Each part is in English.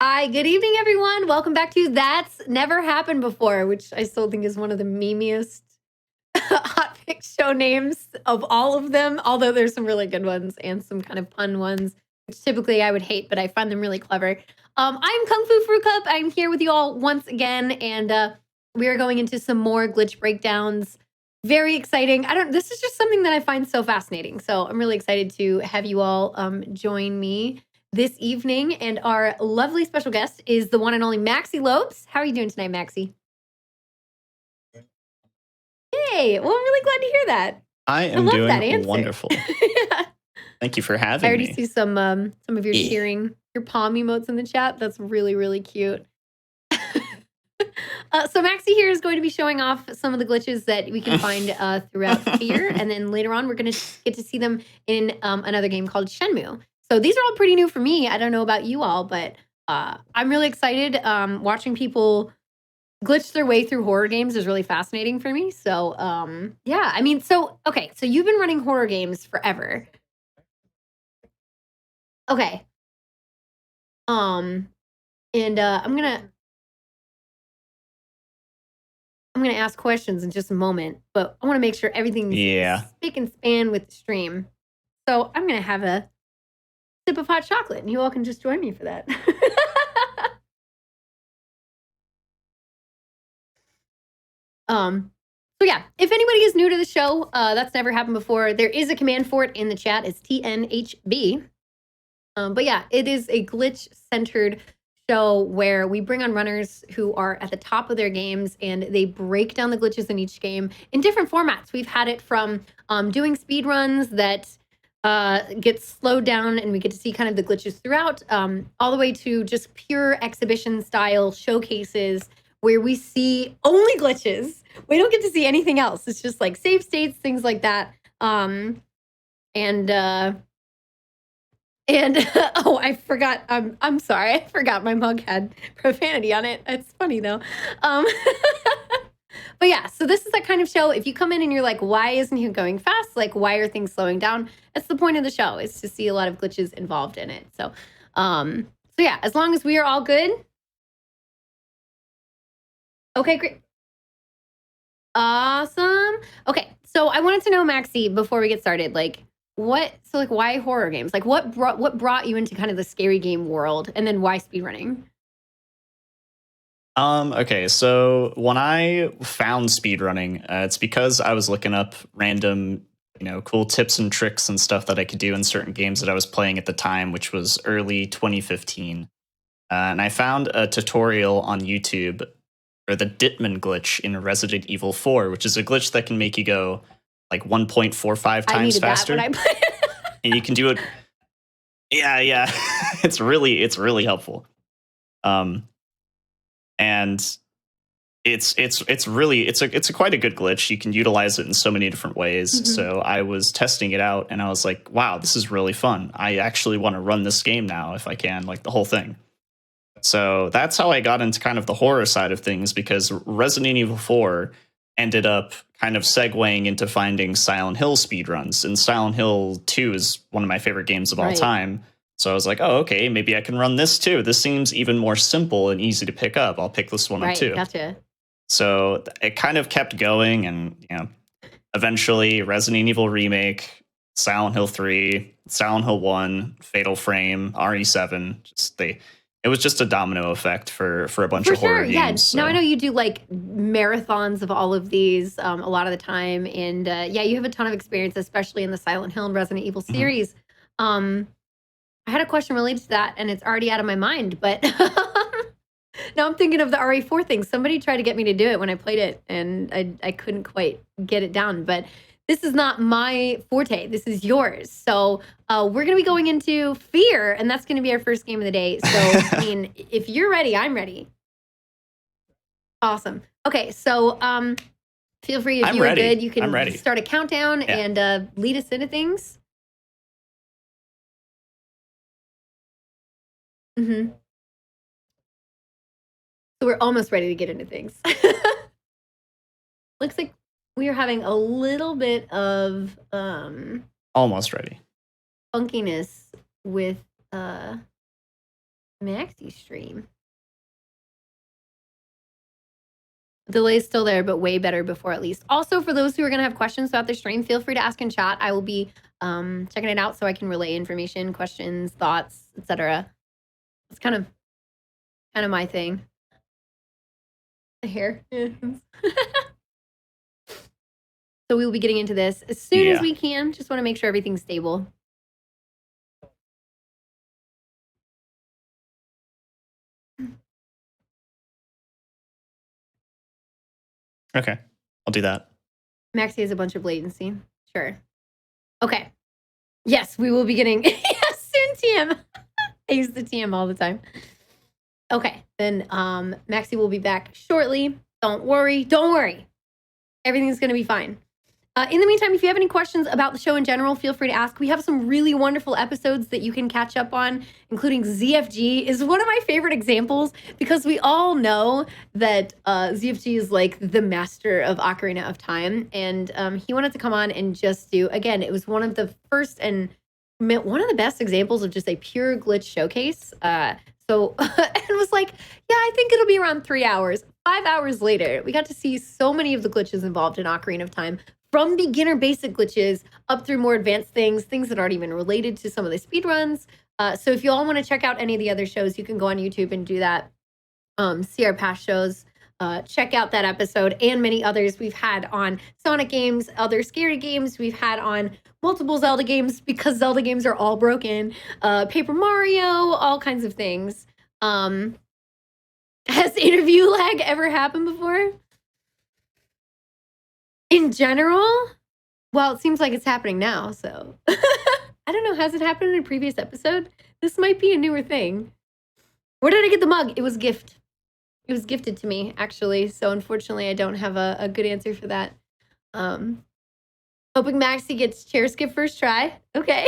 Hi, good evening, everyone. Welcome back to That's Never Happened Before, which I still think is one of the memeiest hot pick show names of all of them, although there's some really good ones and some kind of pun ones, which typically I would hate, but I find them really clever. I'm Kungfufruitcup. I'm here with you all once again, and we are going into some more glitch breakdowns. Very exciting. This is just something that I find so fascinating. So I'm really excited to have you all join me this evening. And our lovely special guest is the one and only Maxie Lopes. How are you doing tonight, Maxie? Hey, well, I'm really glad to hear that. I I am love that doing answer. wonderful. Yeah. Thank you for I having already me. see some of your Yeah. cheering, your palm emotes in the chat. That's really, really cute. So Maxie here is going to be showing off some of the glitches that we can find throughout F.E.A.R, and then later on we're going to get to see them in another game called Shenmue. So these are all pretty new for me. I don't know about you all, but I'm really excited. Watching people glitch their way through horror games is really fascinating for me. So yeah, I mean, so okay, so you've been running horror games forever. Okay. Um, and I'm gonna ask questions in just a moment, but I want to make sure everything's Yeah. spick and span with the stream. So I'm gonna have a sip of hot chocolate, and you all can just join me for that. So yeah, if anybody is new to the show, that's never happened before. There is a command for it in the chat. It's TNHB. But yeah, it is a glitch centered show where we bring on runners who are at the top of their games and they break down the glitches in each game in different formats. We've had it from doing speed runs that get slowed down and we get to see kind of the glitches throughout, all the way to just pure exhibition style showcases where we see only glitches. We don't get to see anything else. It's just like save states, things like that. And oh, I forgot. I'm sorry. I forgot my mug had profanity on it. It's funny though. Um, but yeah, so this is that kind of show. If you come in and you're like, why isn't he going fast? Like, why are things slowing down? That's the point of the show, is to see a lot of glitches involved in it. So yeah, as long as we are all good. Okay, great. Awesome. Okay, so I wanted to know, Maxie, before we get started, why horror games? Like what brought you into kind of the scary game world, and then why speedrunning? Okay, so when I found speedrunning, it's because I was looking up random, cool tips and tricks and stuff that I could do in certain games that I was playing at the time, which was early 2015. And I found a tutorial on YouTube for the Ditman glitch in Resident Evil 4, which is a glitch that can make you go like 1.45 I times needed faster. that when I played. And you can do it. Yeah. it's really helpful. And it's quite a good glitch. You can utilize it in so many different ways. Mhm. So I was testing it out and I was like, wow, this is really fun. I actually want to run this game now if I can, like the whole thing. So that's how I got into kind of the horror side of things, because Resident Evil 4 ended up kind of segueing into finding Silent Hill speedruns. And Silent Hill 2 is one of my favorite games of all Right. time. So I was like, oh, okay, maybe I can run this too. This seems even more simple and easy to pick up. I'll pick this one up Right, too. gotcha. So it kind of kept going, and eventually Resident Evil Remake, Silent Hill 3, Silent Hill 1, Fatal Frame, RE7, it was just a domino effect for a bunch of horror games. Yeah. So. Now I know you do like marathons of all of these a lot of the time, and yeah, you have a ton of experience, especially in the Silent Hill and Resident Evil series. I had a question related to that, and it's already out of my mind, but now I'm thinking of the RE4 thing. Somebody tried to get me to do it when I played it, and I couldn't quite get it down. But this is not my forte. This is yours. So we're going to be going into F.E.A.R, and that's going to be our first game of the day. So, I mean, if you're ready, I'm ready. Awesome. Okay, so feel free, if you're good, you can start a countdown and lead us into things. Mm-hmm. So we're almost ready to get into things. Looks like we are having a little bit of almost ready funkiness with Maxi stream. Delay is still there, but way better before at least. Also, for those who are going to have questions throughout the stream, feel free to ask in chat. I will be checking it out so I can relay information, questions, thoughts, etc. It's kind of my thing. The hair. So we will be getting into this as soon as we can. Just want to make sure everything's stable. Okay, I'll do that. Maxi has a bunch of latency. Sure. Okay. Yes, we will be getting yes, soon TM. I use the TM all the time. Okay, then Maxi will be back shortly. Don't worry. Everything's going to be fine. In the meantime, if you have any questions about the show in general, feel free to ask. We have some really wonderful episodes that you can catch up on, including ZFG is one of my favorite examples because we all know that ZFG is like the master of Ocarina of Time. And he wanted to come on and just do, again, it was one of the first and one of the best examples of just a pure glitch showcase. So it was like, yeah, I think it'll be around 3 hours. 5 hours later, we got to see so many of the glitches involved in Ocarina of Time, from beginner basic glitches up through more advanced things that aren't even related to some of the speedruns. So if you all want to check out any of the other shows, you can go on YouTube and do that. See our past shows. Check out that episode and many others we've had on Sonic games, other scary games. We've had on multiple Zelda games because Zelda games are all broken. Paper Mario, all kinds of things. Has interview lag ever happened before? In general? Well, it seems like it's happening now, so. I don't know, has it happened in a previous episode? This might be a newer thing. Where did I get the mug? It was a gift. It was gifted to me, actually, so unfortunately I don't have a good answer for that. Hoping Maxi gets chair skip first try. Okay.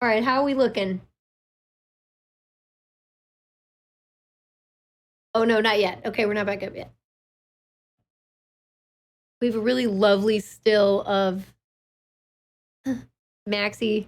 All right, how are we looking? Oh, no, not yet. Okay, we're not back up yet. We have a really lovely still of Maxi.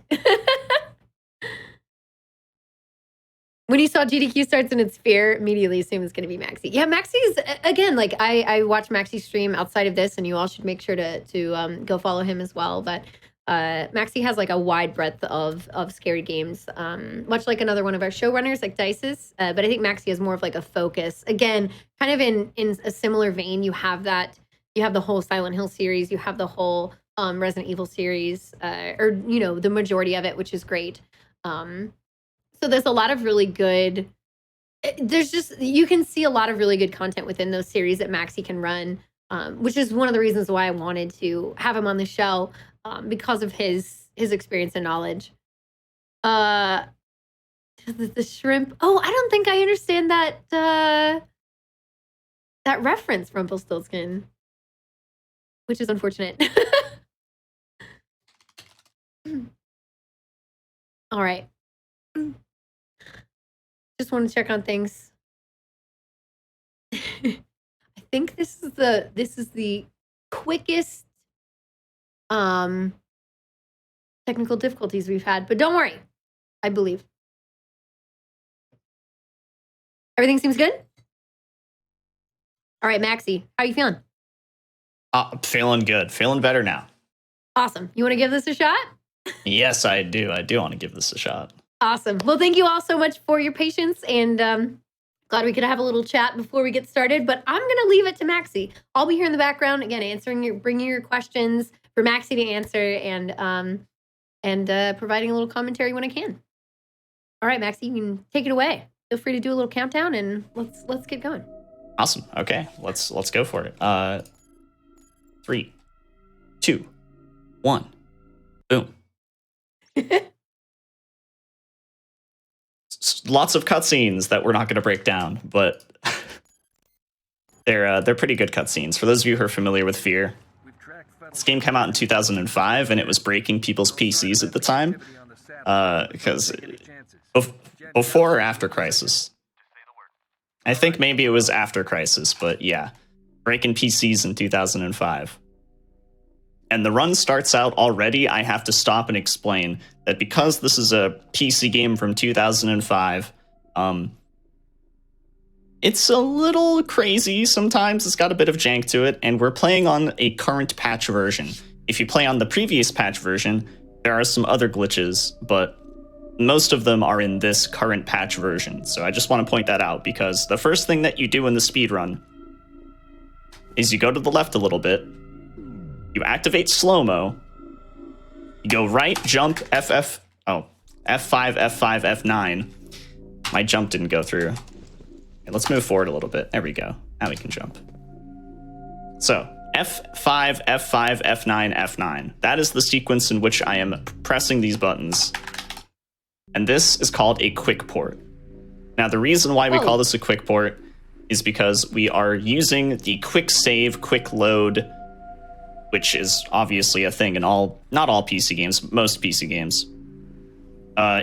When you saw GDQ starts and it's F.E.A.R, immediately assume it's going to be Maxi. Yeah, Maxi's, again, like I watch Maxi stream outside of this, and you all should make sure to go follow him as well. But Maxi has like a wide breadth of scary games, much like another one of our showrunners, like Dice's. But I think Maxi has more of like a focus. Again, kind of in a similar vein, you have the whole Silent Hill series, you have the whole Resident Evil series, or the majority of it, which is great. So there's a lot of really good, you can see a lot of really good content within those series that Maxi can run, which is one of the reasons why I wanted to have him on the show, because of his experience and knowledge. The shrimp. Oh, I don't think I understand that reference, Rumpelstiltskin, which is unfortunate. All right. Just want to check on things. I think this is the quickest technical difficulties we've had, but don't worry. I believe. Everything seems good? All right, Maxi, how are you feeling? Feeling good. Feeling better now. Awesome. You want to give this a shot? Yes, I do. I do want to give this a shot. Awesome. Well, thank you all so much for your patience, and glad we could have a little chat before we get started, but I'm going to leave it to Maxi. I'll be here in the background, again, bringing your questions for Maxi to answer, and providing a little commentary when I can. All right, Maxi, you can take it away. Feel free to do a little countdown, and let's get going. Awesome. Okay, let's go for it. 3, 2, 1, boom. Lots of cutscenes that we're not going to break down, but they're pretty good cutscenes. For those of you who are familiar with F.E.A.R, this game came out in 2005, and it was breaking people's PCs at the time, because before or after Crisis. I think maybe it was after Crisis, but yeah, breaking PCs in 2005. And the run starts out already. I have to stop and explain that because this is a PC game from 2005, it's a little crazy sometimes. It's got a bit of jank to it, and we're playing on a current patch version. If you play on the previous patch version, there are some other glitches, but most of them are in this current patch version. So I just want to point that out, because the first thing that you do in the speedrun is you go to the left a little bit, you activate slow-mo, you go right, jump, F5, F5, F9. My jump didn't go through. Okay, let's move forward a little bit. There we go. Now we can jump. So, F5, F5, F9, F9. That is the sequence in which I am pressing these buttons. And this is called a quick port. Now, the reason why we call this a quick port is because we are using the quick save, quick load, which is obviously a thing in not all PC games, most PC games,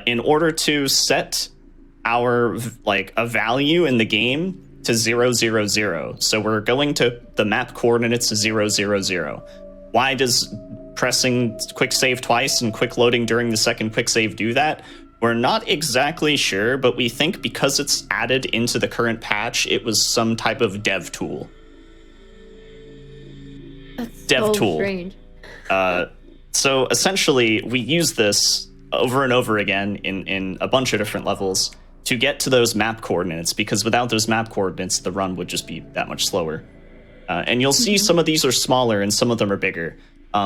in order to set our a value in the game to 000. So we're going to the map coordinates 000. Why does pressing quick save twice and quick loading during the second quick save do that? We're not exactly sure, but we think because it's added into the current patch, it was some type of dev tool. That's Dev so tool. Strange. So essentially, we use this over and over again in a bunch of different levels to get to those map coordinates, because without those map coordinates, the run would just be that much slower. And you'll see some of these are smaller and some of them are bigger.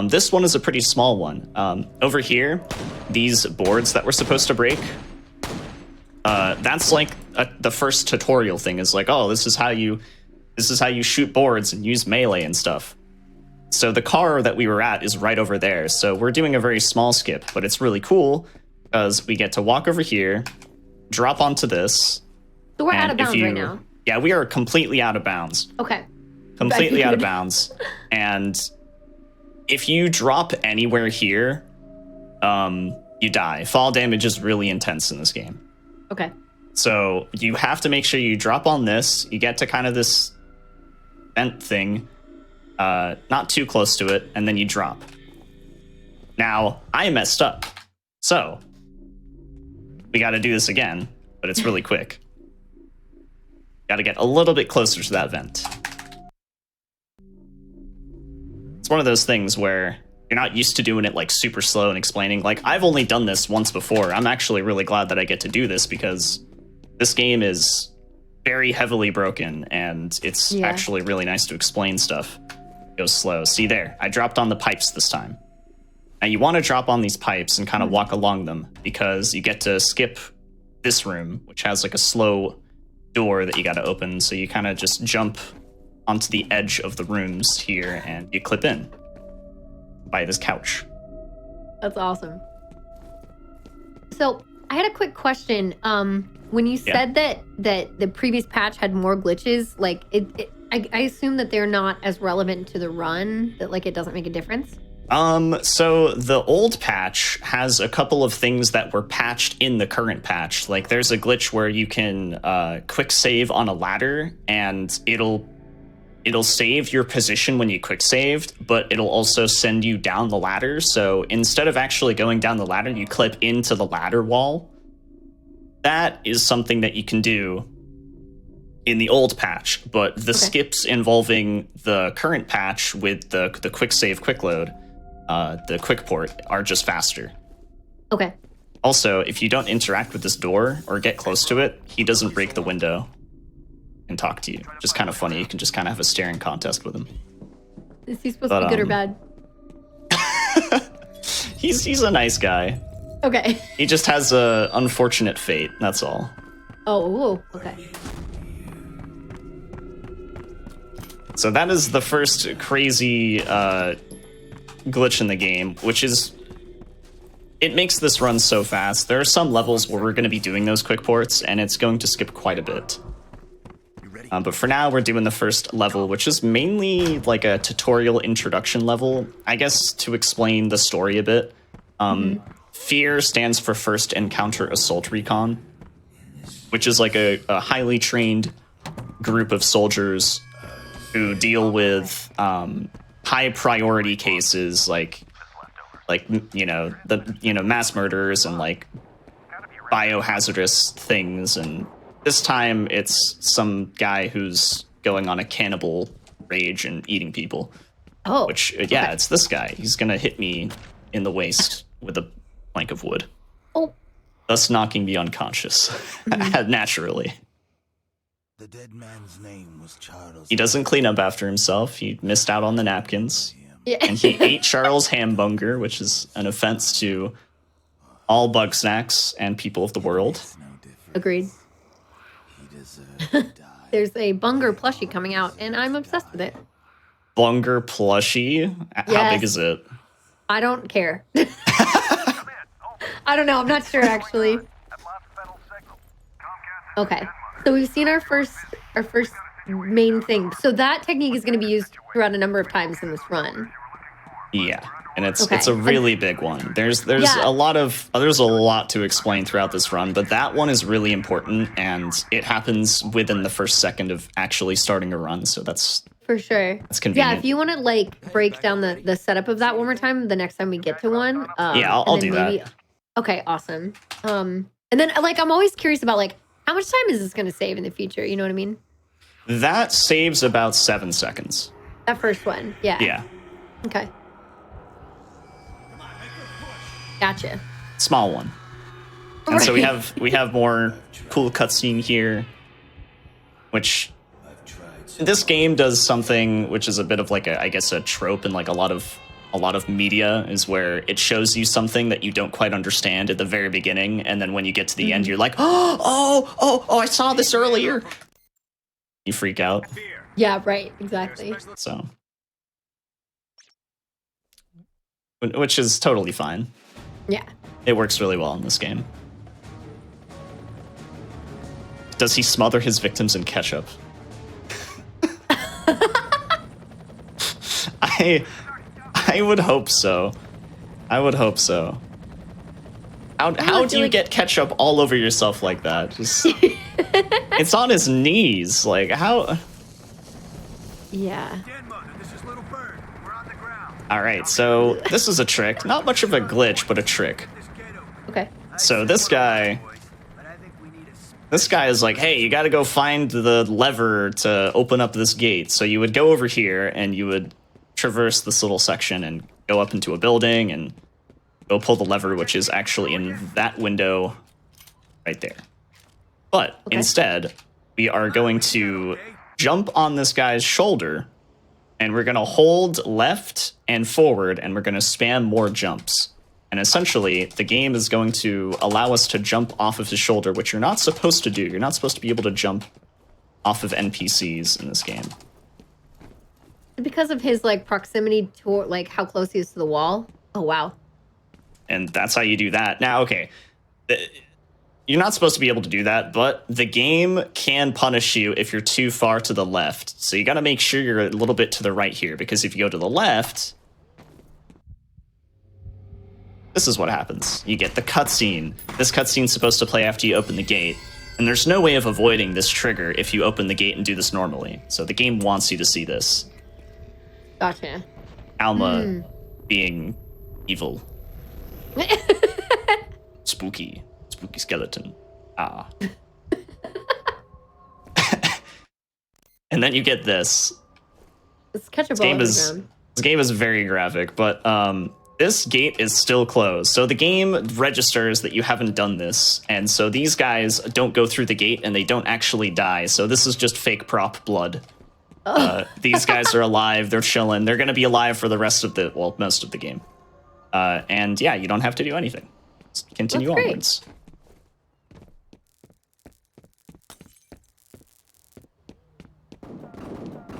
This one is a pretty small one. Over here, these boards that we're supposed to break, that's like the first tutorial thing is like, oh, this is how you shoot boards and use melee and stuff. So the car that we were at is right over there. So we're doing a very small skip, but it's really cool because we get to walk over here, drop onto this. So we're out of bounds right now. Yeah, we are completely out of bounds. Okay. Completely out of bounds. And if you drop anywhere here, you die. Fall damage is really intense in this game. Okay. So you have to make sure you drop on this. You get to kind of this vent thing, not too close to it, and then you drop. Now, I messed up. So we got to do this again, but it's really quick. Got to get a little bit closer to that vent. It's one of those things where you're not used to doing it like super slow and explaining. Like, I've only done this once before. I'm actually really glad that I get to do this because this game is very heavily broken and it's actually really nice to explain stuff. It goes slow. See there, I dropped on the pipes this time. Now you want to drop on these pipes and kind of walk along them because you get to skip this room, which has like a slow door that you got to open. So you kind of just jump onto the edge of the rooms here and you clip in by this couch. That's awesome. So I had a quick question. When you said that the previous patch had more glitches, like I assume that they're not as relevant to the run, that like it doesn't make a difference. So the old patch has a couple of things that were patched in the current patch. Like there's a glitch where you can quick save on a ladder and it'll save your position when you quick saved, but it'll also send you down the ladder. So instead of actually going down the ladder, you clip into the ladder wall. That is something that you can do in the old patch, but the skips involving the current patch with the quick save, quick load, the quick port are just faster. Okay. Also, if you don't interact with this door or get close to it, he doesn't break the window and talk to you. Just kind of funny. You can just kind of have a staring contest with him. Is he supposed to be good or bad? He's a nice guy. Okay. He just has a unfortunate fate. That's all. Oh, okay. So that is the first crazy glitch in the game, which is, it makes this run so fast. There are some levels where we're going to be doing those quick ports, and it's going to skip quite a bit. But for now, we're doing the first level, which is mainly like a tutorial introduction level, I guess, to explain the story a bit. F.E.A.R stands for First Encounter Assault Recon, which is like a highly trained group of soldiers who deal with high priority cases like mass murders and like biohazardous things, and this time it's some guy who's going on a cannibal rage and eating people. Oh, which it's this guy. He's gonna hit me in the waist with a plank of wood, thus knocking me unconscious naturally. The dead man's name was Charles. He doesn't clean up after himself. He missed out on the napkins. Yeah. And he ate Charles' hamburger, which is an offense to all bug snacks and people of the world. Agreed. He deserved to die. There's a Bunger plushie coming out, and I'm obsessed with it. Bunger plushie? How Yes. big is it? I don't care. I don't know. I'm not sure, actually. Okay. So we've seen our first main thing. So that technique is going to be used throughout a number of times in this run. Yeah, and it's Okay. a really big one. There's Yeah. a lot to explain throughout this run, but that one is really important, and it happens within the first second of actually starting a run. So that's For sure. convenient. Yeah, if you want to like break down the setup of that one more time, the next time we get to one. I'll and then do that. Okay, awesome. And then like I'm always curious about like how much time is this going to save in the future? You know what I mean? That saves about 7 seconds. That first one. Yeah. Yeah, Okay. Gotcha. small one. And so we have more cool cutscene here, which this game does something which is a bit of like a trope in like a lot of media, is where it shows you something that you don't quite understand at the very beginning, and then when you get to the end, you're like, oh, I saw this earlier. You freak out. Yeah. Right. Exactly. So, which is totally fine. Yeah. It works really well in this game. Does he smother his victims in ketchup? I would hope so. I would hope so. How do you get ketchup all over yourself like that? Just, it's on his knees. Like, how? Yeah. All right, so this is a trick. Not much of a glitch, but a trick. Okay. So this guy is like, hey, you got to go find the lever to open up this gate. So you would go over here and you would traverse this little section and go up into a building and go pull the lever, which is actually in that window right there. But instead, we are going to jump on this guy's shoulder, and we're going to hold left and forward, and we're going to spam more jumps. And essentially, the game is going to allow us to jump off of his shoulder, which you're not supposed to do. You're not supposed to be able to jump off of NPCs in this game. Because of his like proximity to like how close he is to the wall. Oh wow. And that's how you do that. Now, okay, you're not supposed to be able to do that, but the game can punish you if you're too far to the left. So you got to make sure you're a little bit to the right here, because if you go to the left, this is what happens. You get the cutscene. This cutscene's supposed to play after you open the gate, and there's no way of avoiding this trigger if you open the gate and do this normally. So the game wants you to see this. Gotcha. Alma being evil. Spooky skeleton. Ah. And then you get this. Let's catch a This ball game on the is ground. this game is very graphic, but this gate is still closed. So the game registers that you haven't done this, and so these guys don't go through the gate and they don't actually die. So this is just fake prop blood. These guys are alive. They're chilling. They're going to be alive for the rest of most of the game. And yeah, you don't have to do anything. Just continue That's great. onwards.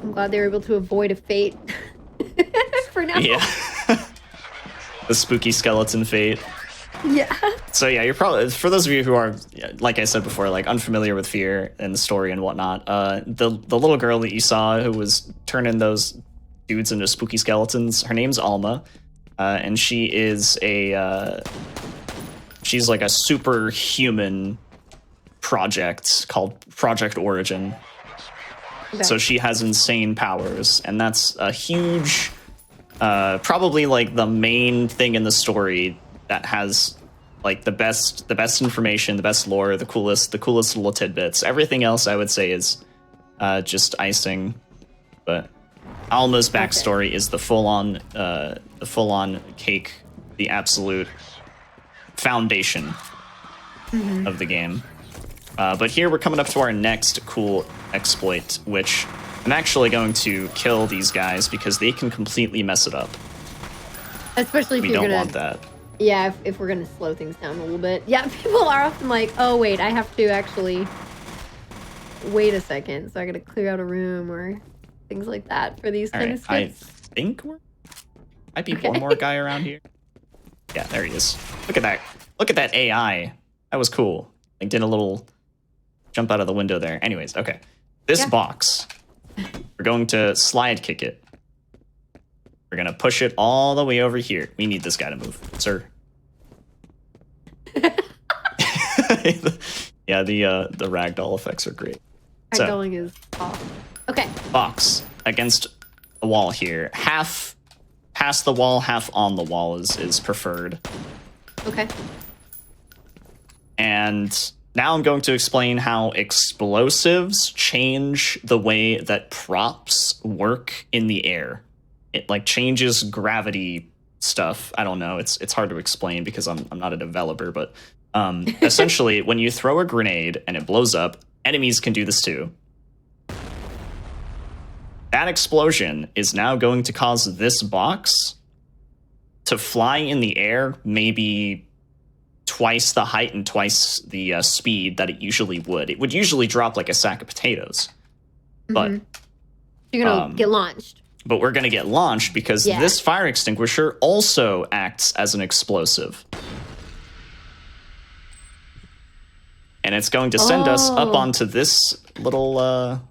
I'm glad they were able to avoid a fate for now. Yeah. The spooky skeleton fate. Yeah. So yeah, you're probably, for those of you who are, like I said before, like unfamiliar with F.E.A.R and the story and whatnot, the little girl that you saw who was turning those dudes into spooky skeletons, her name's Alma, and she is she's like a superhuman project called Project Origin. Okay. So she has insane powers, and that's a huge probably like the main thing in the story that has like the best information, the best lore, the coolest little tidbits. Everything else I would say is just icing. But Alma's backstory is the full on cake, the absolute foundation of the game. But here we're coming up to our next cool exploit, which I'm actually going to kill these guys because they can completely mess it up. Especially if We you're don't gonna, want that. Yeah, if we're gonna slow things down a little bit. Yeah, people are often like, oh wait, I have to actually wait a second, so I gotta clear out a room or things like that for these kind of I scripts. think might be one more guy around here. Yeah, there he is. Look at that. Look at that AI. That was cool. Like did a little jump out of the window there. Anyways, okay. This box, we're going to slide kick it. We're going to push it all the way over here. We need this guy to move, sir. Yeah, the ragdoll effects are great. Ragdolling is awesome. Okay. Box against a wall here. Half past the wall, half on the wall is preferred. Okay. And now I'm going to explain how explosives change the way that props work in the air. It like changes gravity stuff. I don't know. It's hard to explain because I'm not a developer, but essentially when you throw a grenade and it blows up, enemies can do this too. That explosion is now going to cause this box to fly in the air maybe twice the height and twice the speed that it usually would. It would usually drop like a sack of potatoes. But you're gonna get launched. But we're gonna get launched because this fire extinguisher also acts as an explosive. And it's going to send us up onto this little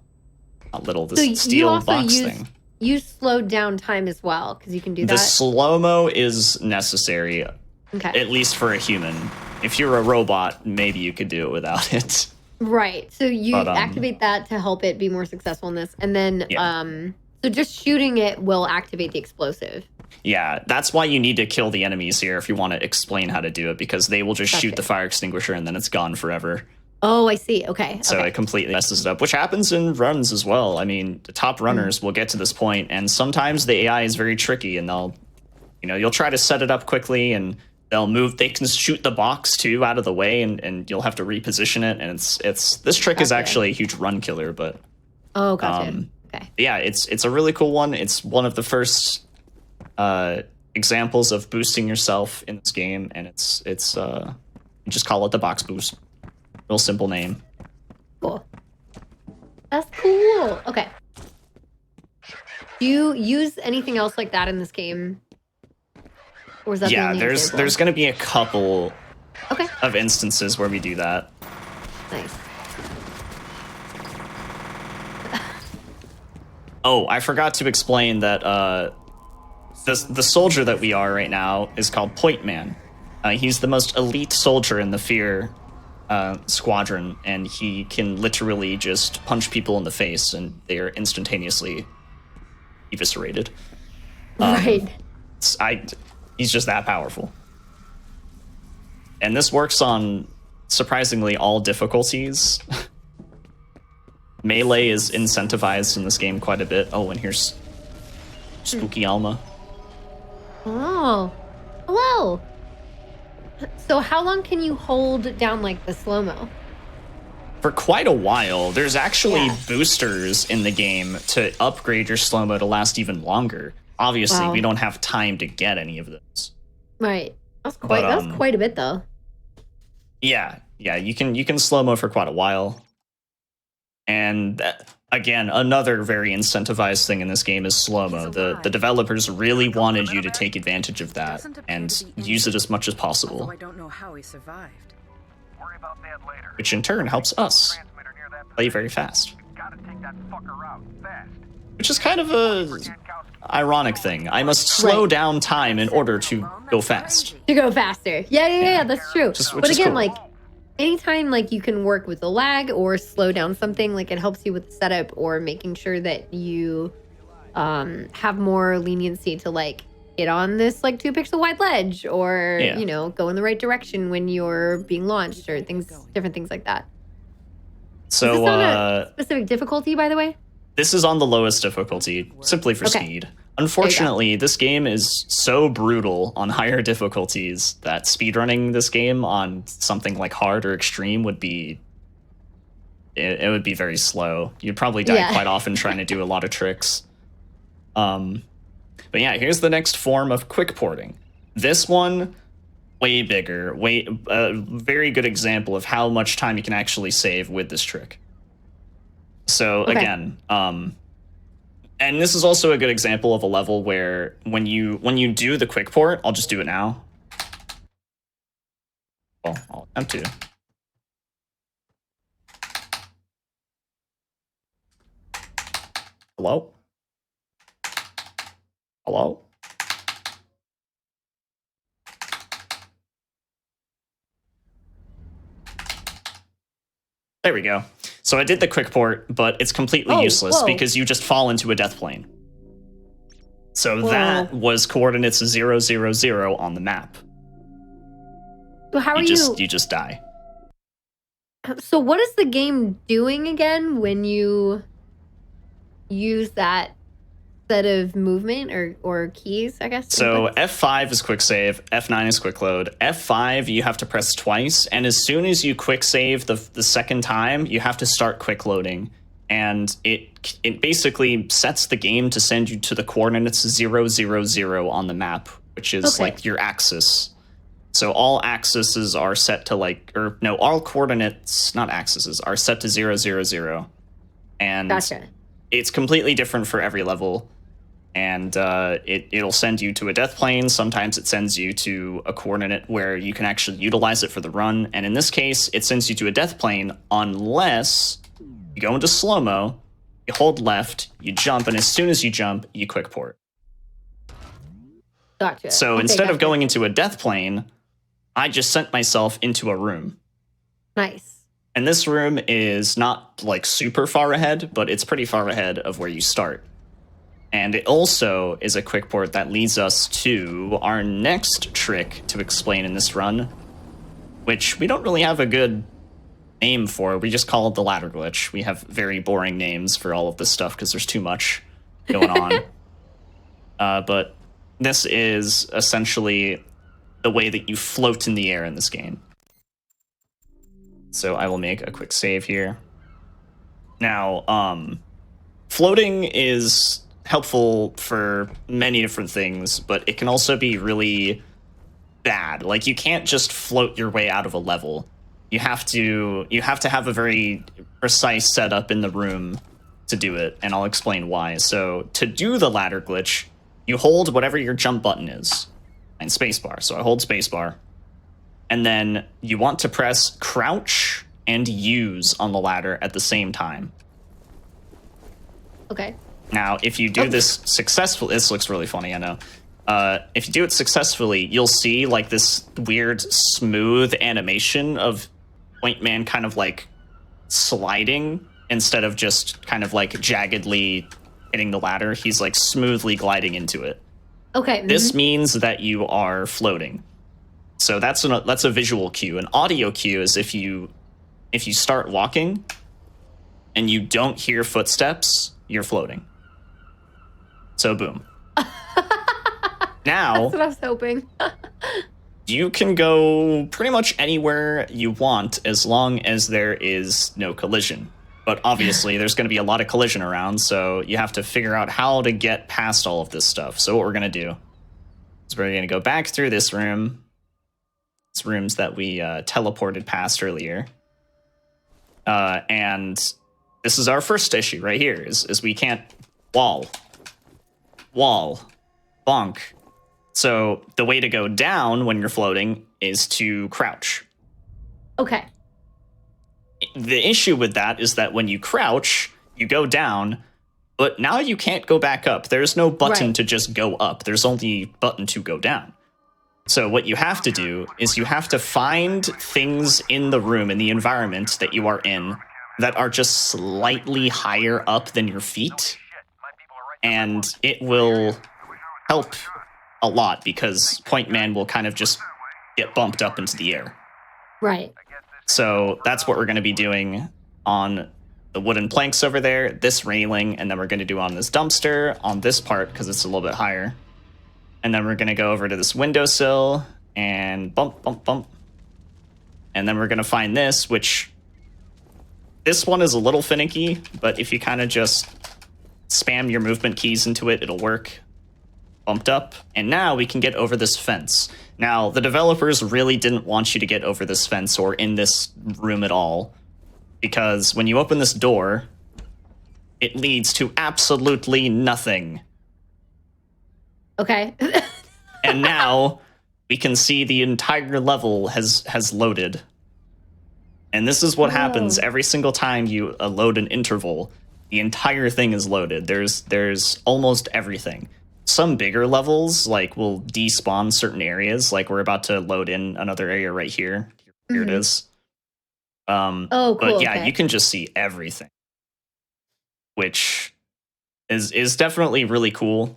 this steel box thing. You slowed down time as well, because you can do that. The slow-mo is necessary. Okay. At least for a human. If you're a robot, maybe you could do it without it. Right. So you activate that to help it be more successful in this. And then, so just shooting it will activate the explosive. Yeah, that's why you need to kill the enemies here if you want to explain how to do it, because they will just shoot the fire extinguisher and then it's gone forever. Oh, I see. Okay. So it completely messes it up, which happens in runs as well. I mean, the top runners will get to this point, and sometimes the AI is very tricky, and you'll try to set it up quickly, and they'll move. They can shoot the box too out of the way, and you'll have to reposition it. And it's this trick is actually a huge run killer, but gotcha. Okay. Yeah, it's a really cool one. It's one of the first examples of boosting yourself in this game, and it's you just call it the box boost. Real simple name. Cool. That's cool. Okay. Do you use anything else like that in this game? Or is that there's going to be a couple of instances where we do that. Nice. Oh, I forgot to explain that the soldier that we are right now is called Point Man. He's the most elite soldier in the F.E.A.R. Squadron, and he can literally just punch people in the face and they are instantaneously eviscerated. Right. He's just that powerful. And this works on surprisingly all difficulties. Melee is incentivized in this game quite a bit. Oh, and here's Spooky Alma. Oh, hello. So how long can you hold down like the slow-mo? For quite a while. There's actually boosters in the game to upgrade your slow-mo to last even longer. Obviously, we don't have time to get any of those. Right. That's quite a bit though. Yeah, you can slow-mo for quite a while. And again, another very incentivized thing in this game is slow-mo. The developers really wanted you to take advantage of that and use it as much as possible. I don't know how he survived. Worry about that later. Which in turn helps us play very fast. Gotta take that fucker out fast. Which is kind of a ironic thing. I must slow down time in order to go fast. To go faster. Yeah, that's true. But again, cool. like anytime like you can work with the lag or slow down something, like it helps you with the setup or making sure that you have more leniency to like get on this like 2-pixel wide ledge or Yeah. you know, go in the right direction when you're being launched or different things like that. So is this on a specific difficulty, by the way? this is on the lowest difficulty, simply for Okay. speed. Unfortunately, this game is so brutal on higher difficulties that speedrunning this game on something like hard or extreme would be it would be very slow. You'd probably die quite often trying to do a lot of tricks. But yeah, here's the next form of quick porting. This one, way bigger, very good example of how much time you can actually save with this trick. So again, and this is also a good example of a level where when you do the quick port, I'll just do it now. Well, I'll attempt to. Hello? Hello? There we go. So I did the quick port, but it's completely useless because you just fall into a death plane. So that was coordinates 0, 0, 0 on the map. So how are you just die. So what is the game doing again when you use that set of movement or keys, I guess? So F5 is quick save, F9 is quick load. F5 you have to press twice, and as soon as you quick save the second time, you have to start quick loading. And it basically sets the game to send you to the coordinates 0, 0, 0 on the map, which is like your axis. So all axes are set to all coordinates, not axes, are set to 0, 0, 0. And it's completely different for every level. And it'll send you to a death plane. Sometimes it sends you to a coordinate where you can actually utilize it for the run. And in this case, it sends you to a death plane unless you go into slow-mo, you hold left, you jump, and as soon as you jump, you quick port. Gotcha. So instead of going into a death plane, I just sent myself into a room. Nice. And this room is not like super far ahead, but it's pretty far ahead of where you start. And it also is a quick port that leads us to our next trick to explain in this run, which we don't really have a good name for. We just call it the ladder glitch. We have very boring names for all of this stuff because there's too much going on. But this is essentially the way that you float in the air in this game. So I will make a quick save here. Now, floating is helpful for many different things, but it can also be really bad. Like, you can't just float your way out of a level. You have to have a very precise setup in the room to do it, and I'll explain why. So to do the ladder glitch, you hold whatever your jump button is, and spacebar. So I hold spacebar, and then you want to press crouch and use on the ladder at the same time. Okay. Now, if you do this successfully, this looks really funny, I know. If you do it successfully, you'll see like this weird smooth animation of Point Man kind of like sliding instead of just kind of like jaggedly hitting the ladder. He's like smoothly gliding into it. Okay. This means that you are floating. So that's a visual cue. An audio cue is if you start walking and you don't hear footsteps, you're floating. So boom. Now, that's what I was hoping. you can go pretty much anywhere you want as long as there is no collision. But obviously, there's going to be a lot of collision around, so you have to figure out how to get past all of this stuff. So what we're going to do is we're going to go back through this room. It's rooms that we teleported past earlier. And this is our first issue right here, is we can't wall, bonk. So the way to go down when you're floating is to crouch. Okay. The issue with that is that when you crouch, you go down, but now you can't go back up. There's no button to just go up. There's only button to go down. So what you have to do is you have to find things in the room, in the environment that you are in, that are just slightly higher up than your feet. and it will help a lot because Point Man will kind of just get bumped up into the air. Right. So that's what we're going to be doing on the wooden planks over there, this railing, and then we're going to do on this dumpster, on this part, because it's a little bit higher. And then we're going to go over to this windowsill and bump, bump, bump. And then we're going to find this, which this one is a little finicky, but if you kind of just spam your movement keys into it, it'll work. Bumped up, and now we can get over this fence. Now, the developers really didn't want you to get over this fence or in this room at all, because when you open this door, it leads to absolutely nothing. Okay. And now we can see the entire level has loaded. And this is what happens every single time you load an interval. The entire thing is loaded. There's almost everything. Some bigger levels, like, will despawn certain areas. Like, we're about to load in another area right here. Here it is. Oh, cool. But yeah, okay. you can just see everything, which is definitely really cool.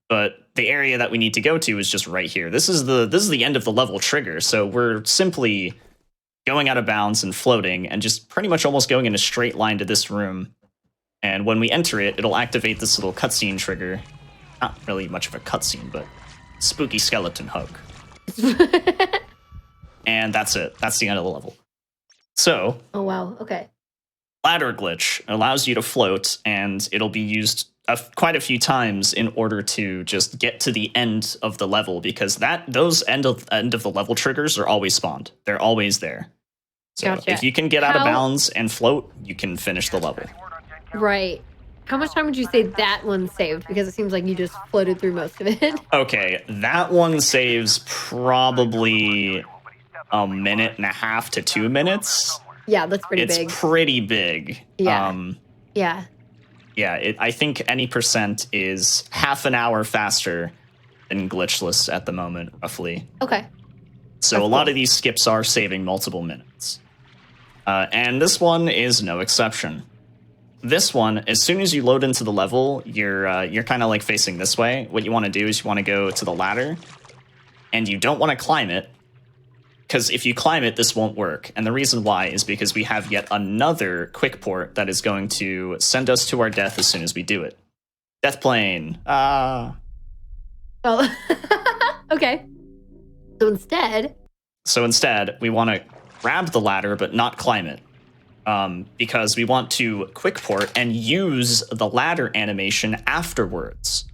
But the area that we need to go to is just right here. This is the end of the level trigger. So we're simply going out of bounds and floating and just pretty much almost going in a straight line to this room. And when we enter it, it'll activate this little cutscene trigger. Not really much of a cutscene, but spooky skeleton hug. And that's it. That's the end of the level. So, Oh, wow. Okay. ladder glitch allows you to float, and it'll be used quite a few times in order to just get to the end of the level, because those end of the level triggers are always spawned. They're always there. So Gotcha. if you can get out of bounds and float, you can finish the level. Right. How much time would you say that one saved? Because it seems like you just floated through most of it. Okay, that one saves probably a minute and a half to 2 minutes. Yeah, that's pretty It's big. pretty big. Yeah. Yeah. Yeah, I think any percent is half an hour faster than glitchless at the moment, roughly. Okay. So That's a lot cool. of these skips are saving multiple minutes. And this one is no exception. This one, as soon as you load into the level, you're kind of like facing this way. What you want to do is you want to go to the ladder, and you don't want to climb it, because if you climb it, this won't work. And the reason why is because we have yet another quick port that is going to send us to our death as soon as we do it. Death plane. Oh. Okay. So instead, we want to grab the ladder but not climb it. Because we want to quick port and use the ladder animation afterwards.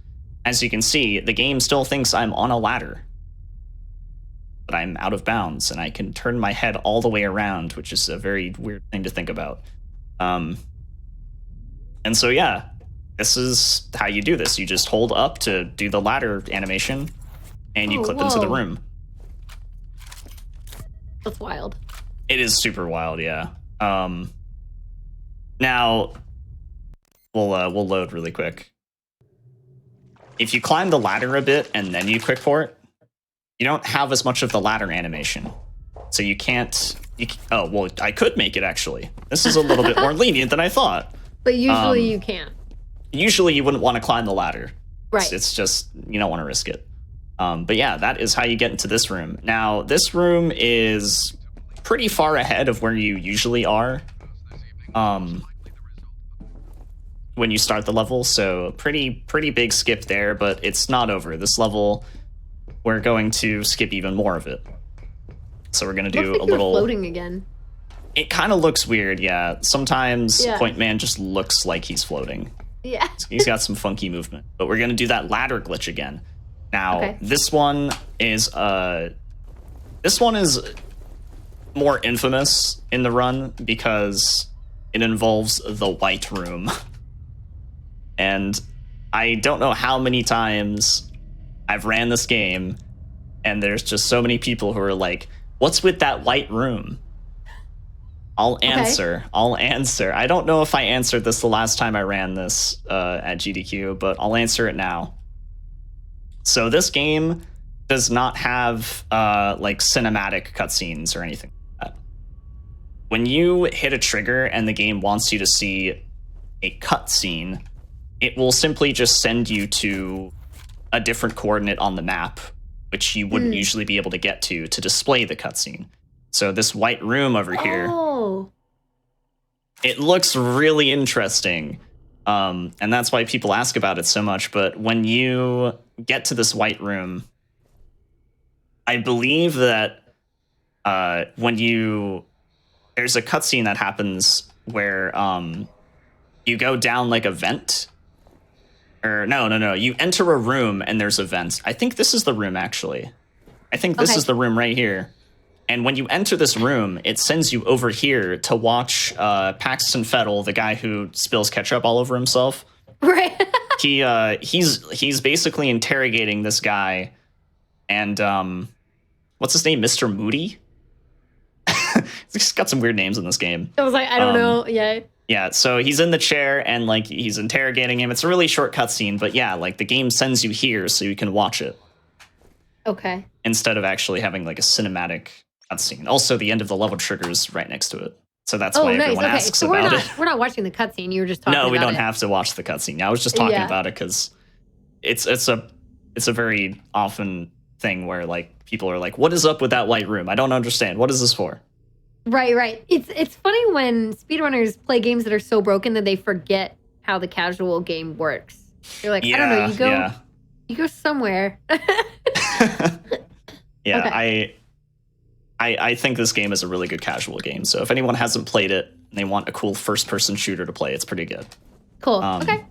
As you can see, the game still thinks I'm on a ladder, but I'm out of bounds, and I can turn my head all the way around, which is a very weird thing to think about. And so, yeah, this is how you do this. You just hold up to do the ladder animation, and you clip into the room. that's wild. It is super wild, yeah. Now, we'll load really quick. If you climb the ladder a bit and then you quick port, you don't have as much of the ladder animation. So you can't... oh, well, I could make it, actually. This is a little bit more lenient than I thought. But usually you can't. Usually you wouldn't want to climb the ladder. Right. It's just, you don't want to risk it. But yeah, that is how you get into this room. Now, this room is pretty far ahead of where you usually are when you start the level, so pretty big skip there, but it's not over. This level, we're going to skip even more of it. So we're going to do Looks like a you're little... floating again. It kind of looks weird, yeah. Sometimes Yeah. Point Man just looks like he's floating. Yeah. He's got some funky movement, but we're going to do that ladder glitch again. Now, Okay. this one is more infamous in the run because it involves the white room. And I don't know how many times I've ran this game, and there's just so many people who are like, what's with that white room? I'll answer. I don't know if I answered this the last time I ran this at GDQ, but I'll answer it now. So this game does not have like cinematic cutscenes or anything like that. When you hit a trigger and the game wants you to see a cutscene, it will simply just send you to a different coordinate on the map, which you wouldn't usually be able to get to display the cutscene. So this white room over here, Oh. it looks really interesting. And that's why people ask about it so much. But when you get to this white room, I believe that there's a cutscene that happens where you go down like a vent. Or no. You enter a room and there's a vent. I think this is the room, actually. I think this is the room right here. And when you enter this room, it sends you over here to watch Paxton Fettel, the guy who spills ketchup all over himself. Right. He's basically interrogating this guy, and what's his name? Mr. Moody? He's got some weird names in this game. I was like, I don't know. Yeah. Yeah, so he's in the chair and like he's interrogating him. It's a really short cutscene, but yeah, like the game sends you here so you can watch it. Okay. Instead of actually having like a cinematic cutscene. Also, the end of the level triggers right next to it. So that's why everyone asks so about it. We're not watching the cutscene. You were just talking about it. No, we don't have to watch the cutscene. I was just talking about it because it's a very often thing where like people are like, what is up with that white room? I don't understand. What is this for? Right. It's funny when speedrunners play games that are so broken that they forget how the casual game works. They're like, I don't know, you go somewhere. Yeah, okay. I think this game is a really good casual game. So if anyone hasn't played it and they want a cool first-person shooter to play, it's pretty good. Cool. Okay.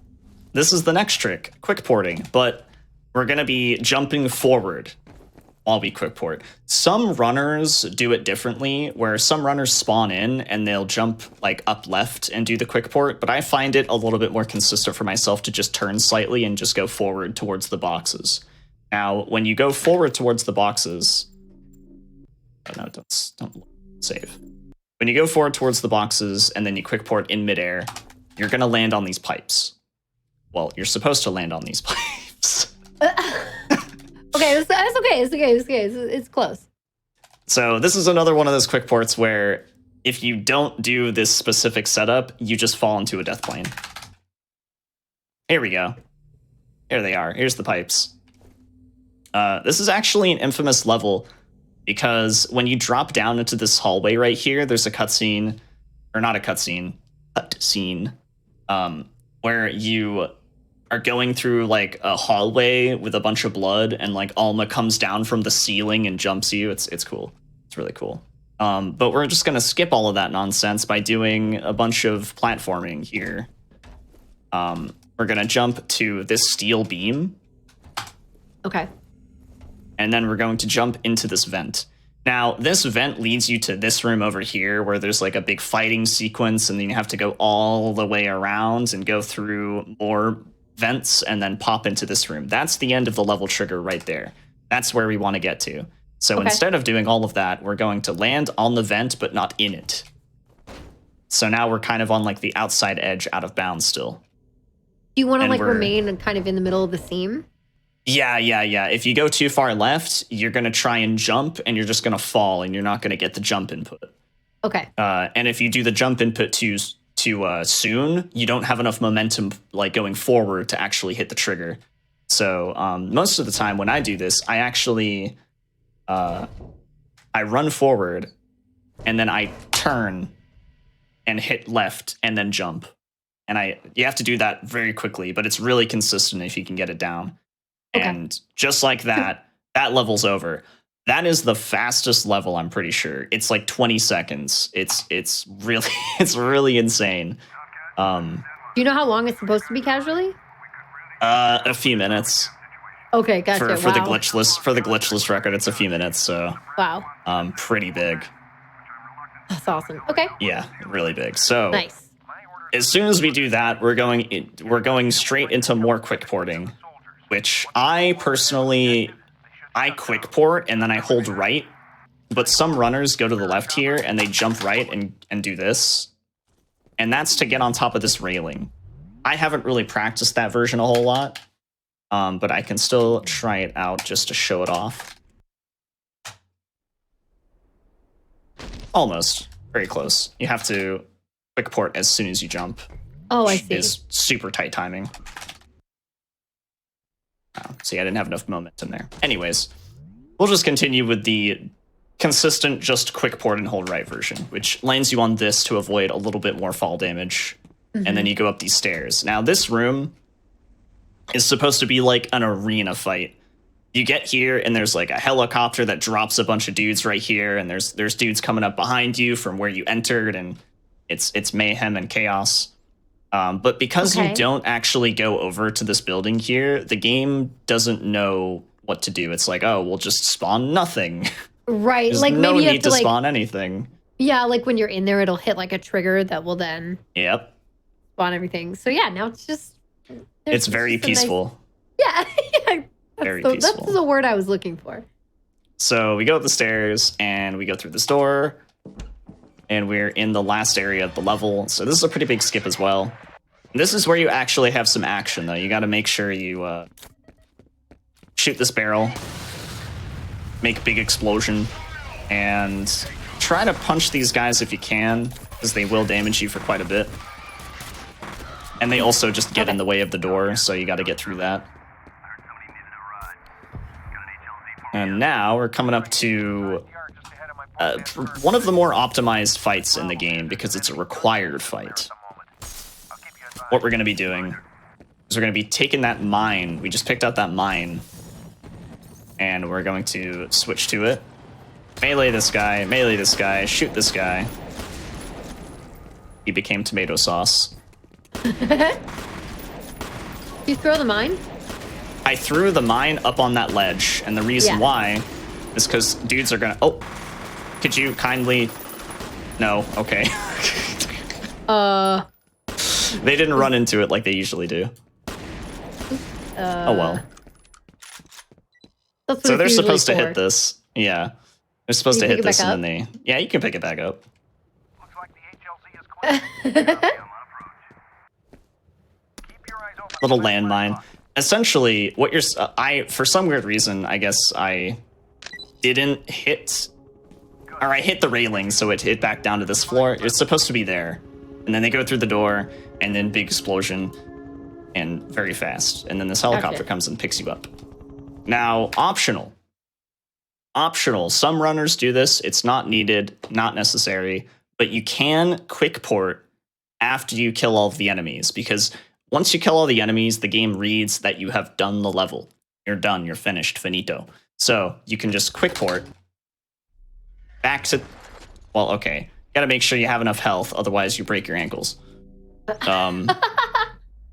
This is the next trick, quick porting, but we're going to be jumping forward while we quick port. Some runners do it differently, where some runners spawn in and they'll jump like up left and do the quick port, but I find it a little bit more consistent for myself to just turn slightly and just go forward towards the boxes. Now, when you go forward towards the boxes... Oh, no, don't save. When you go forward towards the boxes and then you quick port in midair, you're going to land on these pipes. Well, you're supposed to land on these pipes. Okay, that's okay. It's okay. It's close. So this is another one of those quick ports where if you don't do this specific setup, you just fall into a death plane. Here we go. Here they are. Here's the pipes. This is actually an infamous level because when you drop down into this hallway right here, there's a cutscene, or not a cutscene, where you are going through like a hallway with a bunch of blood, and like Alma comes down from the ceiling and jumps you. It's cool. It's really cool. But we're just gonna skip all of that nonsense by doing a bunch of platforming here. We're gonna jump to this steel beam. Okay. And then we're going to jump into this vent. Now, this vent leads you to this room over here where there's like a big fighting sequence, and then you have to go all the way around and go through more vents and then pop into this room. That's the end of the level trigger right there. That's where we want to get to. So instead of doing all of that, we're going to land on the vent, but not in it. So now we're kind of on like the outside edge, out of bounds still. Do you want to like remain kind of in the middle of the seam? Yeah. If you go too far left, you're going to try and jump and you're just going to fall and you're not going to get the jump input. Okay. And if you do the jump input too soon, you don't have enough momentum like going forward to actually hit the trigger. So most of the time when I do this, I actually I run forward and then I turn and hit left and then jump. And you have to do that very quickly, but it's really consistent if you can get it down. Okay. And just like that, that level's over. That is the fastest level, I'm pretty sure. It's like 20 seconds. It's really insane. Do you know how long it's supposed to be casually? A few minutes. Okay, gotcha. For the glitchless record, it's a few minutes. So wow. Pretty big. That's awesome. Okay. Yeah, really big. So nice. As soon as we do that, we're going straight into more quick porting, which I quick port and then I hold right, but some runners go to the left here and they jump right and do this. And that's to get on top of this railing. I haven't really practiced that version a whole lot, but I can still try it out just to show it off. Almost. Very close. You have to quick port as soon as you jump. Oh, I which see. is super tight timing. Oh, see, I didn't have enough momentum there. Anyways, we'll just continue with the consistent, just quick port and hold right version, which lands you on this to avoid a little bit more fall damage. And then you go up these stairs. Now, this room is supposed to be like an arena fight. You get here, and there's like a helicopter that drops a bunch of dudes right here, and there's dudes coming up behind you from where you entered, and it's mayhem and chaos. But because you don't actually go over to this building here, the game doesn't know what to do. It's like, oh, we'll just spawn nothing. Right. There's like no maybe you need have to to spawn anything. Yeah, like when you're in there, it'll hit like a trigger that will then spawn everything. So yeah, now it's just it's very peaceful. Yeah, very peaceful. That's the word I was looking for. So we go up the stairs and we go through this door, and we're in the last area of the level. So this is a pretty big skip as well. And this is where you actually have some action, though. You got to make sure you shoot this barrel, make a big explosion, and try to punch these guys if you can, because they will damage you for quite a bit. And they also just get in the way of the door, so you got to get through that. And now we're coming up to one of the more optimized fights in the game, because it's a required fight. What we're going to be doing is we're going to be taking that mine. We just picked out that mine, and we're going to switch to it. Melee this guy, shoot this guy. He became tomato sauce. You throw the mine? I threw the mine up on that ledge, and the reason why is because dudes are gonna... Oh, could you kindly... No, okay. They didn't run into it like they usually do. Oh well. So they're supposed to hit this. Yeah. They're supposed to hit this, and then they... Yeah, you can pick it back up. Looks like the HLC is close. Little landmine. Essentially, what you're... for some weird reason, I guess I didn't hit... Or I hit the railing, so it hit back down to this floor. It's supposed to be there. And then they go through the door, and then big explosion, and very fast. And then this helicopter comes and picks you up. Now, optional. Optional. Some runners do this. It's not needed, not necessary. But you can quick port after you kill all of the enemies, because once you kill all the enemies, the game reads that you have done the level. You're done. You're finished. Finito. So you can just quick port back to... Well, okay. Got to make sure you have enough health, otherwise you break your ankles.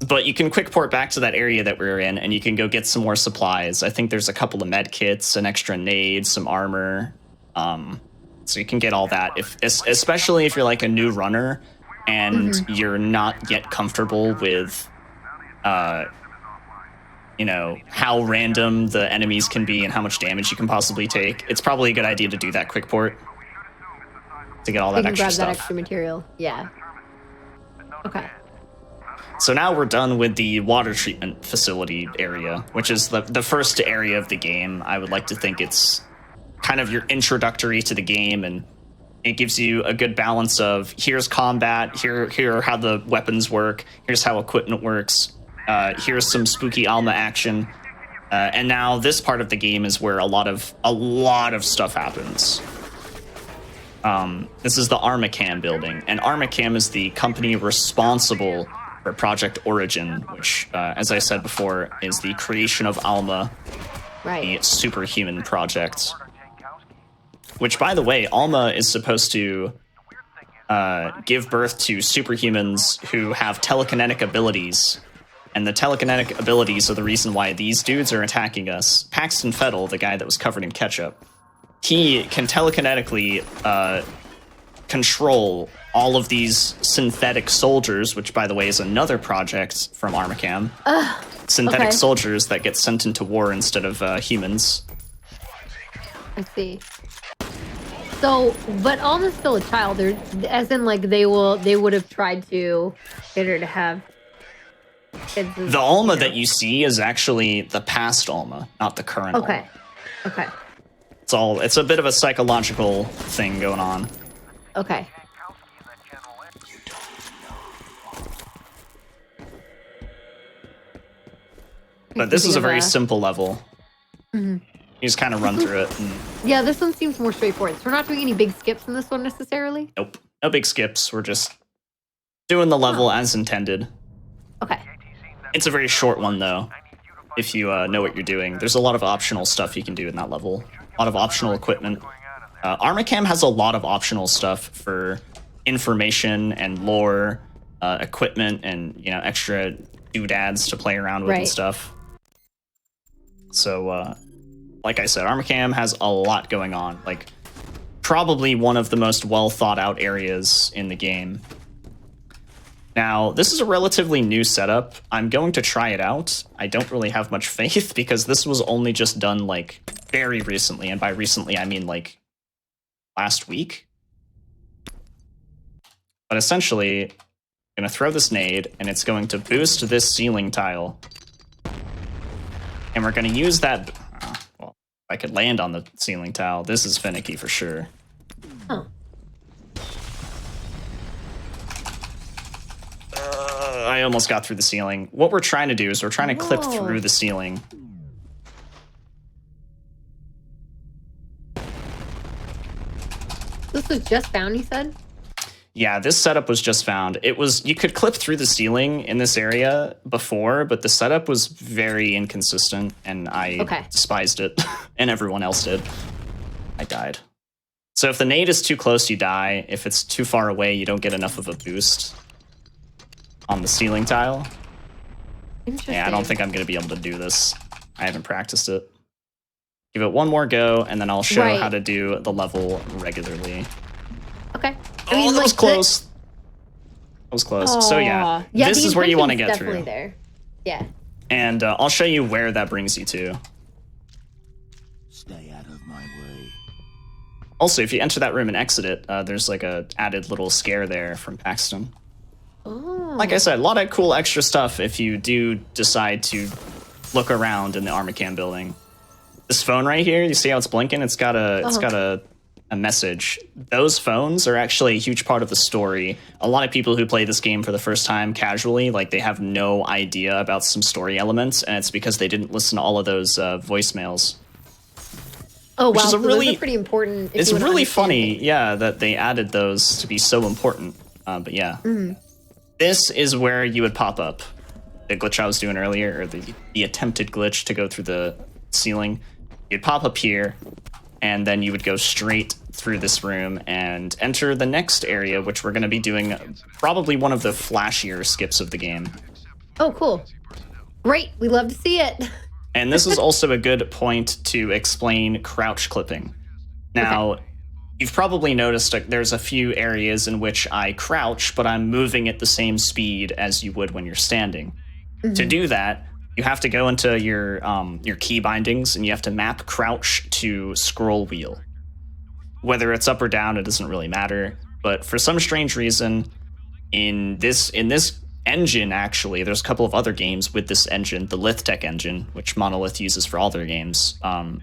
But you can quick port back to that area that we were in, and you can go get some more supplies. I think there's a couple of med kits, an extra nade, some armor. So you can get all that, especially if you're like a new runner and you're not yet comfortable with, you know, how random the enemies can be and how much damage you can possibly take. It's probably a good idea to do that quick port to get all that extra stuff. Grab that extra material. Yeah. Okay. So now we're done with the water treatment facility area, which is the first area of the game. I would like to think it's kind of your introductory to the game, and it gives you a good balance of here's combat, here are how the weapons work, here's how equipment works, here's some spooky Alma action, and now this part of the game is where a lot of stuff happens. This is the Armacam building, and Armacam is the company responsible for Project Origin, which, as I said before, is the creation of Alma, the superhuman project. Which, by the way, Alma is supposed to give birth to superhumans who have telekinetic abilities. And the telekinetic abilities are the reason why these dudes are attacking us. Paxton Fettel, the guy that was covered in ketchup, he can telekinetically control all of these synthetic soldiers, which, by the way, is another project from Armacam. Synthetic soldiers that get sent into war instead of humans. I see. So, but Alma's still a child. As in, like, they would have tried to get her to have kids. The Alma that you see is actually the past Alma, not the current Alma. Okay. It's a bit of a psychological thing going on. Okay. But this is a very Because, simple level. Mhm. You just kind of run through it. And Yeah, this one seems more straightforward. So we're not doing any big skips in this one necessarily. nope, no big skips. We're just doing the level as intended. Okay. It's a very short one, though, if you know what you're doing. There's a lot of optional stuff you can do in that level. A lot of optional equipment. Armacam has a lot of optional stuff for information and lore, equipment, and extra doodads to play around with and Right. stuff. So, like I said, Armacam has a lot going on. Like, probably one of the most well thought out areas in the game. Now, this is a relatively new setup. I'm going to try it out. I don't really have much faith because this was only just done like very recently, and by recently I mean like last week. But essentially, I'm going to throw this nade, and it's going to boost this ceiling tile. And we're going to use that... well, if I could land on the ceiling tile, this is finicky for sure. Oh. I almost got through the ceiling. What we're trying to do is we're trying to clip Whoa. through the ceiling. This was just found, you said? Yeah, this setup was just found. You could clip through the ceiling in this area before, but the setup was very inconsistent, and I despised it, and everyone else did. I died. So if the nade is too close, you die. If it's too far away, you don't get enough of a boost on the ceiling tile. Interesting. Yeah, I don't think I'm going to be able to do this. I haven't practiced it. Give it one more go, and then I'll show how to do the level regularly. Okay. I mean, that was close. That was close. So yeah, this is where you want to get definitely through. There. Yeah. And I'll show you where that brings you to. Stay out of my way. Also, if you enter that room and exit it, there's like a added little scare there from Paxton. Oh. Like I said, a lot of cool extra stuff if you do decide to look around in the Armacam building. This phone right here, you see how it's blinking? It's got a message. Those phones are actually a huge part of the story. A lot of people who play this game for the first time casually, like they have no idea about some story elements, and it's because they didn't listen to all of those voicemails. Oh, wow. Is So really, those are pretty important. It's really funny, yeah, that they added those to be so important. But yeah. Mm-hmm. This is where you would pop up. The glitch I was doing earlier, or the attempted glitch to go through the ceiling. You'd pop up here, and then you would go straight through this room and enter the next area, which we're going to be doing probably one of the flashier skips of the game. Oh, cool. Great. We love to see it. And this is also a good point to explain crouch clipping. Now, you've probably noticed there's a few areas in which I crouch, but I'm moving at the same speed as you would when you're standing. Mm-hmm. To do that, you have to go into your key bindings, and you have to map crouch to scroll wheel. Whether it's up or down, it doesn't really matter. But for some strange reason, in this engine, actually, there's a couple of other games with this engine, the Lithtech engine, which Monolith uses for all their games. And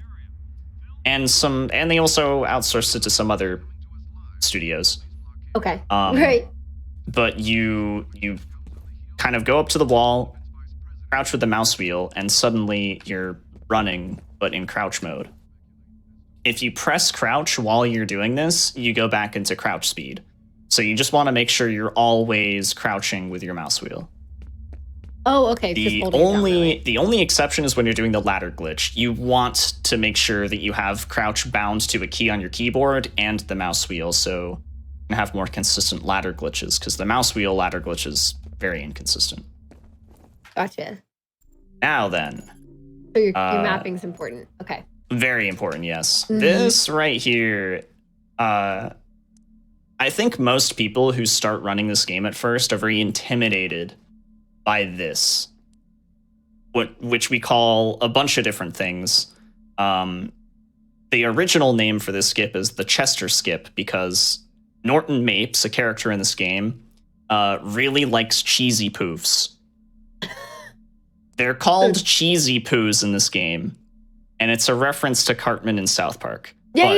they also outsourced it to some other studios. Okay. Right. But you kind of go up to the wall, crouch with the mouse wheel, and suddenly you're running, but in crouch mode. If you press crouch while you're doing this, you go back into crouch speed. So you just want to make sure you're always crouching with your mouse wheel. Oh, okay. The only exception is when you're doing the ladder glitch. You want to make sure that you have crouch bound to a key on your keyboard and the mouse wheel, so you can have more consistent ladder glitches, because the mouse wheel ladder glitch is very inconsistent. Gotcha. Now then. So your mapping's important. Okay. Very important, yes. Mm-hmm. This right here, I think most people who start running this game at first are very intimidated by this, which we call a bunch of different things. The original name for this skip is the Chester skip, because Norton Mapes, a character in this game, really likes cheesy poofs. They're called cheesy poos in this game, and it's a reference to Cartman in South Park. Yeah.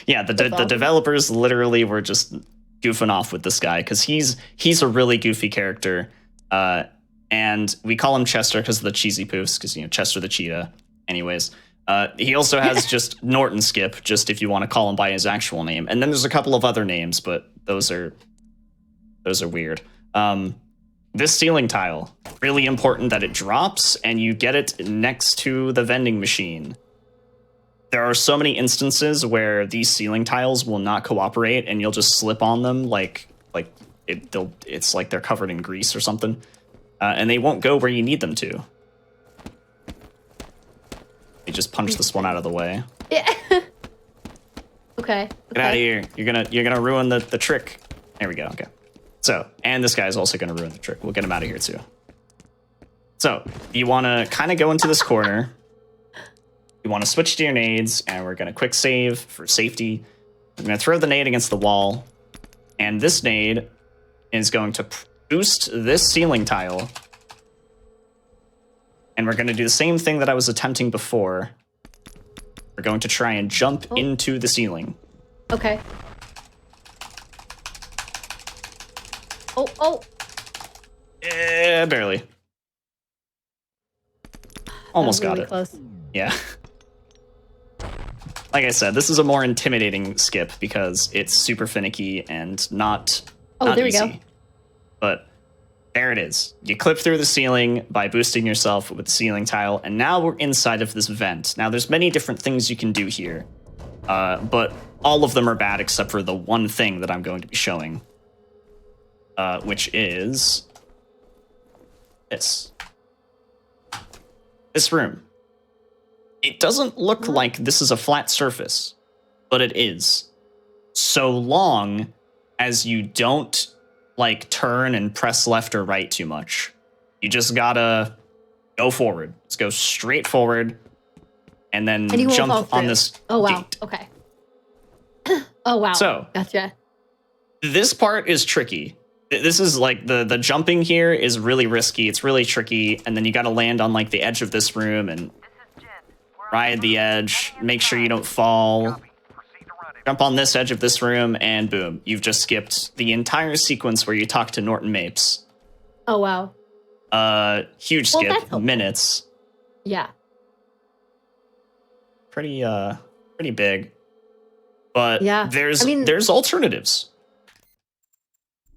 Yeah, the developers literally were just goofing off with this guy, because he's a really goofy character. And we call him Chester because of the cheesy poofs, because, you know, Chester the cheetah. Anyways, he also has just Norton Skip, just if you want to call him by his actual name. And then there's a couple of other names, but those are weird. This ceiling tile, really important that it drops and you get it next to the vending machine. There are so many instances where these ceiling tiles will not cooperate and you'll just slip on them it's like they're covered in grease or something. And they won't go where you need them to. You just punch this one out of the way. Yeah. Okay. Get out of here. You're gonna ruin the trick. There we go. Okay. So, and this guy's also gonna ruin the trick. We'll get him out of here too. So, you wanna kind of go into this corner. You wanna switch to your nades, and we're gonna quick save for safety. We're gonna throw the nade against the wall, and this nade is going to boost this ceiling tile. And we're gonna do the same thing that I was attempting before. We're going to try and jump into the ceiling. Okay. Oh. Barely. Almost Really got it. Close. Yeah. Like I said, this is a more intimidating skip because it's super finicky and not There we easy. go. But there it is. You clip through the ceiling by boosting yourself with the ceiling tile, and now we're inside of this vent. Now, there's many different things you can do here, but all of them are bad except for the one thing that I'm going to be showing, which is this room. It doesn't look like this is a flat surface, but it is. So long as you don't like turn and press left or right too much. You just gotta go forward. Let's go straight forward and then jump on this gate. Okay. Oh, wow. So, gotcha. this part is tricky. This is like the jumping here is really risky. It's really tricky. And then you gotta land on like the edge of this room and ride the edge. Make sure you don't fall. Jump on this edge of this room, and boom, you've just skipped the entire sequence where you talk to Norton Mapes. Oh, wow. Huge skip, minutes. Yeah. Pretty big. But Yeah. there's alternatives.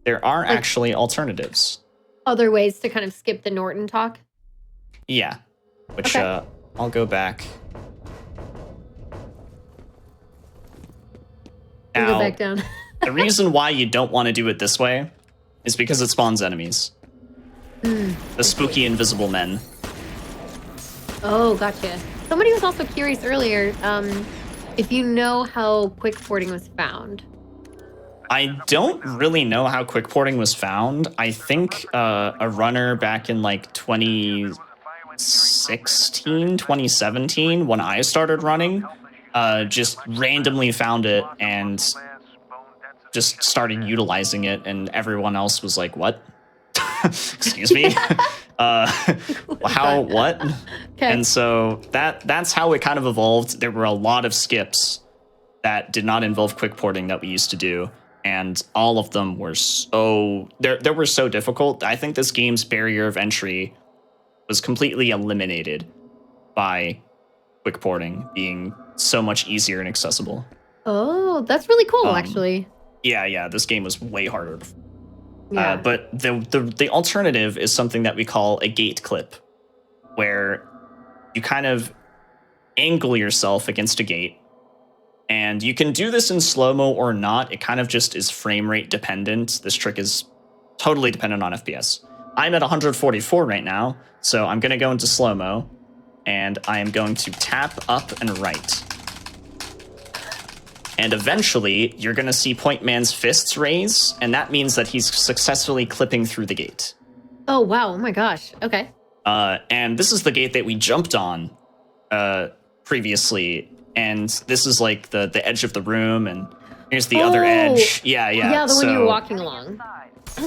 There are actually alternatives. Other ways to kind of skip the Norton talk? Yeah. Which, I'll go back. We'll go Now, back down. the reason why you don't want to do it this way is because it spawns enemies. The spooky invisible men. Oh, gotcha. Somebody was also curious earlier if you know how quick porting was found. I don't really know how quick porting was found. I think a runner back in like 2016, 2017, when I started running, just randomly found it and just started utilizing it, and everyone else was like, what? Excuse me? How, what? Okay. And so that's how it kind of evolved. There were a lot of skips that did not involve quick porting that we used to do, and all of them were so, they were so difficult. I think this game's barrier of entry was completely eliminated by quick porting being so much easier and accessible. Oh, that's really cool, actually. Yeah, this game was way harder. Yeah. But the alternative is something that we call a gate clip, where you kind of angle yourself against a gate, and you can do this in slow-mo or not. It kind of just is frame rate dependent. This trick is totally dependent on FPS. I'm at 144 right now, so I'm going to go into slow-mo, and I am going to tap up and right. And eventually, you're going to see Point Man's fists raise, and that means that he's successfully clipping through the gate. Oh, wow. Oh, my gosh. Okay. And this is the gate that we jumped on previously, and this is like the edge of the room, and here's the other edge. Yeah. Yeah, the one you were walking along.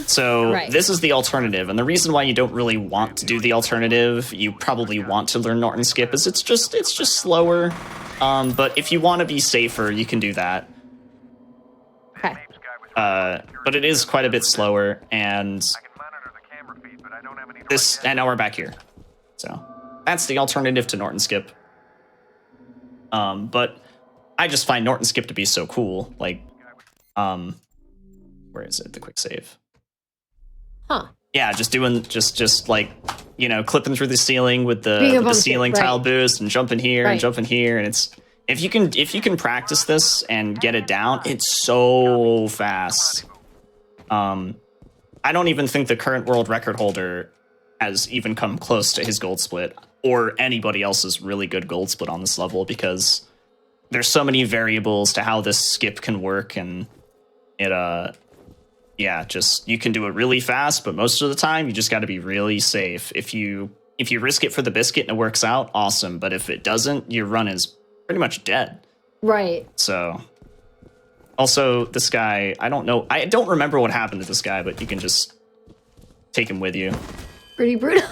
So Right. This is the alternative, and the reason why you don't really want to do the alternative, you probably want to learn Norton Skip, is it's just slower. But if you want to be safer, you can do that. Okay. But it is quite a bit slower, and this, and now we're back here. So that's the alternative to Norton Skip. But I just find Norton Skip to be so cool. Like, where is it? The quick save. Huh. Yeah, just like, you know, clipping through the ceiling with Being the above ceiling it, right. tile boost and jumping here and Right. jumping here, and it's if you can practice this and get it down, it's so fast. I don't even think the current world record holder has even come close to his gold split or anybody else's really good gold split on this level, because there's so many variables to how this skip can work, and it yeah, just you can do it really fast, but most of the time you just got to be really safe. If you risk it for the biscuit and it works out, awesome, but if it doesn't, your run is pretty much dead. Right. So also, this guy, I don't remember what happened to this guy, but you can just take him with you. Pretty brutal.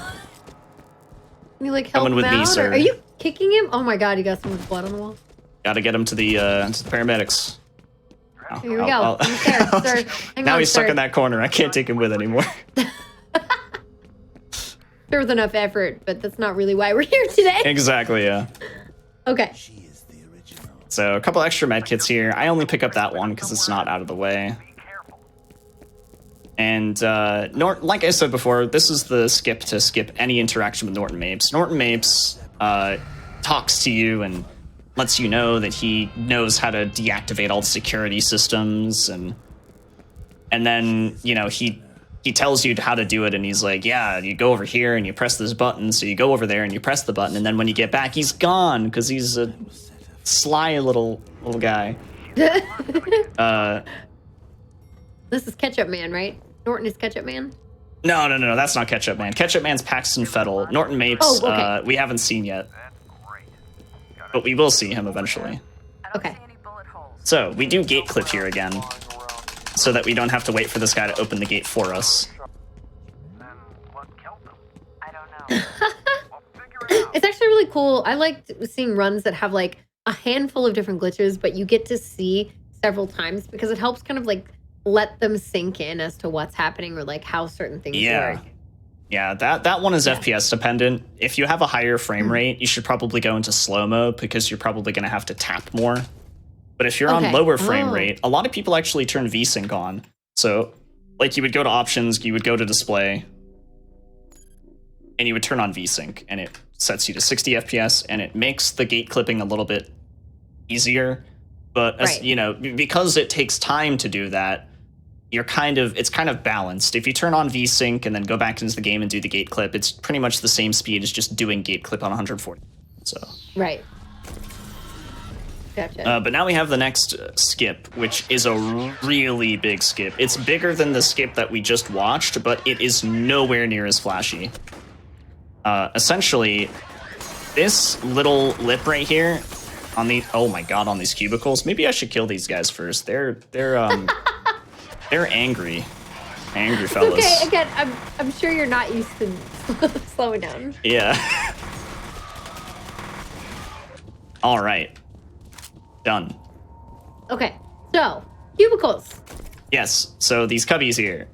You like help Coming him with me, out? sir. Or are you kicking him? Oh my god, you got someone's blood on the wall. Gotta get him to the paramedics. Here we go. He's there, sir. Hang Now on, he's stuck sir. in that corner. I can't take him with anymore. There was enough effort, but that's not really why we're here today. Exactly, yeah. Okay. She is the original. So a couple extra med kits here. I only pick up that one because it's not out of the way. And like I said before, this is the skip to skip any interaction with Norton Mapes. Norton Mapes talks to you and lets you know that he knows how to deactivate all the security systems, and then, you know, he tells you how to do it, and he's like, yeah, you go over here and you press this button, so you go over there and you press the button, and then when you get back, he's gone because he's a sly little guy. This is Ketchup Man, right? Norton is Ketchup Man? No, that's not Ketchup Man. Ketchup Man's Paxton Fettle. Norton Mapes, Oh, okay. we haven't seen yet, but we will see him eventually. Okay. So we do gate clip here again, so that we don't have to wait for this guy to open the gate for us. Then what killed them? I don't know. Well, figure it out. It's actually really cool. I like seeing runs that have like a handful of different glitches, but you get to see several times because it helps kind of like let them sink in as to what's happening or like how certain things work. Yeah, that one is FPS dependent. If you have a higher frame rate, you should probably go into slow mode because you're probably going to have to tap more. But if you're on Okay. lower frame Oh. rate, a lot of people actually turn VSync on. So, like, you would go to options, you would go to display, and you would turn on VSync, and it sets you to 60 FPS, and it makes the gate clipping a little bit easier. But as, Right. you know, because it takes time to do that, it's kind of balanced. If you turn on VSync and then go back into the game and do the gate clip, it's pretty much the same speed as just doing gate clip on 140. So, Right. Gotcha. but now we have the next skip, which is a really big skip. It's bigger than the skip that we just watched, but it is nowhere near as flashy. Essentially, this little lip right here on oh my god, on these cubicles. Maybe I should kill these guys first. They're angry fellas. Okay, again, I'm sure you're not used to slowing down. Yeah. All right. Done. Okay, so cubicles. Yes. So these cubbies here,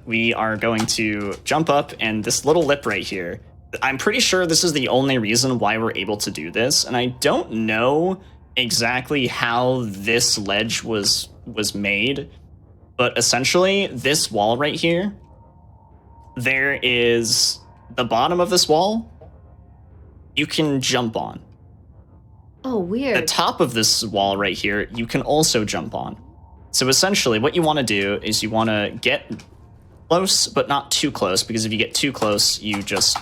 we are going to jump up, and this little lip right here. I'm pretty sure this is the only reason why we're able to do this, and I don't know exactly how this ledge was made, but essentially this wall right here, there is the bottom of this wall you can jump on. Oh, The weird. top of this wall right here, you can also jump on. So essentially what you want to do is you want to get close, but not too close, because if you get too close, you just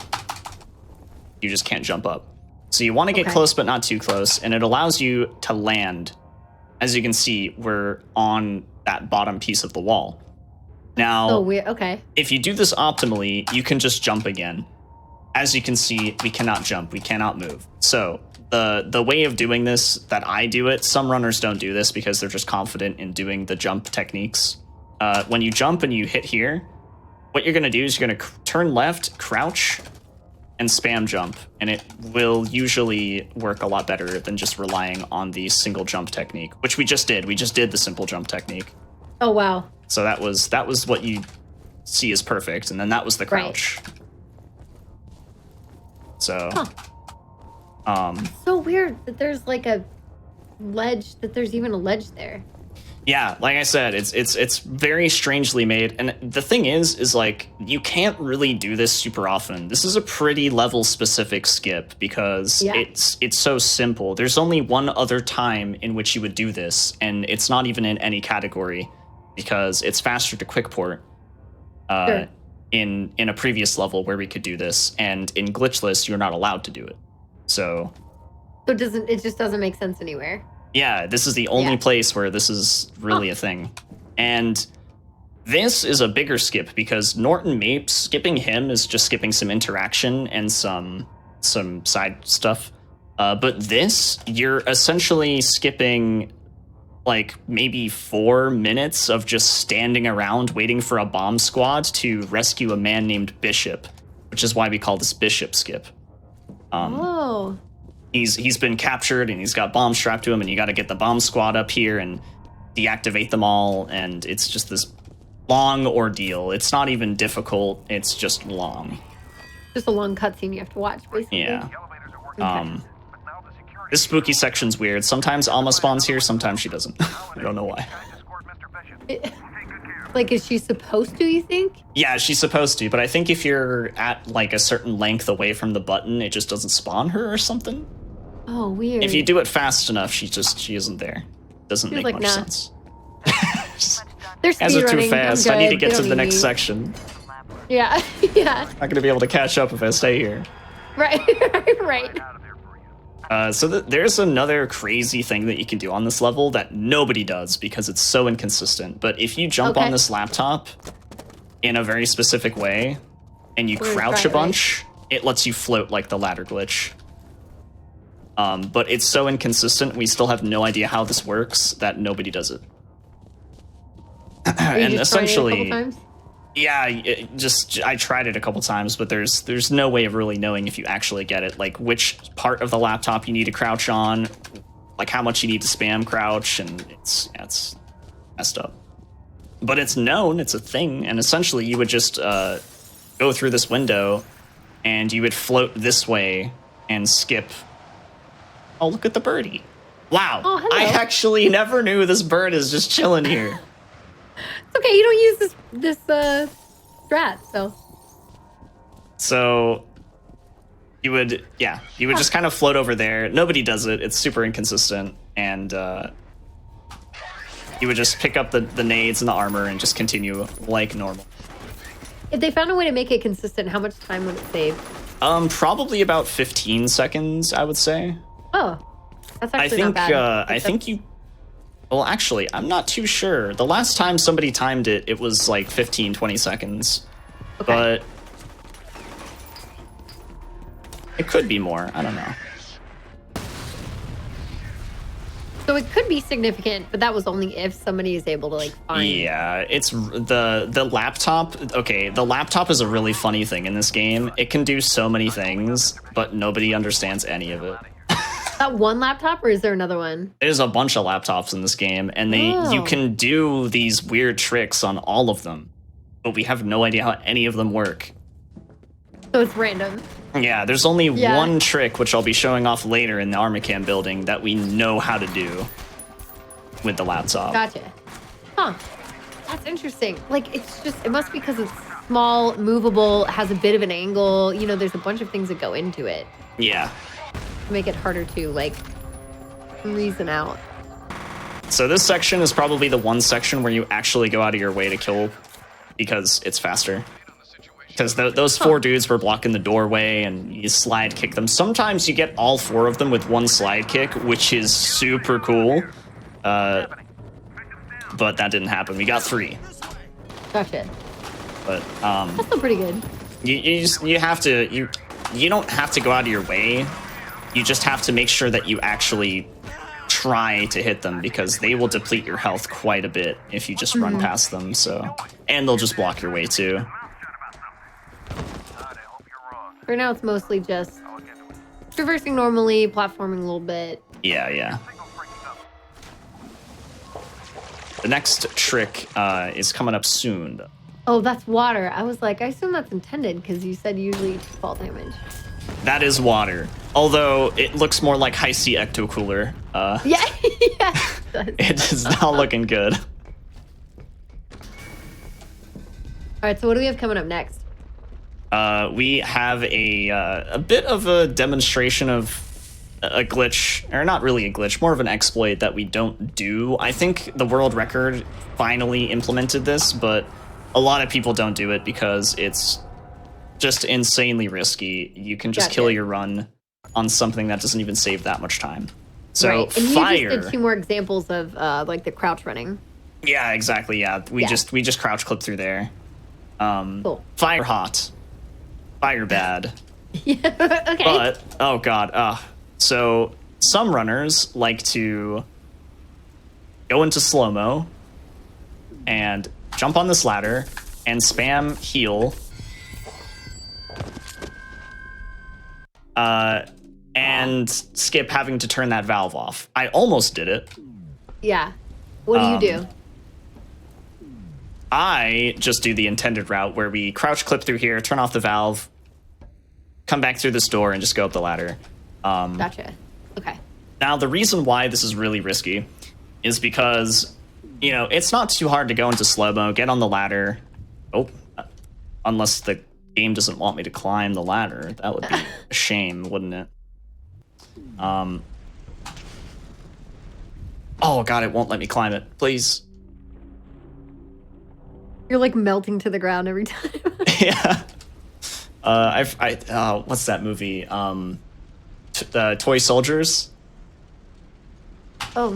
can't jump up. So you want to get Okay. close, but not too close, and it allows you to land. As you can see, we're on that bottom piece of the wall. Now, Oh, weird. Okay. if you do this optimally, you can just jump again. As you can see, we cannot jump, we cannot move. So the way of doing this that I do it, some runners don't do this because they're just confident in doing the jump techniques. When you jump and you hit here, what you're going to do is you're going to turn left, crouch, and spam jump, and it will usually work a lot better than just relying on the single jump technique, which we just did. We just did the simple jump technique. Oh, wow. So that was what you see as perfect, and then that was the Right. crouch. So, So weird that there's like a ledge, that there's even a ledge there. yeah, like I said, it's very strangely made, and the thing is like you can't really do this super often. This is a pretty level specific skip because it's so simple. There's only one other time in which you would do this, and it's not even in any category because it's faster to quick port. Sure. In a previous level where we could do this, and in glitchless you're not allowed to do it. So it just doesn't make sense anywhere. yeah, this is the only place where this is really a thing. And this is a bigger skip because Norton Mapes, skipping him is just skipping some interaction and some side stuff. But this, you're essentially skipping like maybe 4 minutes of just standing around waiting for a bomb squad to rescue a man named Bishop, which is why we call this Bishop skip. He's been captured and he's got bombs strapped to him, and you got to get the bomb squad up here and deactivate them all, and it's just this long ordeal. It's not even difficult, it's just long. Just a long cutscene you have to watch, basically. Yeah. This spooky section's weird. Sometimes Alma spawns here, sometimes she doesn't. I don't know why. Like, is she supposed to, you think? Yeah, she's supposed to, but I think if you're at like a certain length away from the button, it just doesn't spawn her or something. Oh, weird. If you do it fast enough, she isn't there. Doesn't make much sense. They're As are too speedrunning. fast. I need to get to the next section. Yeah, yeah. Not gonna be able to catch up if I stay here. Right, right. So there's another crazy thing that you can do on this level that nobody does because it's so inconsistent. But if you jump on this laptop in a very specific way and you crouch a bunch, it lets you float like the ladder glitch. But it's so inconsistent, we still have no idea how this works, that nobody does it. And essentially, yeah, I tried it a couple times, but there's no way of really knowing if you actually get it, like which part of the laptop you need to crouch on, like how much you need to spam crouch, and it's messed up. But it's known, it's a thing, and essentially you would just go through this window, and you would float this way and skip. Oh, look at the birdie! Wow, I actually never knew this bird is just chilling here. It's okay, you don't use this strat, so. So you would just kind of float over there. Nobody does it. It's super inconsistent, and you would just pick up the nades and the armor and just continue like normal. If they found a way to make it consistent, how much time would it save? Probably about 15 seconds, I would say. Oh, that's actually not bad. I think you. Well, actually, I'm not too sure. The last time somebody timed it, it was like 15, 20 seconds. Okay. But it could be more. I don't know. So it could be significant, but that was only if somebody is able to like find. Yeah, it's the laptop. Okay, the laptop is a really funny thing in this game. It can do so many things, but nobody understands any of it. That one laptop, or is there another one? There's a bunch of laptops in this game, and you can do these weird tricks on all of them, but we have no idea how any of them work. So it's random. Yeah, there's only one trick, which I'll be showing off later in the Armacam building, that we know how to do with the laptop. Gotcha. Huh. That's interesting. Like, it must be because it's small, movable, has a bit of an angle. You know, there's a bunch of things that go into it. Yeah. Make it harder to like reason out. So this section is probably the one section where you actually go out of your way to kill because it's faster. Because those 4 dudes were blocking the doorway and you slide kick them. Sometimes you get all 4 of them with one slide kick, which is super cool. But that didn't happen. We got 3. Gotcha. But that's still pretty good. You don't have to go out of your way. You just have to make sure that you actually try to hit them because they will deplete your health quite a bit if you just run past them. So, and they'll just block your way too. For now, it's mostly just traversing normally, platforming a little bit. Yeah. The next trick is coming up soon. Oh, that's water. I was like, I assume that's intended because you said usually fall damage. That is water. Although it looks more like high sea ecto cooler. Yeah, yeah, it does. It is not looking good. All right, so what do we have coming up next? We have a bit of a demonstration of a glitch, or not really a glitch, more of an exploit that we don't do. I think the world record finally implemented this, but a lot of people don't do it because it's just insanely risky. You can just kill your run on something that doesn't even save that much time. So right. And fire. you just did 2 more examples of like the crouch running. Yeah, exactly. Yeah, we just crouch clip through there. Cool. Fire hot, fire bad. Yeah. Okay. But oh god, so some runners like to go into slow-mo and jump on this ladder and spam heal. And skip having to turn that valve off. I almost did it. Yeah. What do you do? I just do the intended route where we crouch clip through here, turn off the valve, come back through this door, and just go up the ladder. Gotcha. Okay. Now, the reason why this is really risky is because, you know, it's not too hard to go into slow-mo, get on the ladder. Oh, unless the game doesn't want me to climb the ladder. That would be a shame, wouldn't it? Oh, God, it won't let me climb it. Please. You're like melting to the ground every time. Yeah. What's that movie? The Toy Soldiers. Oh.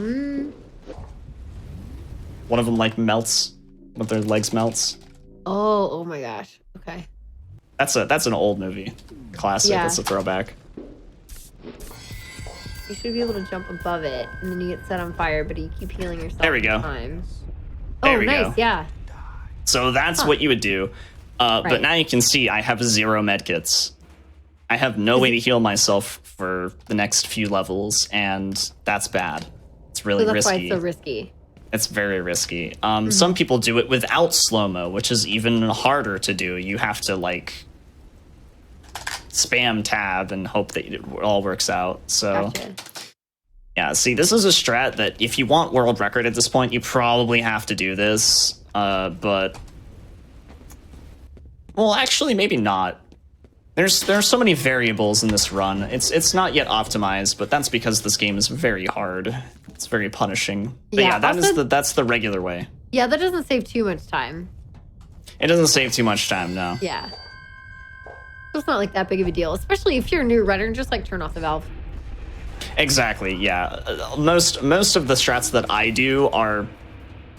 One of them like melts, one of their legs melts. Oh my gosh. Okay. That's an old movie, classic. Yeah. That's a throwback. You should be able to jump above it, and then you get set on fire, but you keep healing yourself. There we go. Time. There Oh, we nice. go. Yeah. So that's what you would do. But Right. now you can see I have 0 medkits. I have no way to heal myself for the next few levels, and that's bad. It's really So that's why risky. it's so risky. It's very risky. Some people do it without slow-mo, which is even harder to do. You have to, like, spam tab and hope that it all works out. So, Gotcha. yeah, see, this is a strat that if you want world record at this point, you probably have to do this. But, well, actually, maybe not. There are so many variables in this run. It's not yet optimized, but that's because this game is very hard. It's very punishing. But Yeah, that's the regular way. Yeah, that doesn't save too much time. It doesn't save too much time, no. Yeah. So it's not like that big of a deal, especially if you're a new runner. Just like turn off the valve. Exactly, yeah. Most of the strats that I do are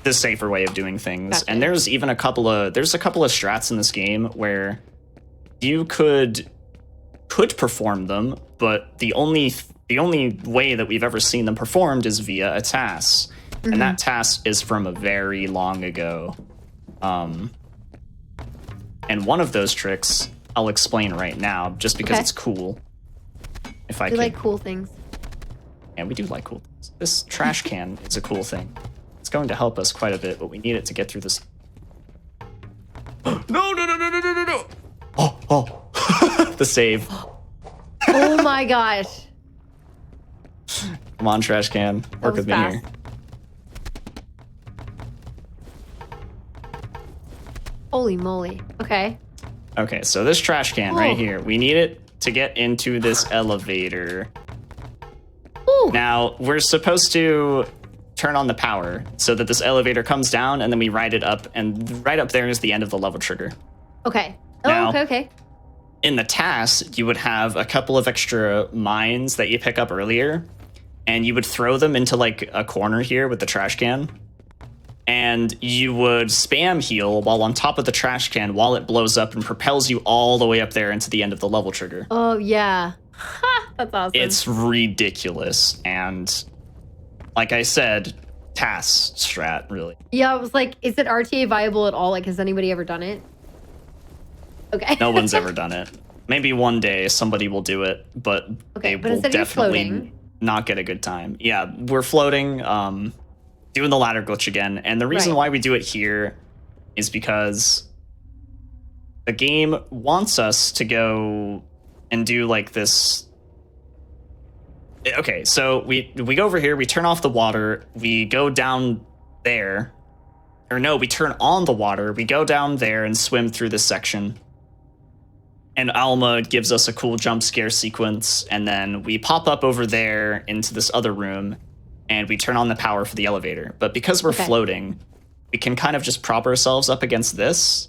the safer way of doing things. Gotcha. And there's even a couple of strats in this game where you could perform them, but the only way that we've ever seen them performed is via a task. And that task is from a very long ago. And one of those tricks I'll explain right now, just because it's cool. If I We could. like cool things. Yeah, we do like cool things. This trash can is a cool thing. It's going to help us quite a bit, but we need it to get through this. No! Oh. The save. Oh my gosh. Come on, trash can. Work was with me here. fast. Holy moly. Okay. Okay, so this trash can right here, we need it to get into this elevator. Ooh. Now, we're supposed to turn on the power so that this elevator comes down and then we ride it up, and right up there is the end of the level trigger. Okay. Oh, Now- okay. In the task, you would have a couple of extra mines that you pick up earlier, and you would throw them into like a corner here with the trash can. And you would spam heal while on top of the trash can while it blows up and propels you all the way up there into the end of the level trigger. Oh, yeah. Ha, that's awesome. It's ridiculous. And like I said, task strat, really. Yeah, I was like, is it RTA viable at all? Like, has anybody ever done it? Okay. No one's ever done it. Maybe one day somebody will do it, but Okay, they but will instead you're definitely floating. not get a good time. Yeah, we're floating, doing the ladder glitch again. And the reason Right. why we do it here is because the game wants us to go and do like this. Okay, so we go over here, we turn off the water, we go down there. Or no, we turn on the water, we go down there and swim through this section. And Alma gives us a cool jump scare sequence, and then we pop up over there into this other room, and we turn on the power for the elevator. But because we're floating, we can kind of just prop ourselves up against this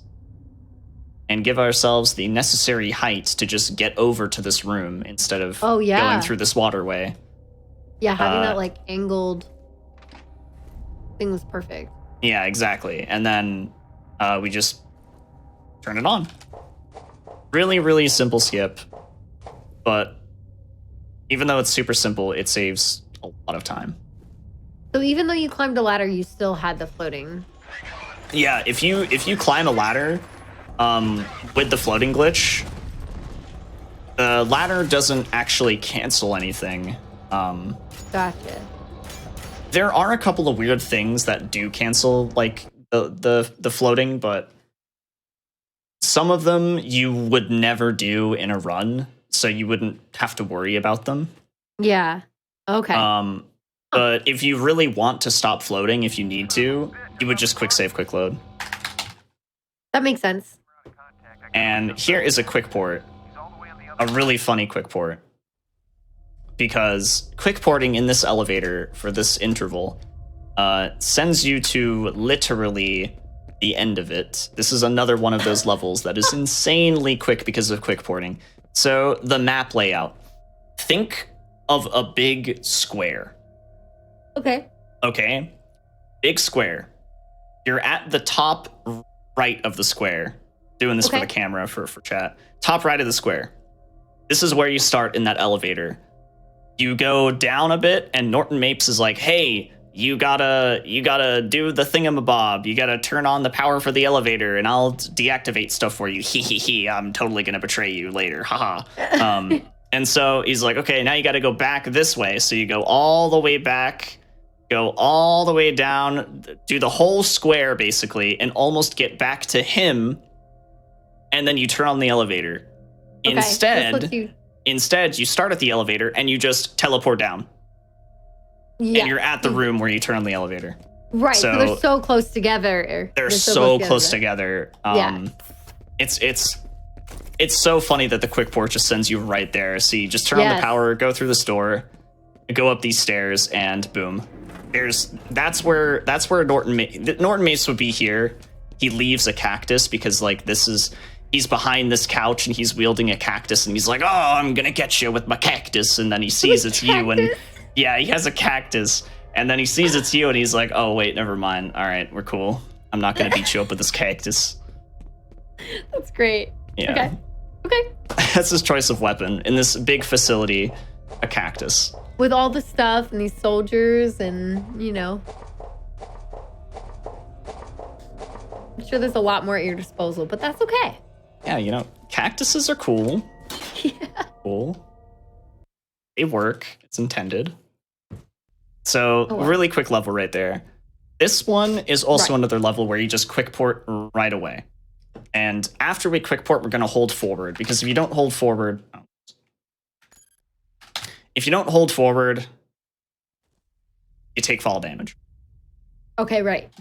and give ourselves the necessary height to just get over to this room instead of going through this waterway. Yeah, having that like angled thing was perfect. Yeah, exactly. And then we just turn it on. Really, really simple skip. But even though it's super simple, it saves a lot of time. So even though you climbed a ladder, you still had the floating. Yeah, if you climb a ladder with the floating glitch, the ladder doesn't actually cancel anything. Gotcha. There are a couple of weird things that do cancel like the floating, but some of them you would never do in a run, so you wouldn't have to worry about them. Yeah. Okay. But if you really want to stop floating, if you need to, you would just quick save, quick load. That makes sense. And here is a quick port, a really funny quick port. Because quick porting in this elevator for this interval sends you to literally the end of it. This is another one of those levels that is insanely quick because of quick porting. So the map layout. Think of a big square. Okay. Big square. You're at the top right of the square. Doing this for the camera for chat. Top right of the square. This is where you start in that elevator. You go down a bit, and Norton Mapes is like, hey, you gotta do the thingamabob. You gotta turn on the power for the elevator, and I'll deactivate stuff for you. He. I'm totally gonna betray you later. Haha. And so he's like, okay, now you gotta go back this way. So you go all the way back, go all the way down, do the whole square basically, and almost get back to him. And then you turn on the elevator. Okay, Instead, you start at the elevator and you just teleport down. Yeah. And you're at the room where you turn on the elevator. Right, so they're so close together. They're so close together. Yeah. It's so funny that the quick port just sends you right there. So you just turn on the power, go through this door, go up these stairs, and boom. That's where Norton Mace would be here. He leaves a cactus because like he's behind this couch and he's wielding a cactus and he's like, oh, I'm gonna get you with my cactus. And then he sees it's you, and yeah, he has a cactus, and then he sees it's you and he's like, oh wait, never mind. All right, we're cool. I'm not gonna beat you up with this cactus. That's great. Yeah. Okay. That's his choice of weapon in this big facility, a cactus. With all the stuff and these soldiers and, you know. I'm sure there's a lot more at your disposal, but that's okay. Yeah, you know, cactuses are cool. Yeah. Cool. They work. It's intended. So, really quick level right there. This one is also another level where you just quick port right away. And after we quick port, we're going to hold forward. Because if you don't hold forward... If you don't hold forward, you take fall damage. Okay, right.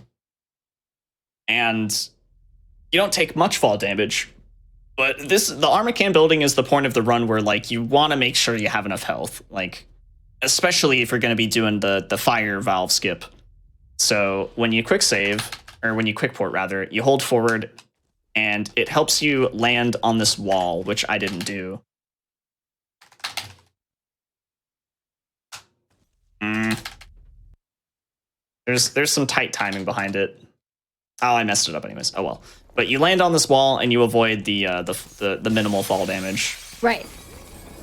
And you don't take much fall damage. But the Armacan building is the point of the run where, like, you want to make sure you have enough health. Like, especially if you're going to be doing the fire valve skip. So when you quick save, or when you quick port rather, you hold forward, and it helps you land on this wall, which I didn't do. There's some tight timing behind it. Oh, I messed it up anyways. Oh well. But you land on this wall and you avoid the minimal fall damage. Right.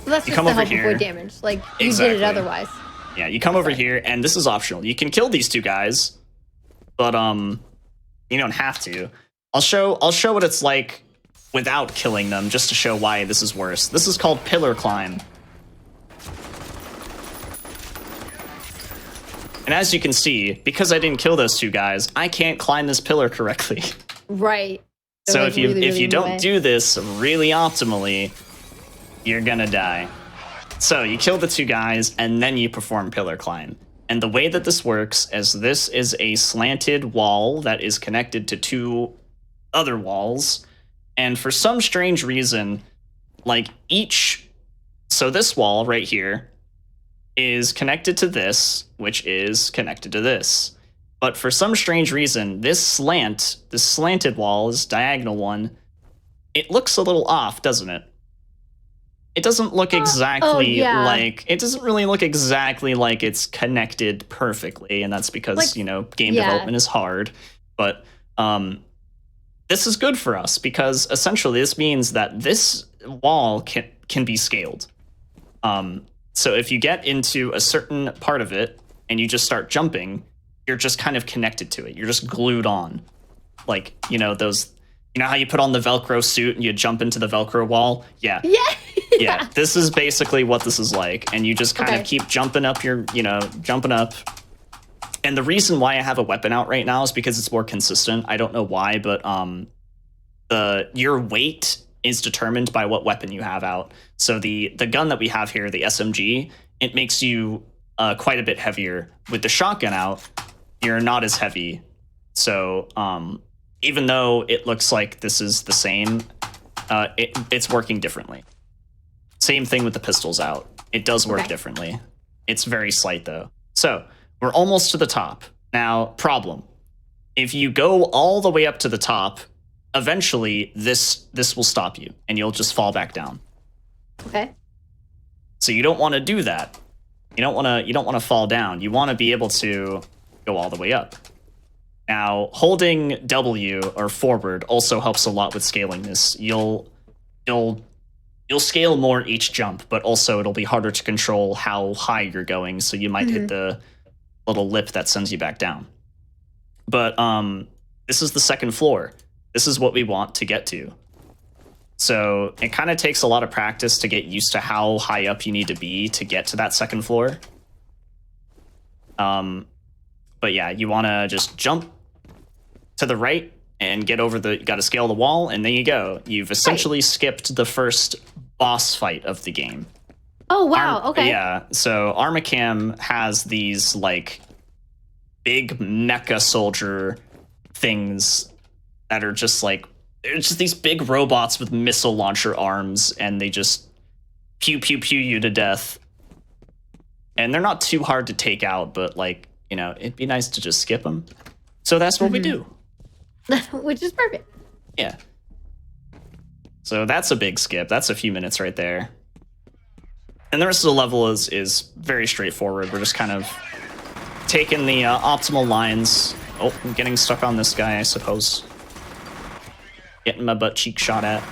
So that's you just come to over help here. avoid damage. Like you Exactly. did it otherwise. Yeah, you come over here, and this is optional. You can kill these two guys, but you don't have to. I'll show what it's like without killing them, just to show why this is worse. This is called pillar climb. And as you can see, because I didn't kill those two guys, I can't climb this pillar correctly. Right. So like if you don't do this really optimally, you're gonna die. So you kill the 2 guys, and then you perform Pillar Climb. And the way that this works is this is a slanted wall that is connected to 2 other walls. And for some strange reason, like so this wall right here is connected to this, which is connected to this. But for some strange reason, this slanted wall, this diagonal one, it looks a little off, doesn't it? It doesn't look exactly like, it doesn't really look exactly like it's connected perfectly, and that's because, Like, game development is hard. But this is good for us because essentially this means that this wall can be scaled. So if you get into a certain part of it and you just start jumping, you're just kind of connected to it. You're just glued on. Like, those, how you put on the Velcro suit and you jump into the Velcro wall? Yeah. Yeah, this is basically what this is like. And you just kind of keep jumping up jumping up. And the reason why I have a weapon out right now is because it's more consistent. I don't know why, but your weight is determined by what weapon you have out. So the gun that we have here, the SMG, it makes you quite a bit heavier. With the shotgun out, you're not as heavy. So even though it looks like this is the same, it's working differently. Same thing with the pistols out. It does work differently. It's very slight though. So we're almost to the top. Now, problem. If you go all the way up to the top, eventually this will stop you and you'll just fall back down. Okay. So you don't want to do that. You don't want to fall down. You want to be able to go all the way up. Now, holding W or forward also helps a lot with scaling this. You'll scale more each jump, but also it'll be harder to control how high you're going, so you might hit the little lip that sends you back down. But this is the second floor. This is what we want to get to. So it kind of takes a lot of practice to get used to how high up you need to be to get to that second floor. But yeah, you want to just jump to the right and get over you got to scale the wall, and there you go. You've essentially skipped the first boss fight of the game. Oh, wow. Okay. Yeah, so Armacam has these, like, big mecha soldier things that are just, like, they're just these big robots with missile launcher arms, and they just pew, pew, pew you to death. And they're not too hard to take out, but, like, it'd be nice to just skip them. So that's what we do. Which is perfect. Yeah. So that's a big skip. That's a few minutes right there. And the rest of the level is very straightforward. We're just kind of taking the optimal lines. Oh, I'm getting stuck on this guy, I suppose. Getting my butt cheek shot at.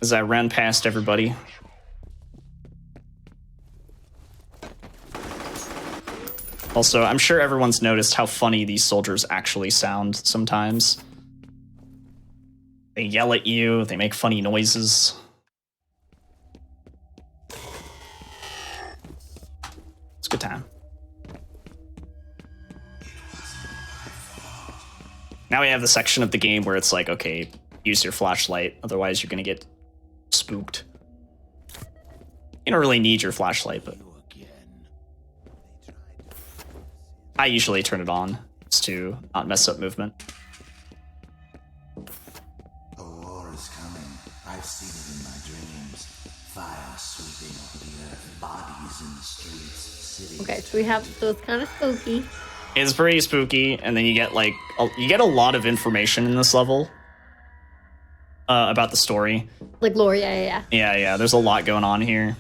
As I ran past everybody. Also, I'm sure everyone's noticed how funny these soldiers actually sound sometimes. They yell at you, they make funny noises. It's a good time. Now we have the section of the game where it's like, okay, use your flashlight, otherwise you're gonna get spooked. You don't really need your flashlight, but I usually turn it on just to not mess up movement. A war is coming. I've seen it in my dreams. Fire sweeping over the earth, bodies in the streets, cities. Okay, so it's kind of spooky. It's pretty spooky, and then you get a lot of information in this level about the story. Like lore, yeah. Yeah, there's a lot going on here.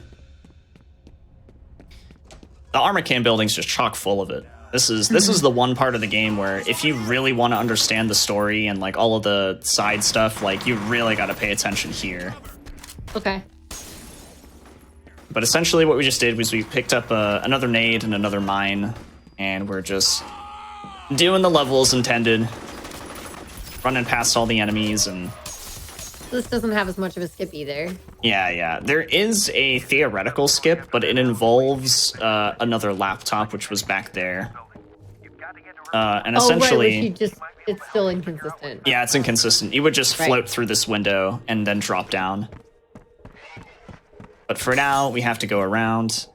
The Armacam building's just chock full of it. This is the one part of the game where if you really want to understand the story and like all of the side stuff, like you really got to pay attention here. Okay. But essentially what we just did was we picked up another nade and another mine, and we're just doing the levels intended, running past all the enemies. And This doesn't have as much of a skip either. Yeah. There is a theoretical skip, but it involves another laptop, which was back there. And essentially, it's still inconsistent. Yeah, it's inconsistent. You would just float through this window and then drop down. But for now, we have to go around.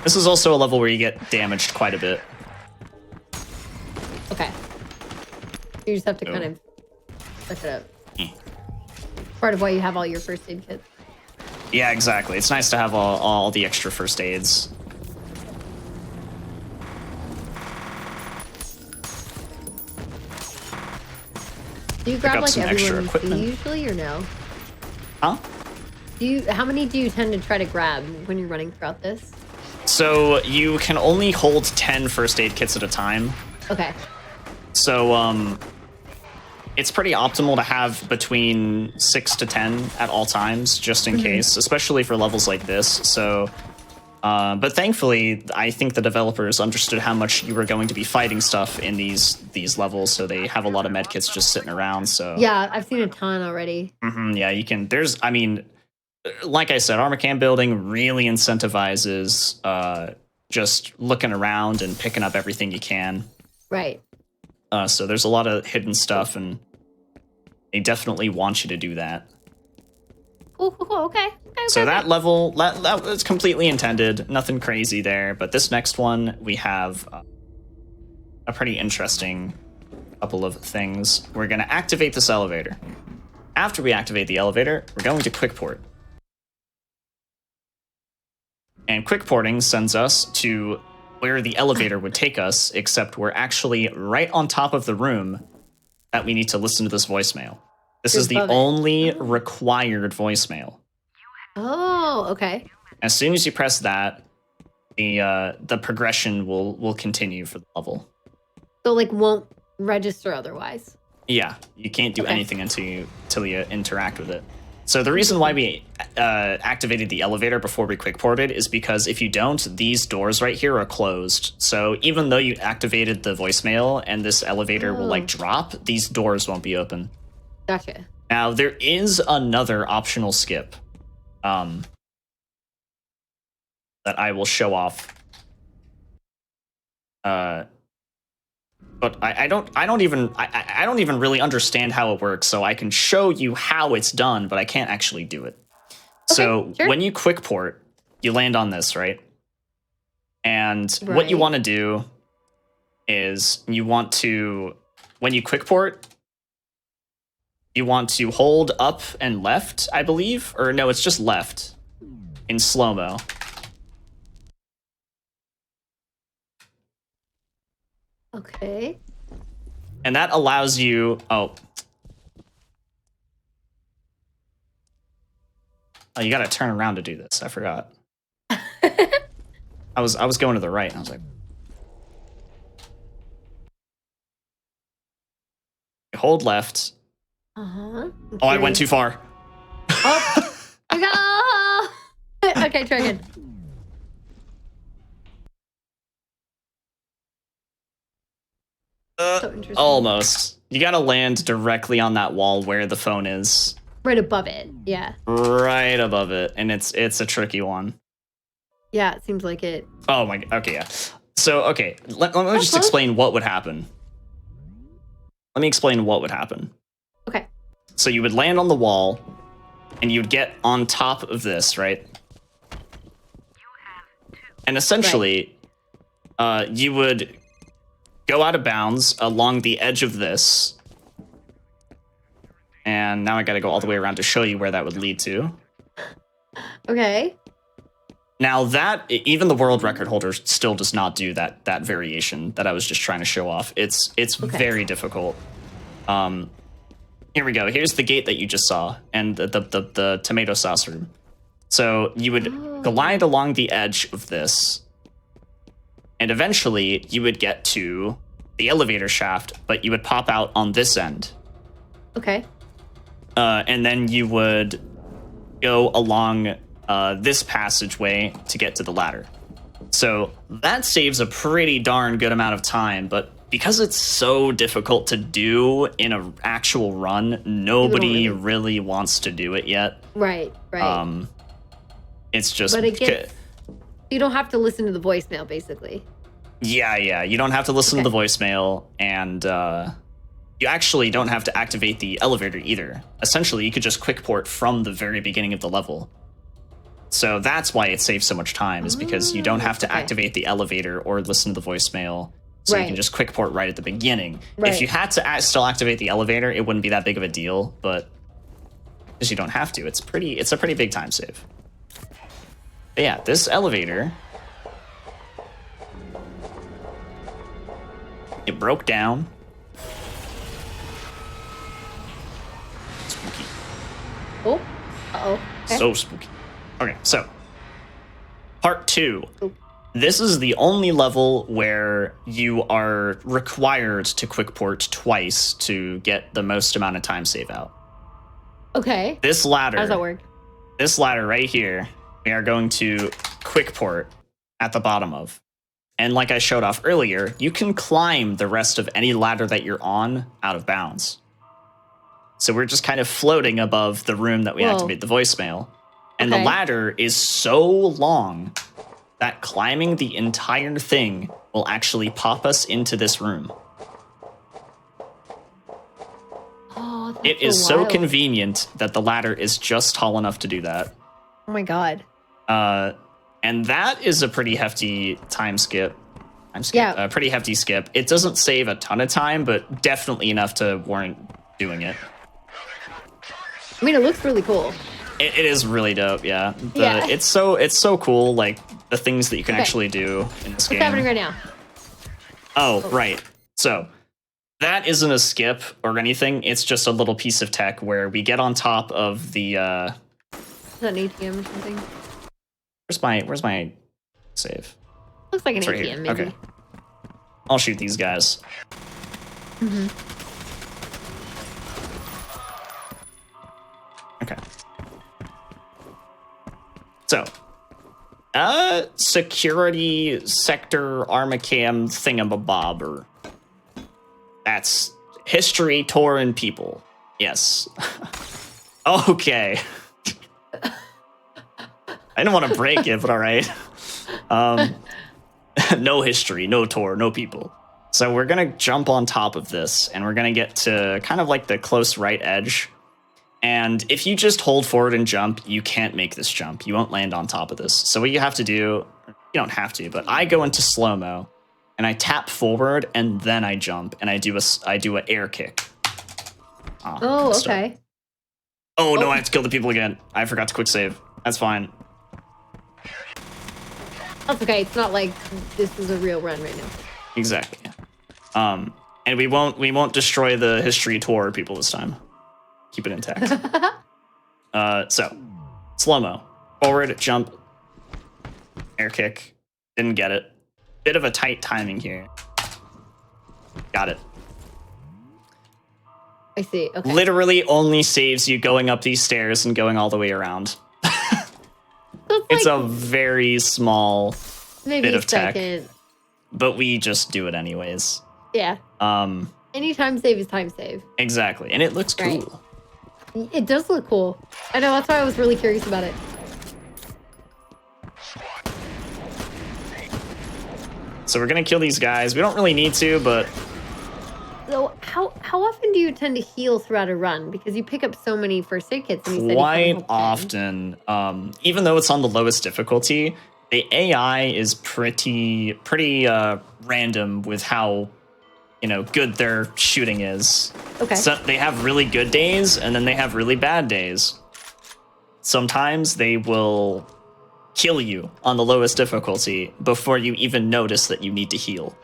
This is also a level where you get damaged quite a bit. Okay. You just have to kind of suck it up. Part of why you have all your first aid kits. Yeah, exactly. It's nice to have all the extra first aids. Do you grab up like some extra everyone equipment. usually or no? Huh? How many do you tend to try to grab when you're running throughout this? So you can only hold 10 first aid kits at a time. Okay. So it's pretty optimal to have between 6 to 10 at all times, just in case, especially for levels like this. So, but thankfully, I think the developers understood how much you were going to be fighting stuff in these levels, so they have a lot of medkits just sitting around. So Yeah, I've seen a ton already. yeah, you can. I mean, like I said, armor can building really incentivizes just looking around and picking up everything you can. Right. So there's a lot of hidden stuff, and they definitely want you to do that. Cool. Okay. So that level, that was completely intended. Nothing crazy there. But this next one, we have a pretty interesting couple of things. We're going to activate this elevator. After we activate the elevator, we're going to quick port. And quick porting sends us to where the elevator would take us, except we're actually right on top of the room that we need to listen to this voicemail. This is the only required voicemail. Oh, okay. As soon as you press that, the progression will continue for the level. So like won't register otherwise. Yeah, you can't do anything until you interact with it. So the reason why we activated the elevator before we quick ported is because if you don't, these doors right here are closed. So even though you activated the voicemail and this elevator will like drop, these doors won't be open. Gotcha. Now there is another optional skip that I will show off. But I don't even really understand how it works, so I can show you how it's done, but I can't actually do it. Okay, So sure. when you quick port, you land on this, right? And what you want to do is you want to, when you quick port, you want to hold up and left, I believe, or no, it's just left in slow-mo. Okay. And that allows you... Oh, you got to turn around to do this. I forgot. I was going to the right, and I was like... Hold left. Uh-huh. Oh, I went too far. Oh. Okay, try again. So interesting. Almost. You got to land directly on that wall where the phone is. Right above it. Yeah. Right above it, and it's a tricky one. Yeah, it seems like it. Oh my, okay, yeah. So, okay, let me just explain what would happen. Let me explain what would happen. Okay. So you would land on the wall, and you would get on top of this, right? And essentially, you would go out of bounds along the edge of this. And now I gotta go all the way around to show you where that would lead to. Okay. Now that, even the world record holder still does not do that variation that I was just trying to show off. It's very difficult. Here we go. Here's the gate that you just saw, and the tomato sauce room. So you would glide along the edge of this, and eventually you would get to the elevator shaft, but you would pop out on this end. Okay. And then you would go along this passageway to get to the ladder. So that saves a pretty darn good amount of time, but because it's so difficult to do in an actual run, nobody really wants to do it yet. Right. It's just... But it gets... You don't have to listen to the voicemail, basically. Yeah. You don't have to listen to the voicemail, and you actually don't have to activate the elevator either. Essentially, you could just quick port from the very beginning of the level. So that's why it saves so much time, is because you don't have to activate the elevator or listen to the voicemail. So you can just quick port right at the beginning. If you had to still activate the elevator, it wouldn't be that big of a deal, but because you don't have to, it's a pretty big time save. But yeah, this elevator, it broke down. Spooky. Oh. Uh-oh. Okay. So spooky. Okay, so part 2. This is the only level where you are required to quick port twice to get the most amount of time save out. Okay. This ladder. How does that work? This ladder right here, we are going to quick port at the bottom of. And like I showed off earlier, you can climb the rest of any ladder that you're on out of bounds. So we're just kind of floating above the room that we activate the voicemail. And the ladder is so long that climbing the entire thing will actually pop us into this room. Oh, that's it is so convenient that the ladder is just tall enough to do that. Oh my god. And that is a pretty hefty time skip. Yeah. A pretty hefty skip. It doesn't save a ton of time, but definitely enough to warrant doing it. I mean, it looks really cool. It is really dope, yeah. Yeah. It's so cool, like, the things that you can actually do in this game. What's happening right now? Oh, right. So, that isn't a skip or anything. It's just a little piece of tech where we get on top of the... Is that an ATM or something? Where's my save? Looks like an It's right ATM, here. maybe. Okay. I'll shoot these guys. Okay. So, security sector armacam thingamabobber. That's history, tour, and people. Yes. Okay. I didn't want to break it, but all right. No history, no tour, no people. So we're going to jump on top of this, and we're going to get to kind of like the close right edge. And if you just hold forward and jump, you can't make this jump. You won't land on top of this. So what you have to do, you don't have to, but I go into slow-mo, and I tap forward, and then I jump, and I do an air kick. Oh, okay. Oh, no, I have to kill the people again. I forgot to quick save. That's fine. That's okay. It's not like this is a real run right now. Exactly. And we won't destroy the history tour people this time. Keep it intact. So, slow-mo. Forward, jump, air kick. Didn't get it. Bit of a tight timing here. Got it. I see. Okay. Literally only saves you going up these stairs and going all the way around. So It's like a very small maybe bit a of tech, second. but we just do it anyways. Yeah. Any time save is time save. Exactly. And it looks Right. cool. It does look cool. I know, that's why I was really curious about it. So we're gonna kill these guys. We don't really need to, but So how often do you tend to heal throughout a run? Because you pick up so many first aid kits. And you said you quite can help them. often, even though it's on the lowest difficulty, the AI is pretty random with how good their shooting is. Okay. So they have really good days, and then they have really bad days. Sometimes they will kill you on the lowest difficulty before you even notice that you need to heal.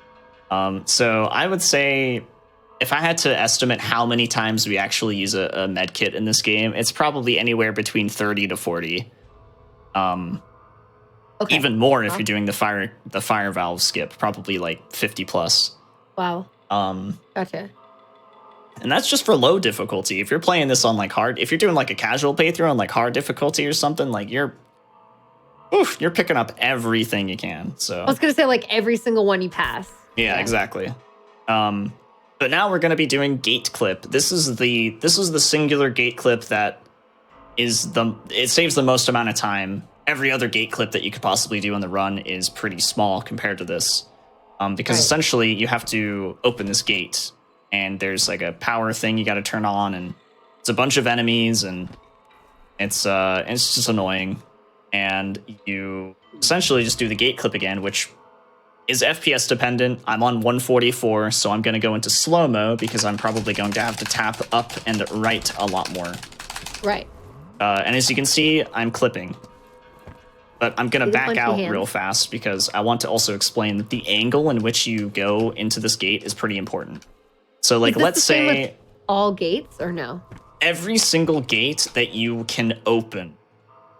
So I would say, if I had to estimate how many times we actually use a med kit in this game, it's probably anywhere between 30 to 40. Okay. Even more if you're doing the fire valve skip, probably like 50 plus. Wow. Gotcha. And that's just for low difficulty. If you're playing this on like hard, if you're doing like a casual playthrough on like hard difficulty or something, like you're picking up everything you can. So I was gonna say like every single one you pass. yeah. Exactly. But now we're going to be doing gate clip. This is the singular gate clip that it saves the most amount of time. Every other gate clip that you could possibly do on the run is pretty small compared to this. Because essentially you have to open this gate and there's like a power thing you got to turn on, and it's a bunch of enemies, and it's just annoying. And you essentially just do the gate clip again, which is FPS dependent. I'm on 144, so I'm going to go into slow-mo because I'm probably going to have to tap up and right a lot more. Right. And as you can see, I'm clipping. But I'm going to back out hands. real fast because I want to also explain that the angle in which you go into this gate is pretty important. So, like, Is this let's the same say with all gates or no? every single gate that you can open,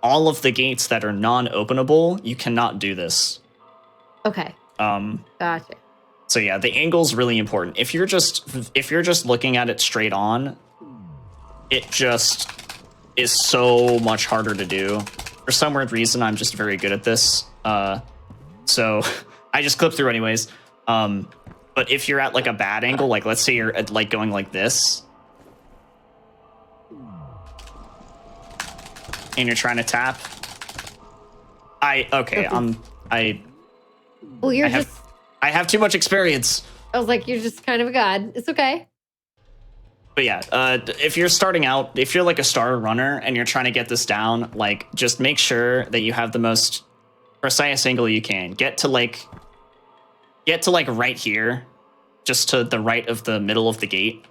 all of the gates that are non-openable, you cannot do this. Okay. Gotcha. So yeah, the angle's really important. If you're just looking at it straight on, it just is so much harder to do. For some weird reason, I'm just very good at this. So I just clip through anyways. But if you're at like a bad angle, like let's say you're at, like going like this, and you're trying to tap. Well, you're I have too much experience. I was like, you're just kind of a god. It's okay. But yeah, if you're starting out, if you're like a star runner and you're trying to get this down, like just make sure that you have the most precise angle you can. Get to like right here, just to the right of the middle of the gate.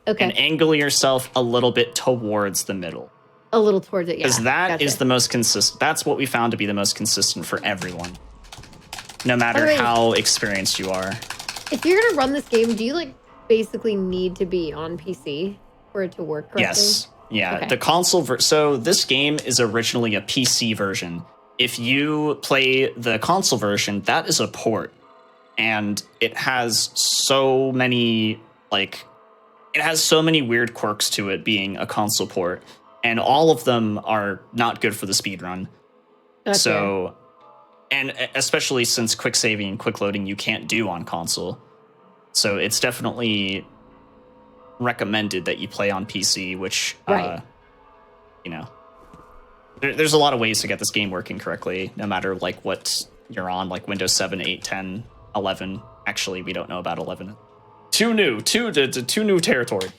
Okay. And angle yourself a little bit towards the middle. A little towards it, yeah. Because that is the most consistent. That's what we found to be the most consistent for everyone. No matter how experienced you are. If you're gonna run this game, do you like basically need to be on PC for it to work correctly? Yes. Yeah. Okay. The console. So this game is originally a PC version. If you play the console version, that is a port, and it has so many weird quirks to it being a console port, and all of them are not good for the speedrun. Gotcha. So, and especially since quick saving and quick loading you can't do on console. So it's definitely recommended that you play on PC, which, right. There's a lot of ways to get this game working correctly, no matter like what you're on, like Windows 7, 8, 10, 11. Actually, we don't know about 11. Too new territory.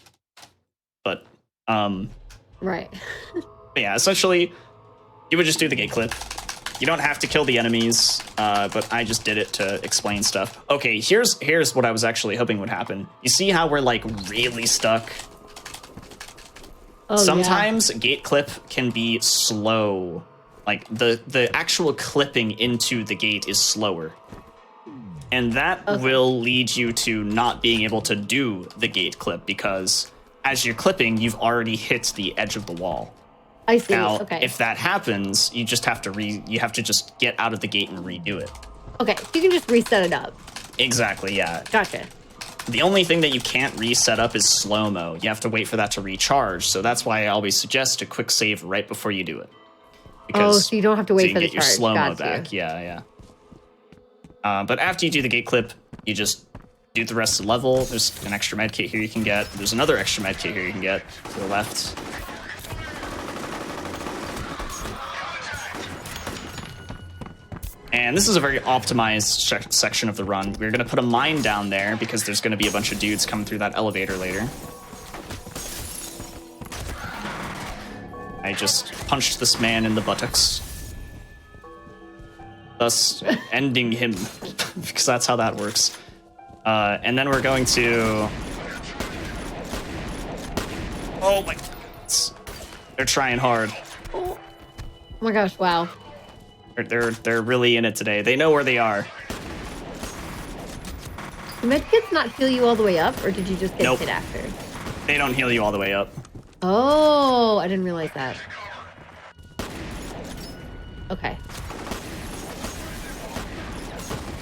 But, right. But yeah, essentially, you would just do the gate clip. You don't have to kill the enemies, but I just did it to explain stuff. Okay, here's what I was actually hoping would happen. You see how we're like really stuck? Oh, sometimes gate clip can be slow. Like the actual clipping into the gate is slower. And that will lead you to not being able to do the gate clip because as you're clipping, you've already hit the edge of the wall. I see. Now, okay. if that happens, you just have to just get out of the gate and redo it. Okay, you can just reset it up. Exactly, yeah. Gotcha. The only thing that you can't reset up is slow-mo. You have to wait for that to recharge. So that's why I always suggest a quick save right before you do it. Because so you don't have to wait for the get your charge. slow-mo back. Yeah. But after you do the gate clip, you just do the rest of the level. There's an extra med kit here you can get. There's another extra med kit here you can get to the left. And this is a very optimized section of the run. We're going to put a mine down there because there's going to be a bunch of dudes coming through that elevator later. I just punched this man in the buttocks, thus ending him, because that's how that works. And then we're going to... Oh my... They're trying hard. Oh my gosh, wow. They're really in it today. They know where they are. Did medkits not heal you all the way up, or did you just get hit after? They don't heal you all the way up. Oh, I didn't realize that. Okay.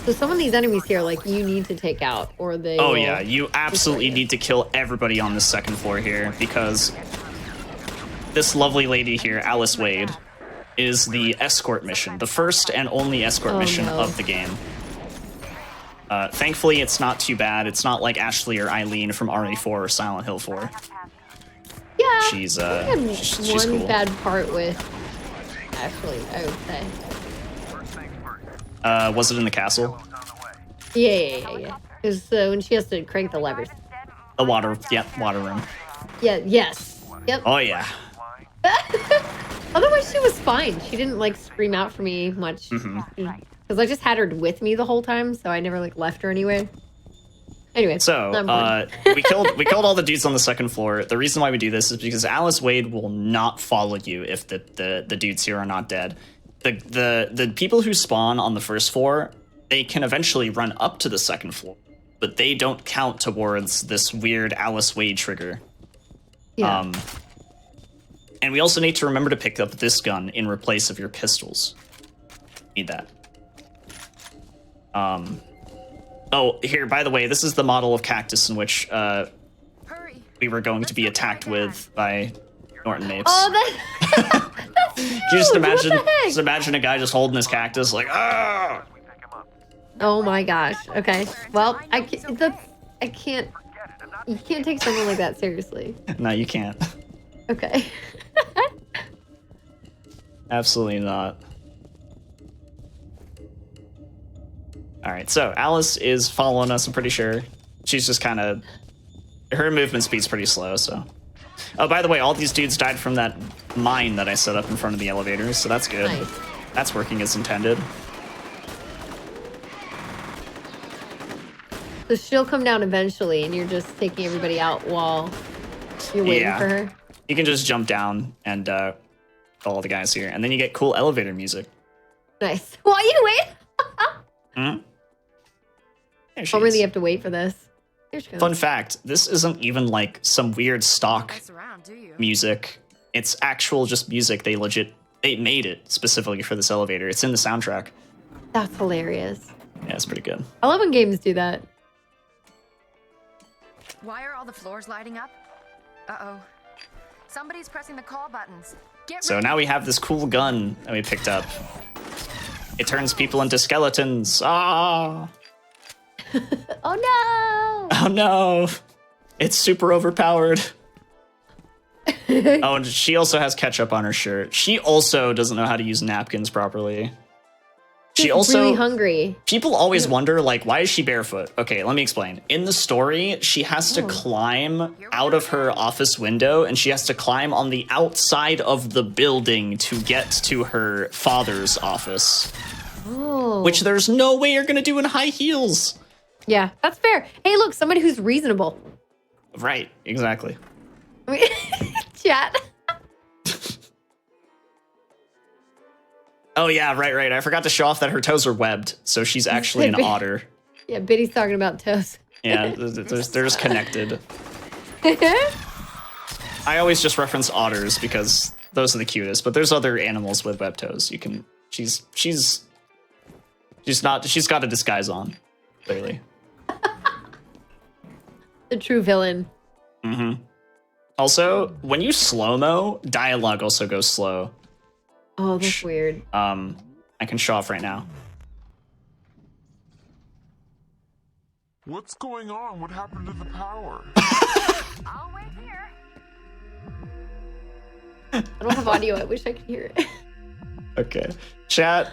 So some of these enemies here, like, you need to take out, or they Oh yeah, you absolutely need to kill everybody on the second floor here, because this lovely lady here, Alice Wade, is the escort mission, the first and only escort mission of the game. Thankfully, it's not too bad. It's not like Ashley or Eileen from RE4 or Silent Hill 4. Yeah, she's one cool. bad part with Ashley, I would say. Was it in the castle? Yeah. Because when she has to crank the levers. The water, yep, water room. Yeah, yes. Yep. Oh yeah. Otherwise, she was fine. She didn't like scream out for me much. Because I just had her with me the whole time, so I never like left her anywhere. Anyway, so we killed all the dudes on the second floor. The reason why we do this is because Alice Wade will not follow you if the dudes here are not dead. The people who spawn on the first floor, they can eventually run up to the second floor, but they don't count towards this weird Alice Wade trigger. Yeah. And we also need to remember to pick up this gun in replace of your pistols. Need that. Oh, here, by the way, this is the model of cactus in which we were going to be attacked with by Norton Mapes. Oh, that, that's huge. Can you just What the heck? imagine a guy just holding his cactus like, ah! Oh my gosh. Okay. Well, I can't. You can't take someone like that seriously. No, you can't. Okay. Absolutely not. All right, so Alice is following us, I'm pretty sure. She's just kind of... Her movement speed's pretty slow, so... Oh, by the way, all these dudes died from that mine that I set up in front of the elevators, so that's good. Nice. That's working as intended. So she'll come down eventually, and you're just taking everybody out while you're waiting for her. You can just jump down and kill all the guys here, and then you get cool elevator music. Nice. While you wait. Hmm? There she I'll really is. have to wait for this. Here she goes. Fun fact, this isn't even like some weird stock Mess around, do you? music. It's actual just music. They made it specifically for this elevator. It's in the soundtrack. That's hilarious. Yeah, it's pretty good. I love when games do that. Why are all the floors lighting up? Uh-oh. Somebody's pressing the call buttons. Get So ready. now we have this cool gun that we picked up. It turns people into skeletons. Ah! Oh no! Oh no! It's super overpowered. Oh, and she also has ketchup on her shirt. She also doesn't know how to use napkins properly. She She's also really hungry. People always wonder, like, why is she barefoot? Okay, let me explain. In the story, she has to climb out of her office window, and she has to climb on the outside of the building to get to her father's office. Oh. Which there's no way you're gonna do in high heels. Yeah, that's fair. Hey, look, somebody who's reasonable. Right, exactly. I mean, chat. Oh yeah, right. I forgot to show off that her toes are webbed, so she's actually an otter. Yeah, Biddy's talking about toes. Yeah, they're just connected. I always just reference otters because those are the cutest, but there's other animals with webbed toes. You can she's got a disguise on, clearly. The true villain. Mm-hmm. Also, when you slow-mo, dialogue also goes slow. Oh, that's weird. I can show off right now. What's going on? What happened to the power? I'll wait here. I don't have audio. I wish I could hear it. Okay. Chat.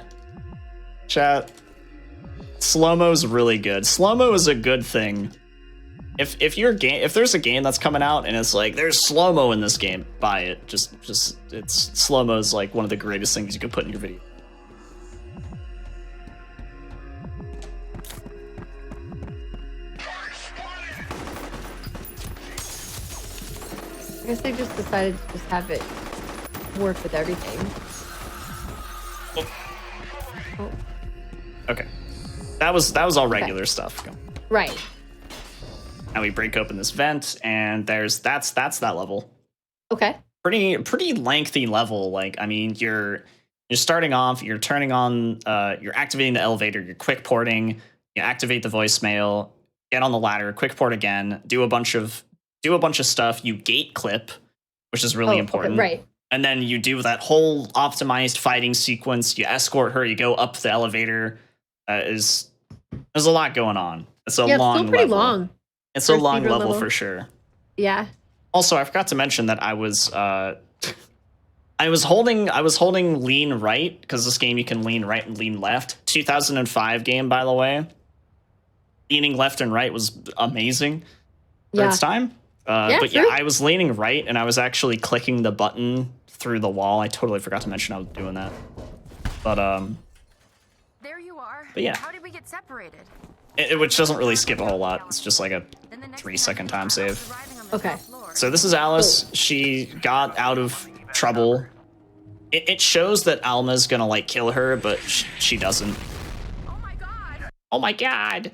Slow-mo's really good. Slow-mo is a good thing. If there's a game that's coming out and it's like there's slow-mo in this game, buy it. Just it's slow-mo is like one of the greatest things you could put in your video. I guess they just decided to just have it work with everything. Oh, Okay. That was all regular stuff. right. Now we break open this vent and that's that level. Okay. Pretty lengthy level. Like, I mean, you're starting off, you're turning on, you're activating the elevator, you're quick porting, you activate the voicemail, get on the ladder, quick port again, do a bunch of stuff, you gate clip, which is really important. Okay, right. And then you do that whole optimized fighting sequence, you escort her, you go up the elevator. There's a lot going on. It's a long it's still pretty level. long. It's a for a long speedrun level for sure. Yeah. Also, I forgot to mention that I was holding lean right because this game you can lean right and lean left. 2005 game, by the way. Leaning left and right was amazing. Yeah. It's time. But yeah, I was leaning right, and I was actually clicking the button through the wall. I totally forgot to mention I was doing that. But There you are. But yeah. How did we get separated? which doesn't really skip a whole lot. It's just like a Then the next 3-second thing I time knew, I was save. arriving on the Okay. top floor. So this is Alice. She got out of trouble. It shows that Alma's gonna like kill her, but she doesn't. Oh my god! Oh my god.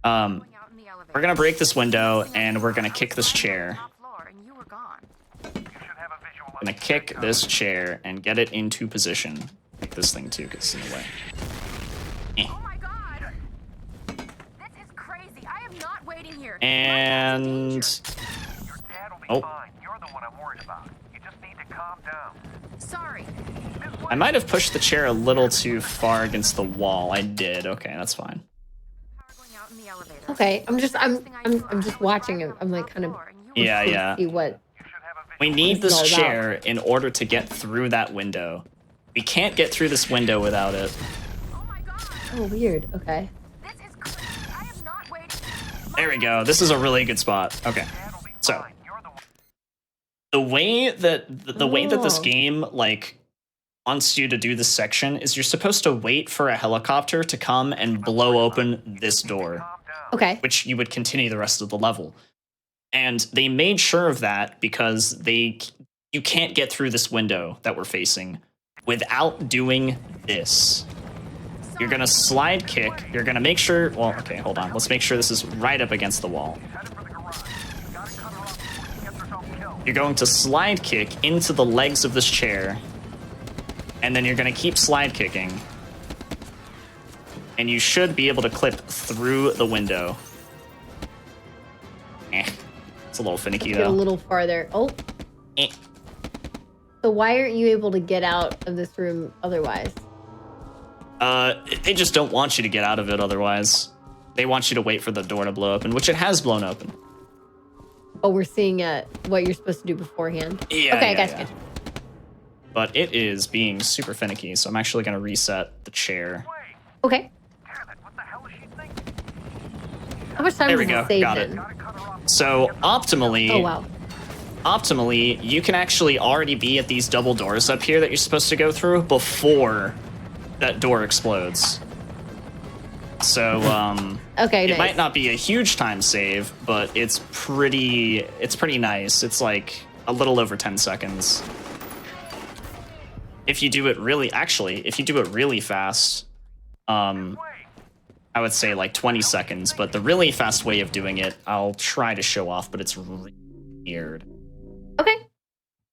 Going out in the elevator. We're gonna break this window and we're gonna kick this chair. Top floor and you were gone. You should have a visual I'm gonna kick this chair and get it into position. Kick this thing too, because it's in the way. Oh my god! This is crazy. I am not waiting here. And Your dad will be Oh. fine. You're the one I'm worried about. You just need to calm down. Sorry. I might have pushed the chair a little too far against the wall. I did. Okay, that's fine. Power going out in the elevator. Okay, I'm just watching him. I'm like kind of Yeah, to yeah. see what. You should have a We need This this is all about. chair in order to get through that window. We can't get through this window without it. Oh my god! Oh, weird. Okay. This is crazy. I am not waiting. There we go. This is a really good spot. Okay. dad will be So fine. You're the one. the way that way that this Oh. game like wants you to do this section is you're supposed to wait for a helicopter to come and blow open this door, Calm down. Okay. which you would continue the rest of the level. And they made sure of that because you can't get through this window that we're facing without doing this. You're gonna slide kick. You're gonna make sure. Well, okay, hold on. Let's make sure this is right up against the wall. Headed for the garage. You gotta cut her off before she gets herself killed. You're going to slide kick into the legs of this chair, and then you're going to keep slide kicking, and you should be able to clip through the window. It's a little finicky Get a though. little farther. Oh. Eh. So why aren't you able to get out of this room otherwise? They just don't want you to get out of it otherwise. They want you to wait for the door to blow open, which it has blown open. Oh, we're seeing what you're supposed to do beforehand. Yeah, Okay, yeah, gotcha. yeah. But it is being super finicky, so I'm actually going to reset the chair. Wait. Okay. Damn it. What the hell is she thinking? How much time There does we go. it save Got it. then? Gotta cut her off. So optimally, Oh wow. optimally, you can actually already be at these double doors up here that you're supposed to go through before that door explodes. So, Okay, it nice. might not be a huge time save, but it's pretty nice. It's like a little over 10 seconds. If you do it really fast, I would say like 20 seconds, but the really fast way of doing it, I'll try to show off, but it's really weird. Okay.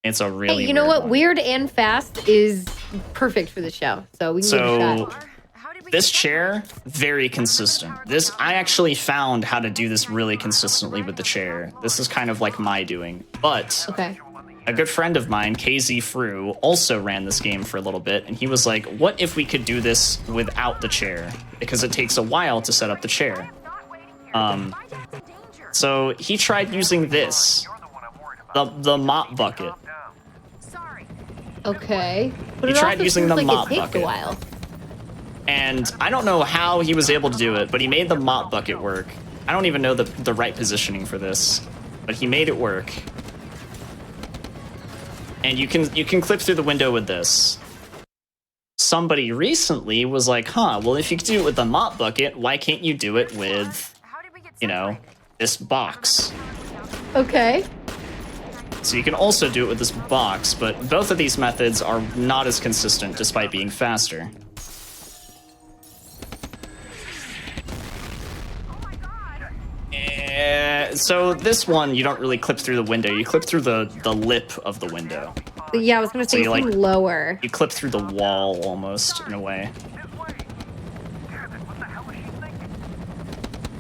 It's a really Hey, you know weird what? one. Weird and fast is perfect for the show. So we can give it a So shot. How did we this get chair, very consistent. I actually found how to do this really consistently with the chair. This is kind of like my doing. But Okay. a good friend of mine, KZ also ran this game for a little bit, and he was like, what if we could do this without the chair? Because it takes a while to set up the chair. not waiting here? Um, My dad's in danger. So he tried using this, You're the one I'm worried about. the mop bucket. Calm down. Sorry. Okay. But He it tried also using seems the like mop it takes bucket. a while. And I don't know how he was able to do it, but he made the mop bucket work. I don't even know the right positioning for this, but he made it work. And you can clip through the window with this. Somebody recently was like, huh, well, if you could do it with the mop bucket, why can't you do it with, How did we get you know, separated? this box? Okay. So you can also do it with this box, but both of these methods are not as consistent despite being faster. Oh my god. So this one, you don't really clip through the window. You clip through the lip of the window. But yeah, I was gonna say you, you seem like- lower. You clip through the wall almost, in a way. This way. Damn it. What the hell is she thinking?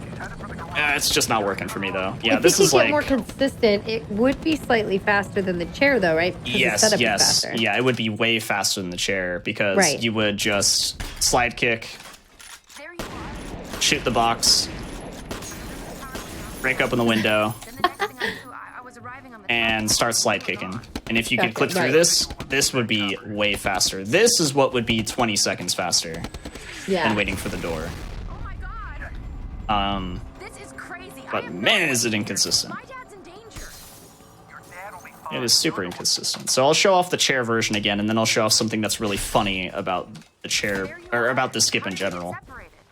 She's headed for the garage. It's just not working for me, though. Yeah, if this we is could get like... more consistent, it would be slightly faster than the chair, though, right? Because the Yes, setup is yes. faster. Yeah, it would be way faster than the chair because Right. you would just slide kick, There you are. shoot the box, break open the window, Then the next thing I knew, I was arriving on the and start slide kicking. And if you could Gotcha, clip through right. this would be way faster. This is what would be 20 seconds faster Yeah. than waiting for the door. Oh my god. Um, This is crazy. But man, is it inconsistent. My dad's in danger. Your dad will be fine. It is super inconsistent. So I'll show off the chair version again, and then I'll show off something that's really funny about the chair, or about the skip in general.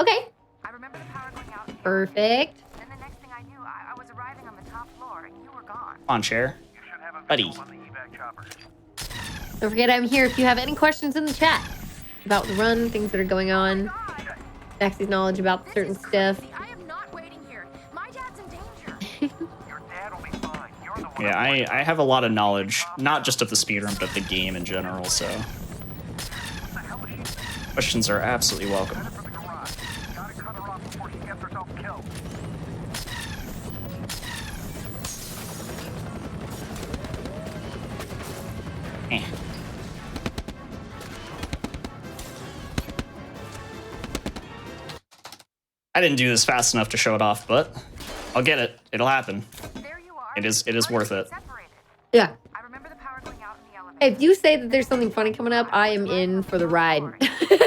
Okay. I remember the power going out. Perfect. Then the next thing I knew, I was arriving on the top floor and you were gone. On chair. You should have a Buddy. visual on the evac chopper. Don't forget I'm here if you have any questions in the chat about the run, things that are going on, Maxie's knowledge about certain stuff. I am not waiting here. My dad's in danger. Your dad will be fine. You're the one. Yeah, I have a lot of knowledge, not just of the speedrun, but of the game in general, so What the hell is she? questions are absolutely welcome. Headed for the garage. Gotta cut her off before she gets herself killed. Eh. I didn't do this fast enough to show it off, but I'll get it. It'll happen. There you are. It is worth it. Separated. Yeah. I remember the power going out in the elevator. If you say that there's something funny coming up, I am in for the ride. You should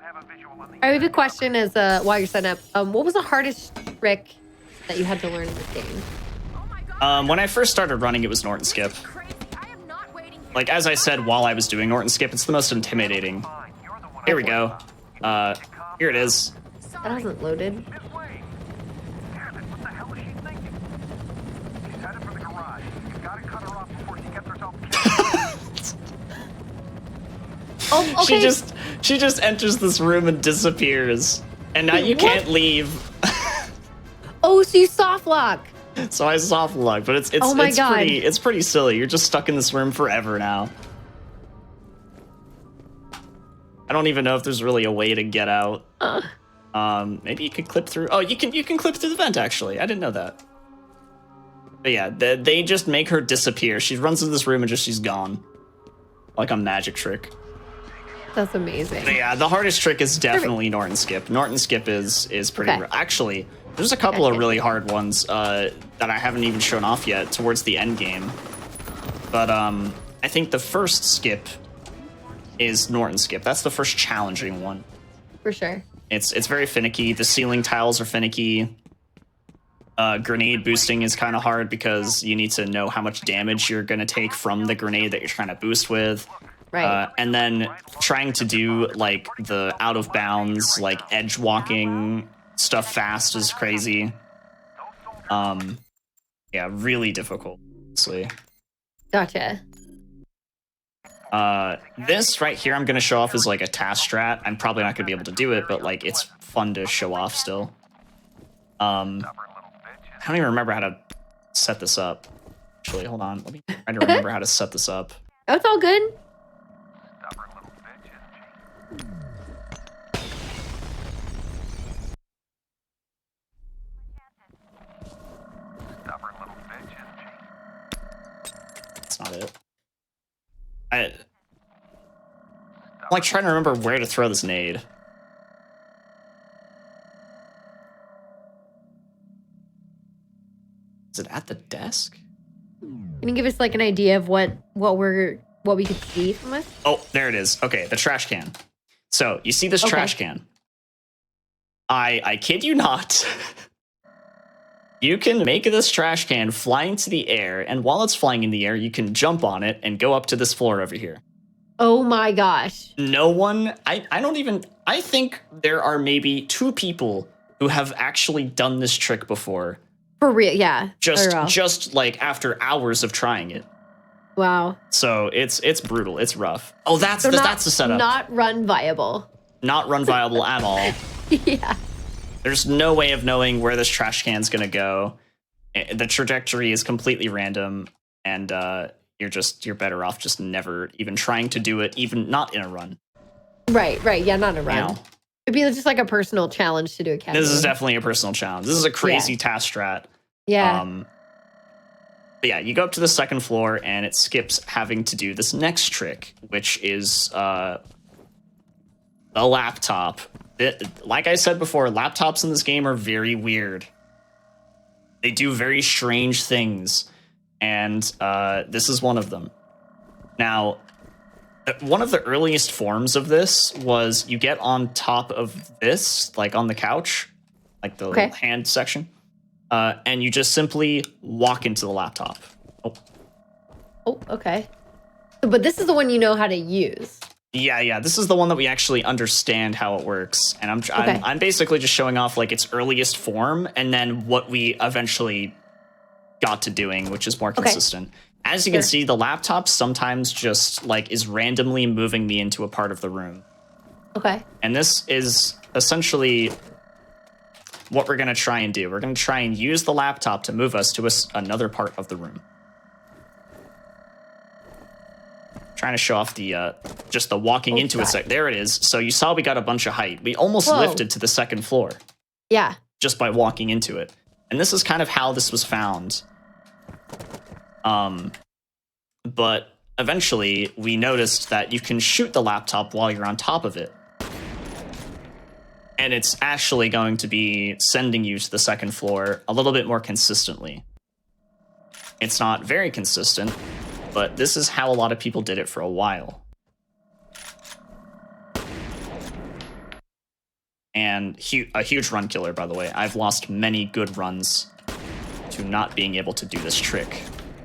have a visual on the I have a question as while you're setting up. What was the hardest trick that you had to learn in this game? Oh my god. When I first started running, it was Norton Skip. Crazy. I am not waiting here. Like, as I said while I was doing Norton Skip, it's the most intimidating. fine. You're the one. Here we go. Here it is. That hasn't loaded. This way. Damn it, what the hell is she thinking? She's headed for the garage. You gotta cut her off before she gets herself killed. Oh, okay. She just enters this room and disappears. And now Wait, you what? can't leave. Oh, so you soft lock. So I soft lock, but it's Oh my God. pretty silly. You're just stuck in this room forever now. I don't even know if there's really a way to get out. Maybe you could clip through. Oh, you can clip through the vent, actually. I didn't know that. But yeah, they just make her disappear. She runs into this room and she's gone. Like a magic trick. That's amazing. But yeah, the hardest trick is definitely Norton Skip. Norton Skip is pretty... Okay. Actually, there's a couple of really hard ones that I haven't even shown off yet towards the end game. But I think the first skip is Norton Skip. That's the first challenging one. For sure. It's very finicky. The ceiling tiles are finicky. Grenade boosting is kind of hard because you need to know how much damage you're going to take from the grenade that you're trying to boost with. Right. And then trying to do like the out of bounds, like edge walking stuff fast is crazy. Yeah, really difficult. Honestly. Gotcha. This right here I'm going to show off is like a task strat. I'm probably not going to be able to do it, but like it's fun to show off still. I don't even remember how to set this up. Actually, hold on. Let me try to remember how to set this up. Oh, it's all good. Stubborn little bitch, isn't she? Stubborn little bitch, isn't she? That's not it. I'm like trying to remember where to throw this nade. Is it at the desk? Can you give us like an idea of what we could see from this? Oh, there it is. Okay, the trash can. So you see this Okay. trash can. I kid you not. You can make this trash can fly into the air, and while it's flying in the air, you can jump on it and go up to this floor over here. Oh my gosh. No one, I think there are maybe 2 people who have actually done this trick before. For real, yeah. For real. Just like after hours of trying it. Wow. So it's brutal. It's rough. Oh, that's So the setup. Not run viable. Not run viable at all. Yeah. There's no way of knowing where this trash can's gonna go. The trajectory is completely random, and you're better off just never even trying to do it, even not in a run. Right. Yeah, not a run. Now, It'd be just like a personal challenge to do a cat. this is definitely a personal challenge. This is a crazy task strat. Yeah. But yeah, you go up to the second floor, and it skips having to do this next trick, which is the laptop. Like I said before, laptops in this game are very weird. They do very strange things, and this is one of them. Now, one of the earliest forms of this was you get on top of this, like on the couch, like the Okay. hand section, and you just simply walk into the laptop. Oh, okay. But this is the one you know how to use. Yeah. This is the one that we actually understand how it works, and I'm basically just showing off like its earliest form, and then what we eventually got to doing, which is more consistent. As you can see, the laptop sometimes just like is randomly moving me into a part of the room. Okay. And this is essentially what we're going to try and do. We're going to try and use the laptop to move us to another part of the room. Trying to show off the just the walking into it. There it is. So you saw we got a bunch of height. We almost lifted to the second floor. Yeah. Just by walking into it. And this is kind of how this was found. But eventually we noticed that you can shoot the laptop while you're on top of it. And it's actually going to be sending you to the second floor a little bit more consistently. It's not very consistent, but this is how a lot of people did it for a while. And a huge run killer, by the way. I've lost many good runs to not being able to do this trick.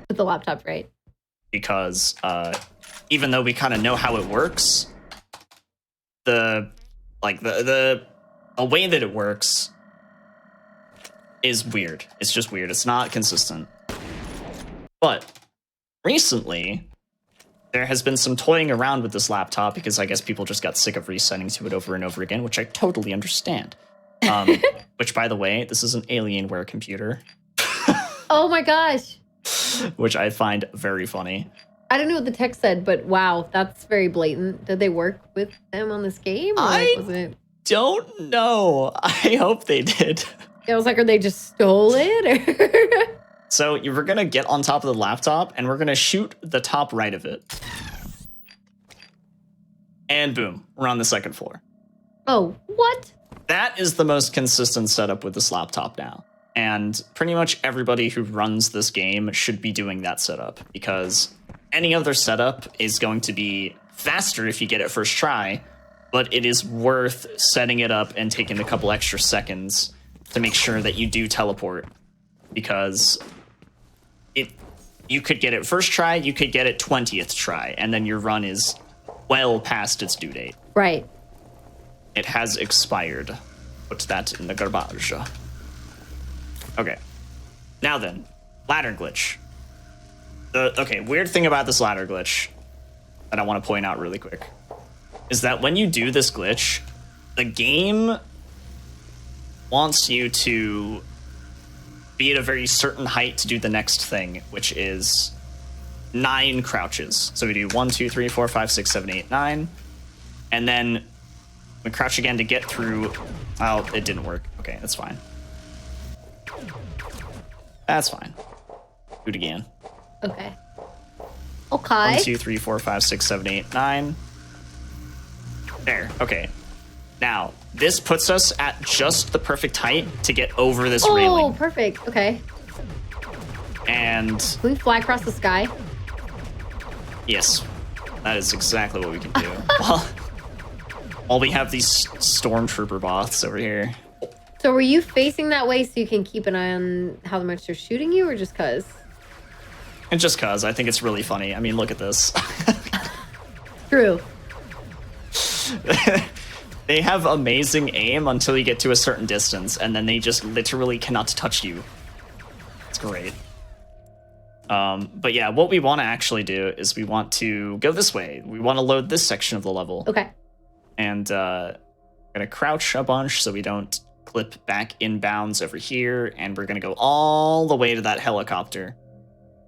With the laptop, right? Because even though we kind of know how it works, the way that it works is weird. It's just weird. It's not consistent. But recently, there has been some toying around with this laptop because I guess people just got sick of resetting to it over and over again, which I totally understand. Which, by the way, this is an Alienware computer. Oh my gosh. Which I find very funny. I don't know what the text said, but wow, that's very blatant. Did they work with them on this game? Or Don't know. I hope they did. I was like, or they just stole it? Or So we're going to get on top of the laptop, and we're going to shoot the top right of it. And boom, we're on the second floor. Oh, what? That is the most consistent setup with this laptop now. And pretty much everybody who runs this game should be doing that setup, because any other setup is going to be faster if you get it first try, but it is worth setting it up and taking a couple extra seconds to make sure that you do teleport, because you could get it first try, you could get it 20th try, and then your run is well past its due date. Right. It has expired. Put that in the garbage. Okay. Now then, ladder glitch. Okay, weird thing about this ladder glitch that I want to point out really quick is that when you do this glitch, the game wants you to be at a very certain height to do the next thing, which is 9 crouches. So we do 1, 2, 3, 4, 5, 6, 7, 8, 9. And then we crouch again to get through. Oh, it didn't work. Okay, that's fine. That's fine. Do it again. Okay. Okay. 1, 2, 3, 4, 5, 6, 7, 8, 9. There. Okay. Now, this puts us at just the perfect height to get over this railing. Oh, perfect. Okay. And Can we fly across the sky? yes, that is exactly what we can do. While we have these stormtrooper bots over here. So were you facing that way so you can keep an eye on how the monster's shooting you, or just cause? And just cause, I think it's really funny. I mean, look at this. True. They have amazing aim until you get to a certain distance, and then they just literally cannot touch you. It's great. But yeah, what we want to actually do is we want to go this way. We want to load this section of the level. Okay. And we're going to crouch a bunch so we don't clip back inbounds over here, and we're going to go all the way to that helicopter.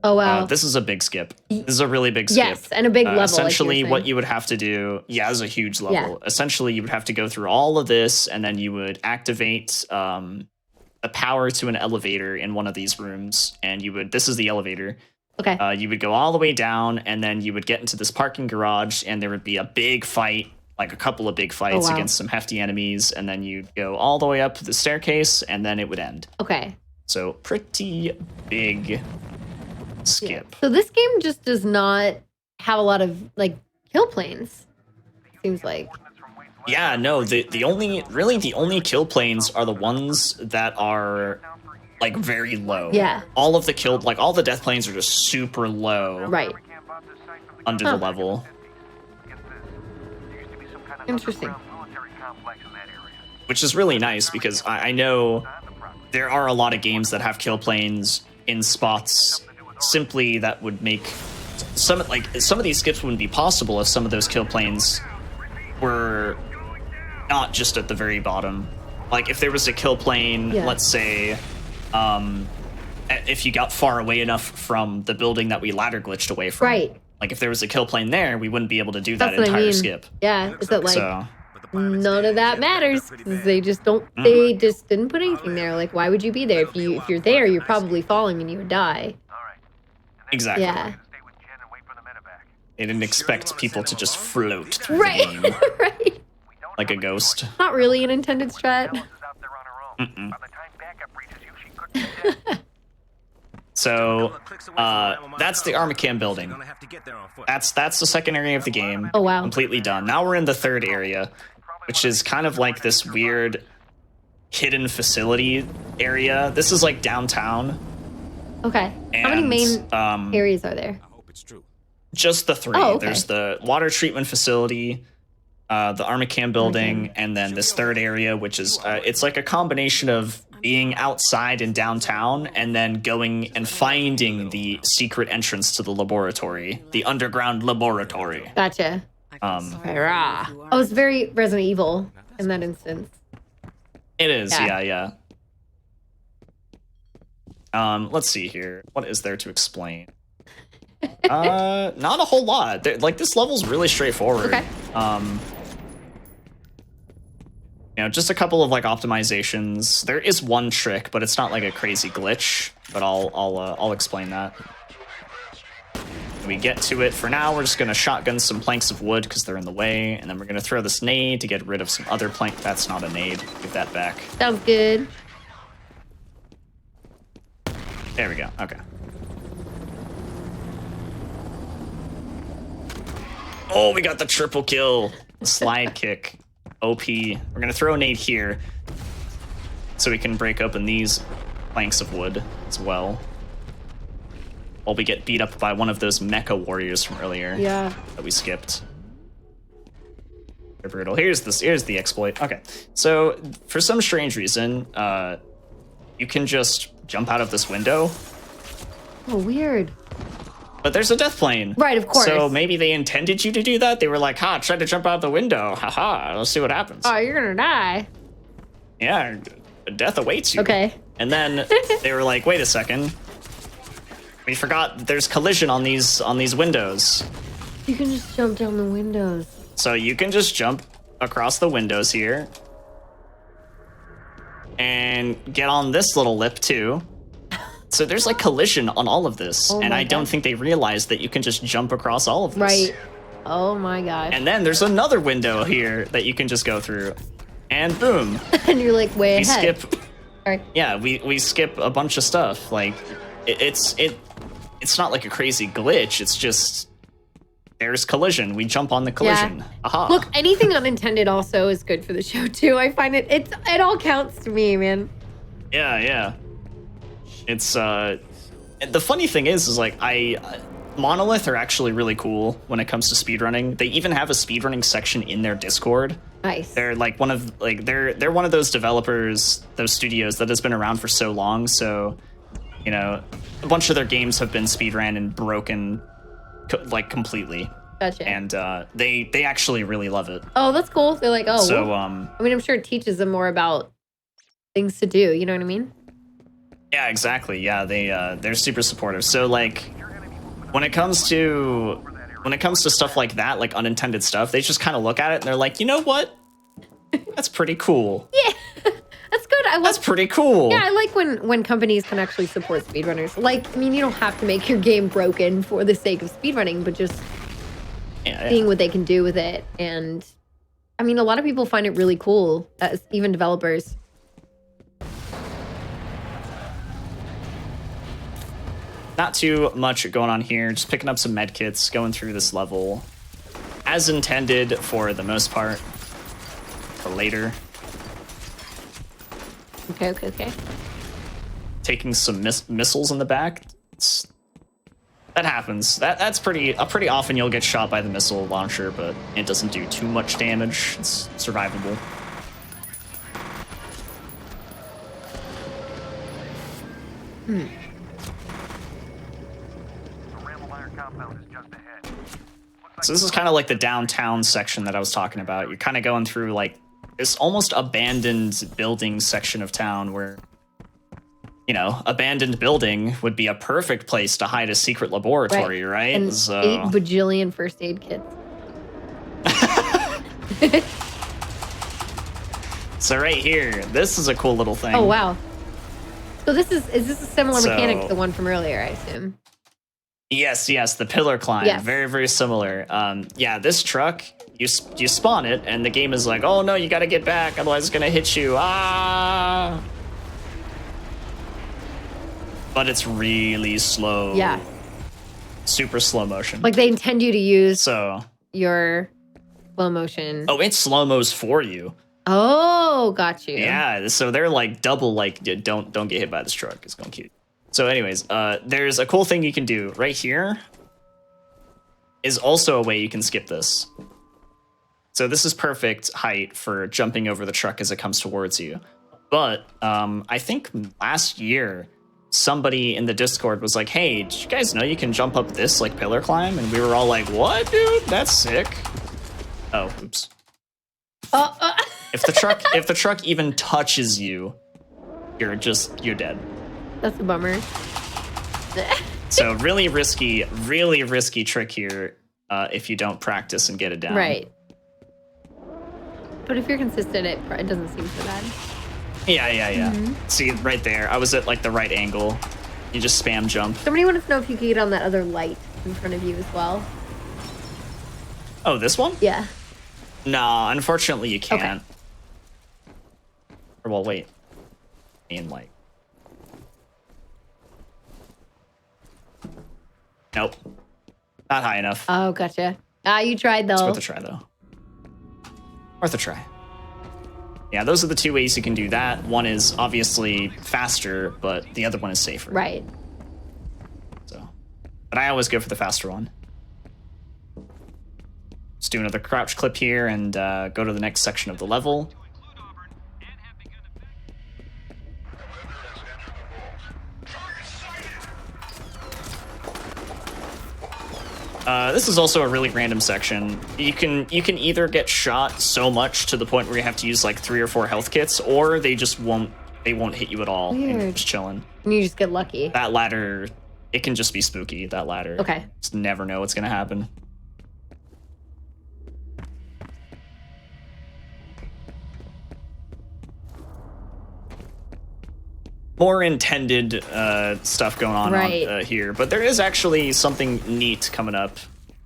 Oh, wow. This is a big skip. This is a really big skip. Yes, and a big level. Essentially, like what you would have to do, is a huge level. Yeah. Essentially, you would have to go through all of this, and then you would activate the power to an elevator in one of these rooms, and you would, this is the elevator. Okay. You would go all the way down, and then you would get into this parking garage, and there would be a big fight, like a couple of big fights against some hefty enemies, and then you'd go all the way up the staircase, and then it would end. Okay. So pretty big skip. Yeah. So this game just does not have a lot of like kill planes. Seems like. Yeah, no, the only kill planes are the ones that are like very low. Yeah. All of the killed, like all the death planes are just super low. Right. Under the level. Interesting. Which is really nice because I know there are a lot of games that have kill planes in spots simply that would make some of these skips wouldn't be possible if some of those kill planes were not just at the very bottom. Like if there was a kill plane, let's say, if you got far away enough from the building that we ladder glitched away from. Right. Like if there was a kill plane there, we wouldn't be able to do that That's what entire I mean. skip. Yeah, is that like So none of that matters because they just don't. They just didn't put anything there. Like, why would you be there? If you're there, you're probably falling and you would die. exactly. Yeah. They didn't expect people to just float through Right. the game Right. like a ghost. Not really an intended strat. So that's the Armacam building. That's the second area of the game. Oh, wow. Completely done. Now we're in the third area, which is kind of like this weird hidden facility area. This is like downtown. Okay. How many main areas are there? Just the three. Oh, okay. There's the water treatment facility, the Armacam building, and then this third area, which is it's like a combination of being outside in downtown and then going and finding the secret entrance to the laboratory, the underground laboratory. Gotcha. F.E.A.R. Oh, it's very Resident Evil in that instance. It is, Yeah. yeah. Let's see here. What is there to explain? Not a whole lot. Like this level's really straightforward. Okay. You know, just a couple of like optimizations. There is one trick, but it's not like a crazy glitch. But I'll explain that. When we get to it. For now, we're just gonna shotgun some planks of wood because they're in the way, and then we're gonna throw this nade to get rid of some other plank. That's not a nade. Give that back. Sounds good. There we go. Okay. Oh, we got the triple kill. Slide kick. OP. We're going to throw a nade here so we can break open these planks of wood as well. While we get beat up by one of those mecha warriors from earlier. Yeah. That we skipped. They're brutal. Here's the exploit. Okay. So, for some strange reason, you can just jump out of this window. Oh, weird. But there's a death plane. Right, of course. So maybe they intended you to do that. They were like, try to jump out the window. Haha, let's see what happens. Oh, you're gonna die. Yeah, death awaits you. Okay. And then they were like, wait a second. We forgot there's collision on these windows. You can just jump down the windows. So you can just jump across the windows here. And get on this little lip too. So there's like collision on all of this, and I don't think they realized that you can just jump across all of this. Right. Oh my gosh. And then there's another window here that you can just go through, and boom, And you're like way we ahead. skip. Sorry. Yeah, we skip a bunch of stuff. Like it's not like a crazy glitch. It's just there's collision. We jump on the collision. Yeah. Aha. Look, anything unintended also is good for the show too. I find it all counts to me, man. Yeah. It's the funny thing is like Monolith are actually really cool when it comes to speedrunning. They even have a speedrunning section in their Discord. Nice. They're like they're one of those developers, those studios that has been around for so long. So, you know, a bunch of their games have been speedrun and broken like completely. Gotcha. And they actually really love it. Oh, that's cool. They're like, oh. So well. I mean, I'm sure it teaches them more about things to do. You know what I mean? yeah, exactly. Yeah, they're super supportive. So like when it comes to stuff like that, like unintended stuff, they just kind of look at it and they're like, you know what? That's pretty cool. Yeah, that's good. That's pretty cool. Yeah, I like when companies can actually support speedrunners. Like, I mean, you don't have to make your game broken for the sake of speedrunning, but just seeing what they can do with it. And I mean, a lot of people find it really cool, even developers. Not too much going on here. Just picking up some med kits, going through this level as intended for the most part. For later. Okay. taking some missiles in the back. That happens. That's pretty often you'll get shot by the missile launcher, but it doesn't do too much damage. It's survivable. The Ramble Iron compound is just ahead. So this is kind of like the downtown section that I was talking about. You're kind of going through like this almost abandoned building section of town where, you know, abandoned building would be a perfect place to hide a secret laboratory, right? And So 8 bajillion first aid kits. So right here, this is a cool little thing. Oh, wow. So is this a similar mechanic to So- the one from earlier, I assume? Yes, the pillar climb. Yes. Very, very similar. Yeah, this truck, you spawn it, and the game is like, oh no, you gotta get back, otherwise it's gonna hit you. Ah! But it's really slow. Yeah. Super slow motion. Like they intend you to use So, your slow motion. oh, it slow-mos for you. Oh, got you. Yeah, so they're like double, like, don't get hit by this truck. It's going to kill you. So anyways, there's a cool thing you can do. Right here is also a way you can skip this. So this is perfect height for jumping over the truck as it comes towards you. But I think last year, somebody in the Discord was like, hey, did you guys know you can jump up this, like, pillar climb? And we were all like, what, dude? That's sick. Oh, oops. If the truck even touches you, you're dead. That's a bummer. So really risky trick here if you don't practice and get it down. Right. But if you're consistent, it doesn't seem so bad. Yeah. See, right there, I was at like the right angle. You just spam jump. Somebody wanted to know if you could get on that other light in front of you as well. Oh, this one? Yeah. No, unfortunately you can't. Or well, wait. In like. Nope. Not high enough. Oh, gotcha. You tried though. It's worth a try, though. Worth a try. Yeah, those are the two ways you can do that. One is obviously faster, but the other one is safer. Right. So, but I always go for the faster one. Let's do another crouch clip here and go to the next section of the level. This is also a really random section. You can either get shot so much to the point where you have to use like 3 or 4 health kits, or they won't hit you at all. And you're Weird. just chilling. And you just get lucky. That ladder, it can just be spooky. That ladder. Okay. Just never know what's gonna happen. More intended stuff going on Right. here, but there is actually something neat coming up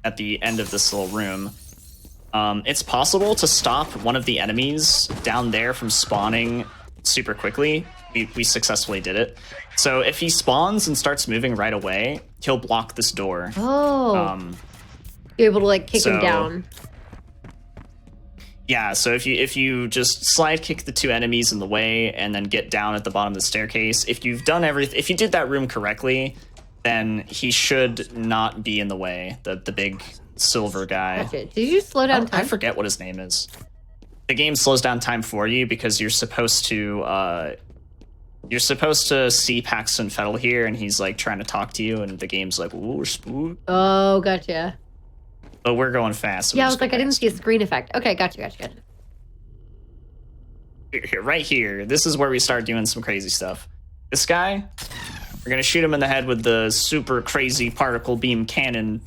at the end of this little room. It's possible to stop one of the enemies down there from spawning super quickly. We successfully did it. So if he spawns and starts moving right away, he'll block this door. Oh. You're able to like kick him so- down. Yeah, so if you just slide kick the 2 enemies in the way and then get down at the bottom of the staircase, if you did that room correctly, then he should not be in the way. The big silver guy. Gotcha. Did you slow down time? I forget what his name is. The game slows down time for you because you're supposed to see Paxton Fettle here, and he's like trying to talk to you, and the game's like, ooh, spook. Oh, gotcha. But we're going fast. So Yeah, I we'll was just go like, I didn't fast. see a screen effect. Okay, gotcha. Here, right here, this is where we start doing some crazy stuff. This guy, we're gonna shoot him in the head with the super crazy particle beam cannon,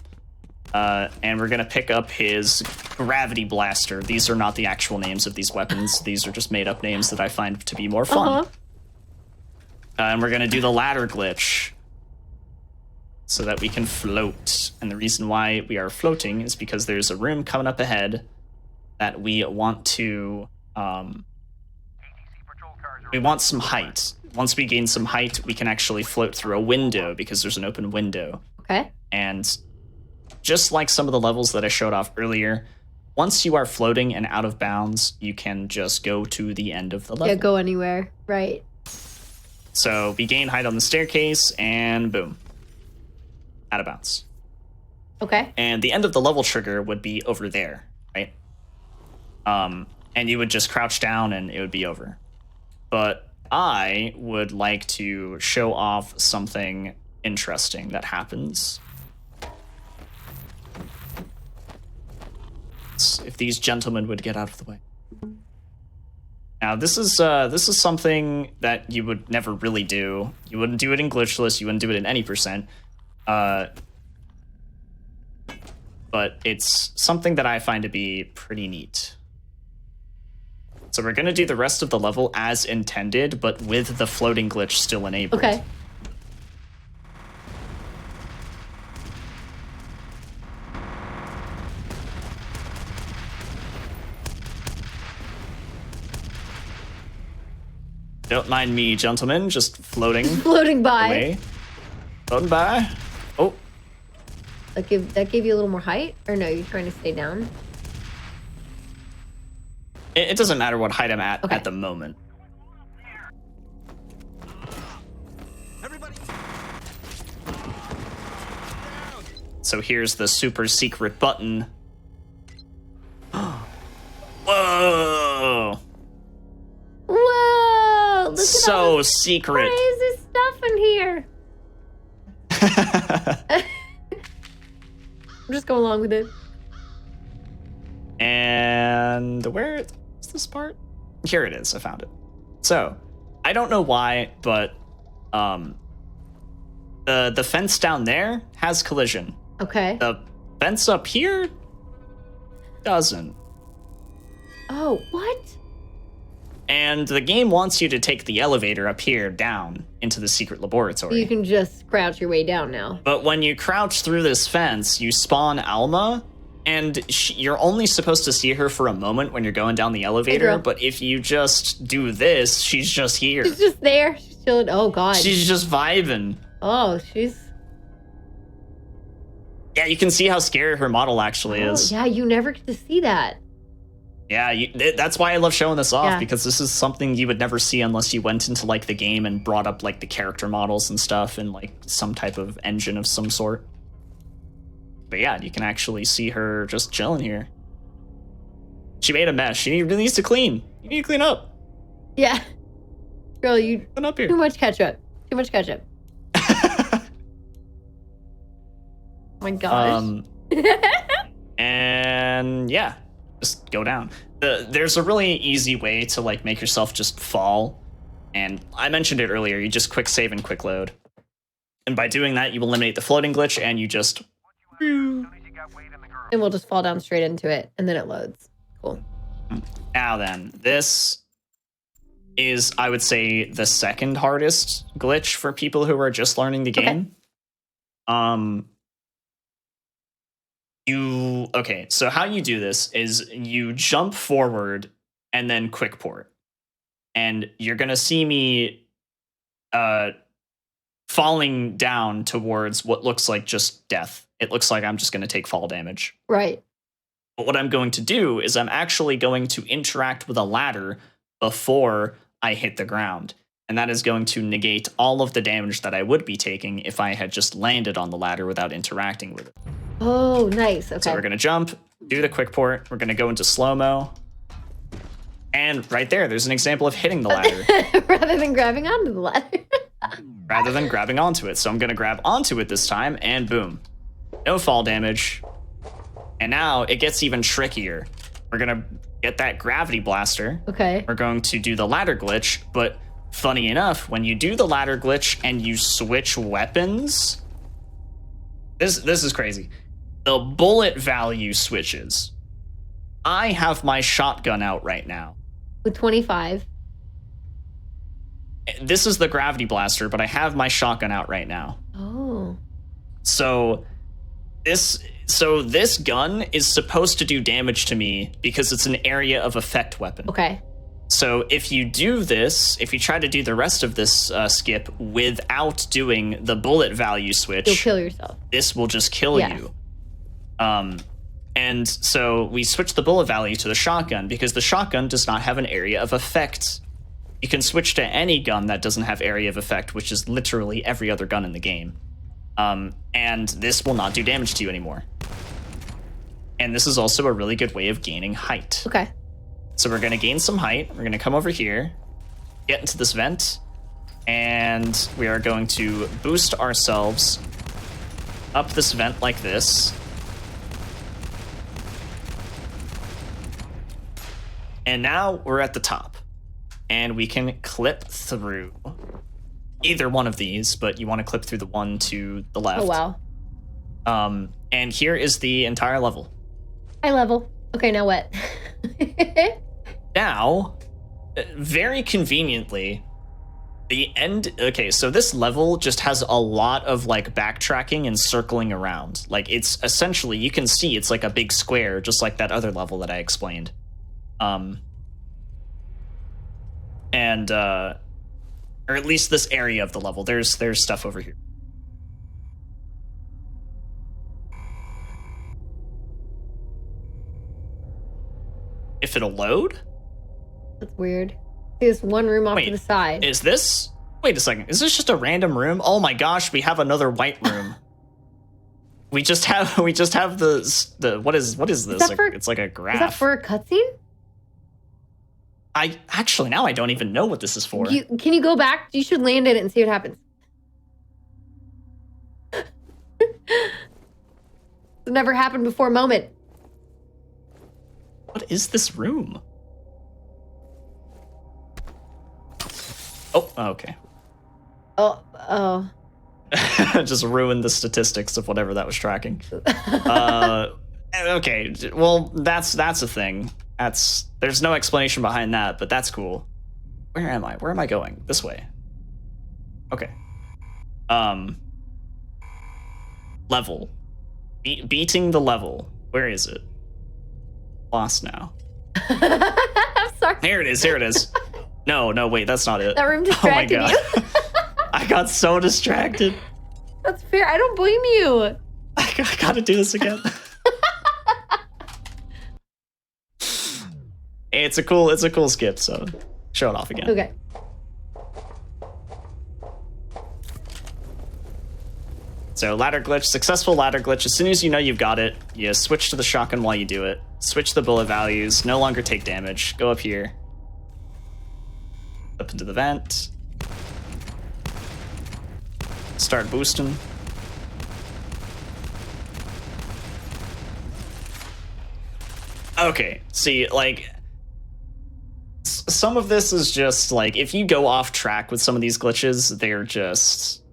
and we're gonna pick up his gravity blaster. These are not the actual names of these weapons. These are just made up names that I find to be more fun. And we're gonna do the ladder glitch so that we can float. And the reason why we are floating is because there's a room coming up ahead that we want to we want some height. Once we gain some height, we can actually float through a window because there's an open window. Okay. And just like some of the levels that I showed off earlier, once you are floating and out of bounds, you can just go to the end of the level. Yeah, go anywhere. Right. So we gain height on the staircase, and boom. Out of bounds. Okay. And the end of the level trigger would be over there, right? And you would just crouch down and it would be over. But I would like to show off something interesting that happens. If these gentlemen would get out of the way. Now, this is something that you would never really do. You wouldn't do it in glitchless. You wouldn't do it in any percent. But it's something that I find to be pretty neat. So we're going to do the rest of the level as intended, but with the floating glitch still enabled. Okay. Don't mind me, gentlemen, just floating Floating by. away. Floating by. Oh, That gave you a little more height? Or no, you're trying to stay down? it doesn't matter what height I'm at Okay. at the moment. So here's the super secret button. Whoa! Whoa! Look at all So this secret. crazy stuff in here. I'm just going along with it. And where is this part? Here it is. I found it. So I don't know why, but the fence down there has collision. Okay. The fence up here doesn't. Oh, what? And the game wants you to take the elevator up here down into the secret laboratory. You can just crouch your way down now. But when you crouch through this fence, you spawn Alma, and you're only supposed to see her for a moment when you're going down the elevator. girl. But if you just do this, she's just here. She's just there. She's chilling. Oh, God. She's just vibing. Oh, she's... Yeah, you can see how scary her model actually Oh, is. yeah, you never get to see that. Yeah, that's why I love showing this off, Yeah. because this is something you would never see unless you went into like the game and brought up like the character models and stuff and like some type of engine of some sort. But yeah, you can actually see her just chilling here. She made a mess. She really needs to clean. You need to clean up. Yeah. Girl, you... Clean up here. Too much ketchup. Too much ketchup. Oh my gosh. And yeah, just go down. There's a really easy way to like make yourself just fall. And I mentioned it earlier. You just quick save and quick load. And by doing that, you eliminate the floating glitch and you just... As soon as you got weight in the girl. And we'll just fall down straight into it, and then it loads. Cool. Now then, this is, I would say, the second hardest glitch for people who are just learning the game. Okay, so how you do this is you jump forward and then quick port. And you're going to see me falling down towards what looks like just death. It looks like I'm just going to take fall damage. Right. But what I'm going to do is I'm actually going to interact with a ladder before I hit the ground. And that is going to negate all of the damage that I would be taking if I had just landed on the ladder without interacting with it. Oh, nice. Okay. So we're going to jump, do the quick port. We're going to go into slow-mo. And right there's an example of hitting the ladder Rather than grabbing onto the ladder. rather than grabbing onto it. So I'm going to grab onto it this time, and boom. No fall damage. And now it gets even trickier. We're going to get that gravity blaster. Okay. We're going to do the ladder glitch, but funny enough, when you do the ladder glitch and you switch weapons, this is crazy. The bullet value switches. I have my shotgun out right now. With 25. This is the gravity blaster, but I have my shotgun out right now. Oh. So this gun is supposed to do damage to me because it's an area of effect weapon. Okay. So if you do this, if you try to do the rest of this skip without doing the bullet value switch, You'll kill yourself. this will just kill Yes. you. And so we switch the bullet value to the shotgun because the shotgun does not have an area of effect you can switch to any gun that doesn't have area of effect, which is literally every other gun in the game. And this will not do damage to you anymore. And this is also a really good way of gaining height. Okay. So we're going to gain some height. We're going to come over here, get into this vent, and we are going to boost ourselves up this vent like this. And now we're at the top. And we can clip through either one of these, but you want to clip through the one to the left. Oh, wow. And here is the entire level. High level. Okay, now what? Now, very conveniently, the end... Okay, so this level just has a lot of, like, backtracking and circling around. Like, it's essentially... You can see it's like a big square, just like that other level that I explained. Or at least this area of the level. There's stuff over here. If it'll load? That's weird. There's one room off to the side. Is this... Wait a second. Is this just a random room? Oh my gosh, we have another white room. we just have the what is this? It's like a graph. Is that for a cutscene? Now I don't even know what this is for. Can you go back? You should land it and see what happens. It's never happened before moment. What is this room? Oh, okay. Oh. Just ruined the statistics of whatever that was tracking. Okay, well, that's a thing. There's no explanation behind that, but that's cool. Where am I? Where am I going? This way. Okay. Level. Beating the level. Where is it? Lost now. I'm sorry. Here it is. No, wait, that's not it. That room distracted you. I got so distracted. That's fair. I don't blame you. I gotta do this again. It's a cool skip, so show it off again. Okay. So ladder glitch, successful ladder glitch. As soon as you know you've got it, you switch to the shotgun while you do it. Switch the bullet values, no longer take damage. Go up here. Up into the vent. Start boosting. Okay, see, like... Some of this is just, like, if you go off track with some of these glitches, they're just...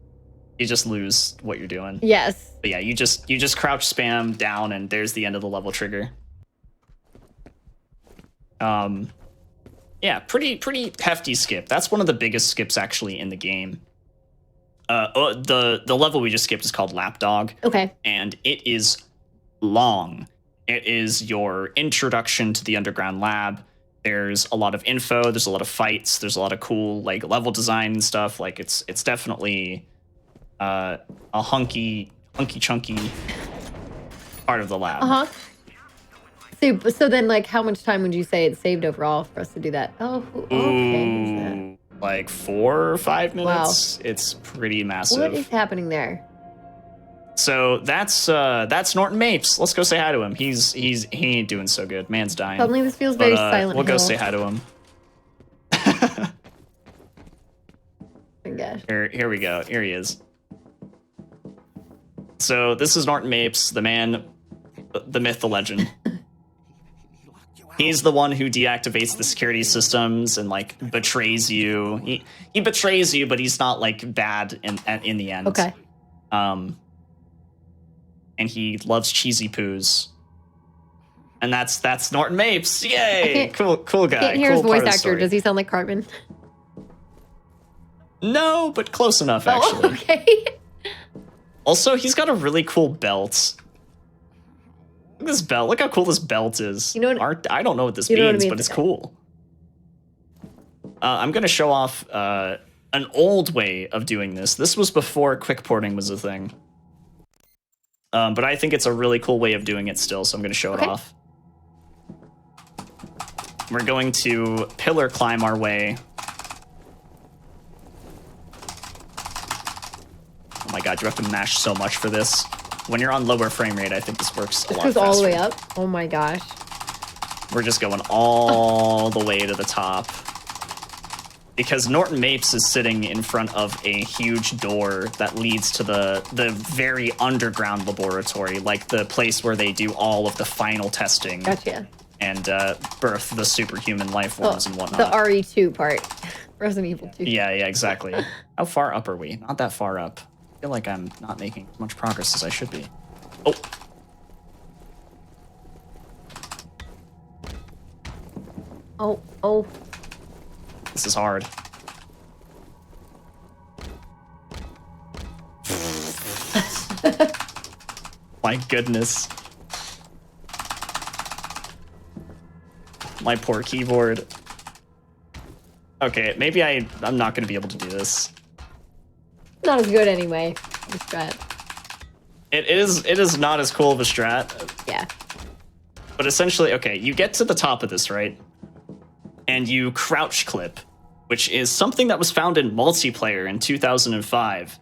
You just lose what you're doing. Yes. But yeah, you just crouch spam down and there's the end of the level trigger. Yeah, pretty hefty skip. That's one of the biggest skips actually in the game. The level we just skipped is called Lapdog. Okay. And it is long. It is your introduction to the underground lab. There's a lot of info, there's a lot of fights, there's a lot of cool like level design and stuff. Like it's definitely a hunky chunky part of the lab. Uh-huh. So then, like, how much time would you say it saved overall for us to do that? Oh, okay. Like 4 or 5 minutes. Wow. It's pretty massive. What is happening there? So that's Norton Mapes. Let's go say hi to him. He ain't doing so good. Man's dying. Suddenly this feels very Silent We'll Hill. go say hi to him. Oh my gosh. Here we go. Here he is. So this is Norton Mapes, the man, the myth, the legend. He's the one who deactivates the security systems and like betrays you. He betrays you, but he's not like bad in the end. Okay. And he loves cheesy poos. And that's Norton Mapes. Yay! Cool guy. Can't hear cool his voice actor. Story. Does he sound like Cartman? No, but close enough actually. Oh, okay. Also, he's got a really cool belt. Look at this belt. Look how cool this belt is. You know what, I don't know what this means, but it's cool. I'm going to show off an old way of doing this. This was before quick porting was a thing. But I think it's a really cool way of doing it still, so I'm going to show it off. We're going to pillar climb our way my god, you have to mash so much for this. When you're on lower frame rate, I think this works a This lot goes faster. all the way up. Oh my gosh. We're just going all the way to the top. Because Norton Mapes is sitting in front of a huge door that leads to the very underground laboratory, like the place where they do all of the final testing. Gotcha. And birth the superhuman life forms and The whatnot. RE2 part. Resident Evil 2. Yeah, exactly. How far up are we? Not that far up. I feel like I'm not making as much progress as I should be. Oh, Oh. this is hard. My goodness. My poor keyboard. Okay, maybe I'm not going to be able to do this. Not as good anyway. The strat. It is not as cool of a strat, Yeah. but essentially, okay, you get to the top of this, right? And you crouch clip, which is something that was found in multiplayer in 2005,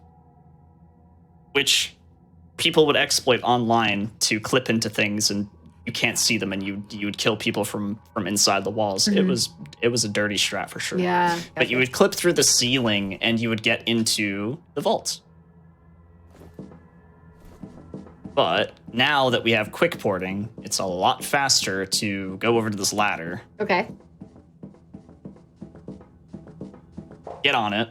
which people would exploit online to clip into things, and you can't see them, and you would kill people from inside the walls. It was a dirty strat for sure. Yeah. But you would clip through the ceiling, and you would get into the vault. But now that we have quick porting, it's a lot faster to go over to this ladder, Okay. get on it.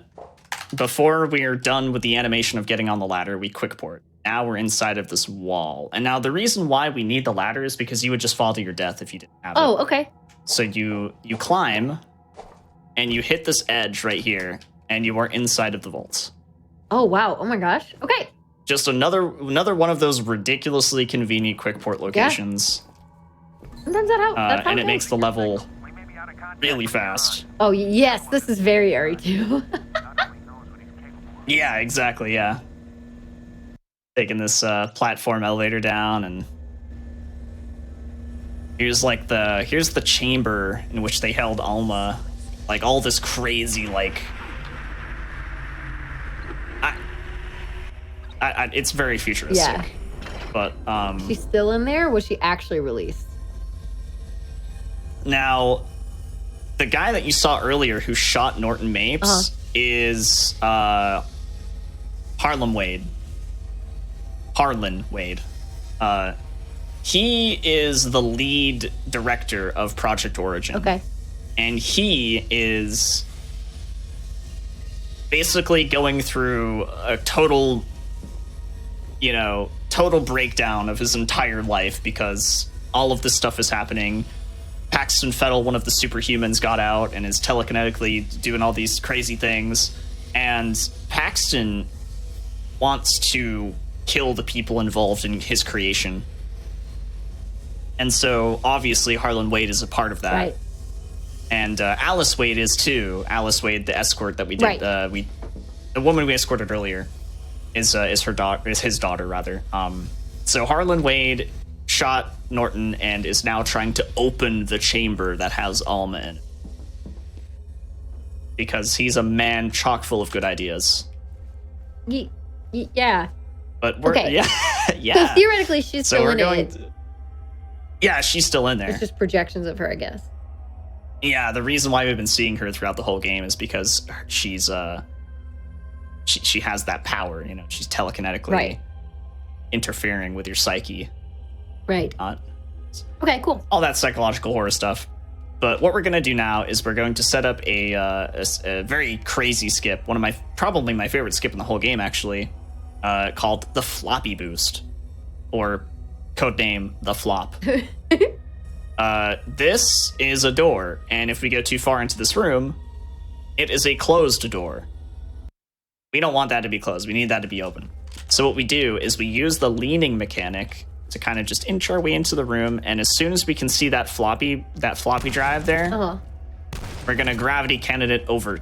Before we're done with the animation of getting on the ladder, we quick port. Now we're inside of this wall. And now the reason why we need the ladder is because you would just fall to your death if you didn't have Oh, it. okay. So you climb, and you hit this edge right here, and you are inside of the vault. Oh, wow. Oh my gosh. Okay. Just another one of those ridiculously convenient quick port locations. Sometimes that helps. That's how And it goes. makes the level We may be out of contact really with the fast. Oh, yes. This is very RE2. not only knows what he's capable of. Yeah, exactly, yeah. Taking this platform elevator down, and here's the chamber in which they held Alma. Like all this crazy, like it's very futuristic. Yeah. But She's still in there? Or was she actually released? now the guy that you saw earlier who shot Norton Mapes is Harlan Wade. He is the lead director of Project Origin. Okay. And he is basically going through a total breakdown of his entire life because all of this stuff is happening. Paxton Fettel, one of the superhumans, got out and is telekinetically doing all these crazy things. And Paxton wants to kill the people involved in his creation. And so, obviously, Harlan Wade is a part of that. Right. And Alice Wade is too. Alice Wade, the escort that we did, Right. The woman we escorted earlier, is his daughter rather. So Harlan Wade shot Norton and is now trying to open the chamber that has Alma in it, because he's a man chock full of good ideas. Yeah. But we're Okay. yeah. So theoretically, she's So still we're in going. it. Yeah, she's still in there. It's just projections of her, I guess. Yeah, the reason why we've been seeing her throughout the whole game is because she's she has that power, she's telekinetically Right. interfering with your psyche. Right. Okay, cool. All that psychological horror stuff. But what we're going to do now is we're going to set up a very crazy skip, probably my favorite skip in the whole game, actually, called the Floppy Boost, or codename the Flop. This is a door, and if we go too far into this room, it is a closed door. We don't want that to be closed. We need that to be open. So what we do is we use the leaning mechanic to kind of just inch our way into the room, and as soon as we can see that floppy drive there, we're gonna gravity cannon it over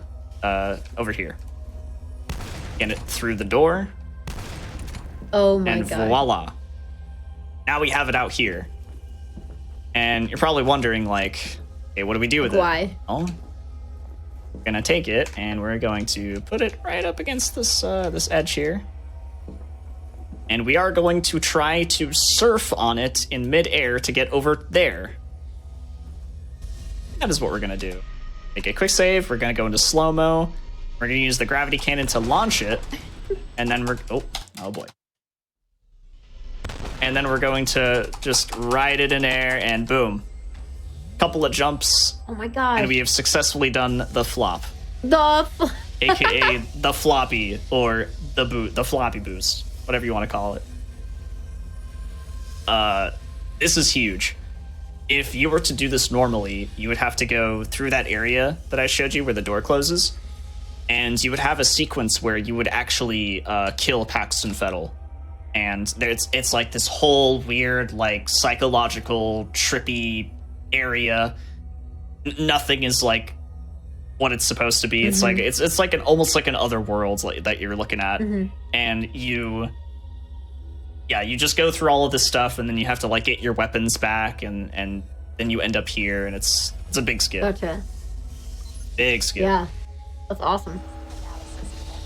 here. Get it through the door, Oh my and god. voila. Now we have it out here. And you're probably wondering, like, okay, what do we do with it? Why? Well, we're gonna take it, and we're going to put it right up against this this edge here. and we are going to try to surf on it in midair to get over there. That is what we're going to do. Make a quick save. We're going to go into slow-mo. We're going to use the gravity cannon to launch it. And then we're... Oh boy. And then we're going to just ride it in air and boom. Couple of jumps. Oh my god. And we have successfully done the flop. AKA the floppy or the floppy boost. Whatever you want to call it. This is huge. If you were to do this normally, you would have to go through that area that I showed you where the door closes, and you would have a sequence where you would actually kill Paxton Fettel. And it's like this whole weird, like, psychological, trippy area. Nothing is like what it's supposed to be. It's like it's like almost like an other world that you're looking at, and you just go through all of this stuff, and then you have to like get your weapons back, and then you end up here, and it's a big skip. Gotcha. Big skip. Yeah, that's awesome.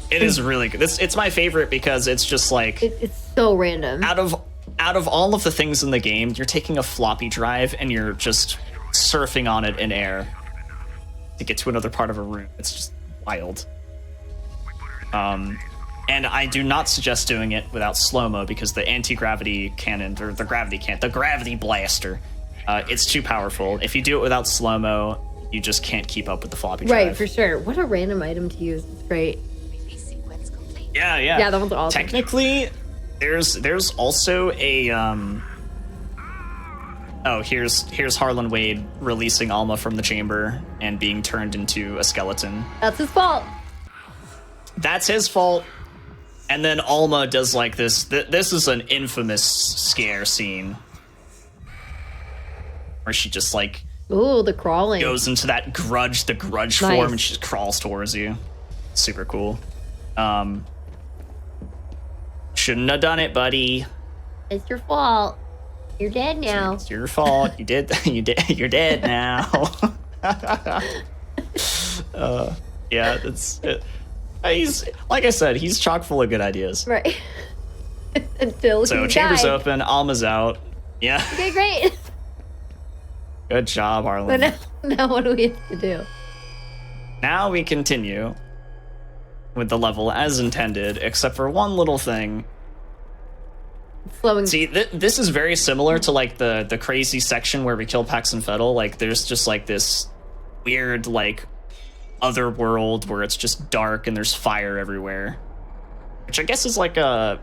It is really good. It's my favorite because it's just like It's so random. out of all of the things in the game, you're taking a floppy drive and you're just surfing on it in air to get to another part of a room. It's just wild. And I do not suggest doing it without slow-mo because the anti-gravity cannon, or the gravity blaster, it's too powerful. If you do it without slow-mo, you just can't keep up with the floppy drive. Right, for sure. What a random item to use. It's great. Yeah. Yeah, that one's awesome. Technically, there's also a here's Harlan Wade releasing Alma from the chamber and being turned into a skeleton. That's his fault. That's his fault. And then Alma does like this. This is an infamous scare scene where she just like Ooh, the crawling. goes into that grudge Nice. form, and she just crawls towards you. Super cool. Shouldn't have done it, buddy. It's your fault. You're dead now. It's your fault. You're dead now. Yeah, that's it. He's, like I said, he's chock full of good ideas. Right. Until So he chamber's died. open, Alma's out. Yeah. Okay, great. Good job, Harlan. But now what do we have to do? Now we continue with the level as intended, except for one little thing. Slowing. See, this is very similar to like the crazy section where we kill Paxton Fettel. Like, there's just like this weird like other world where it's just dark and there's fire everywhere, which I guess is like a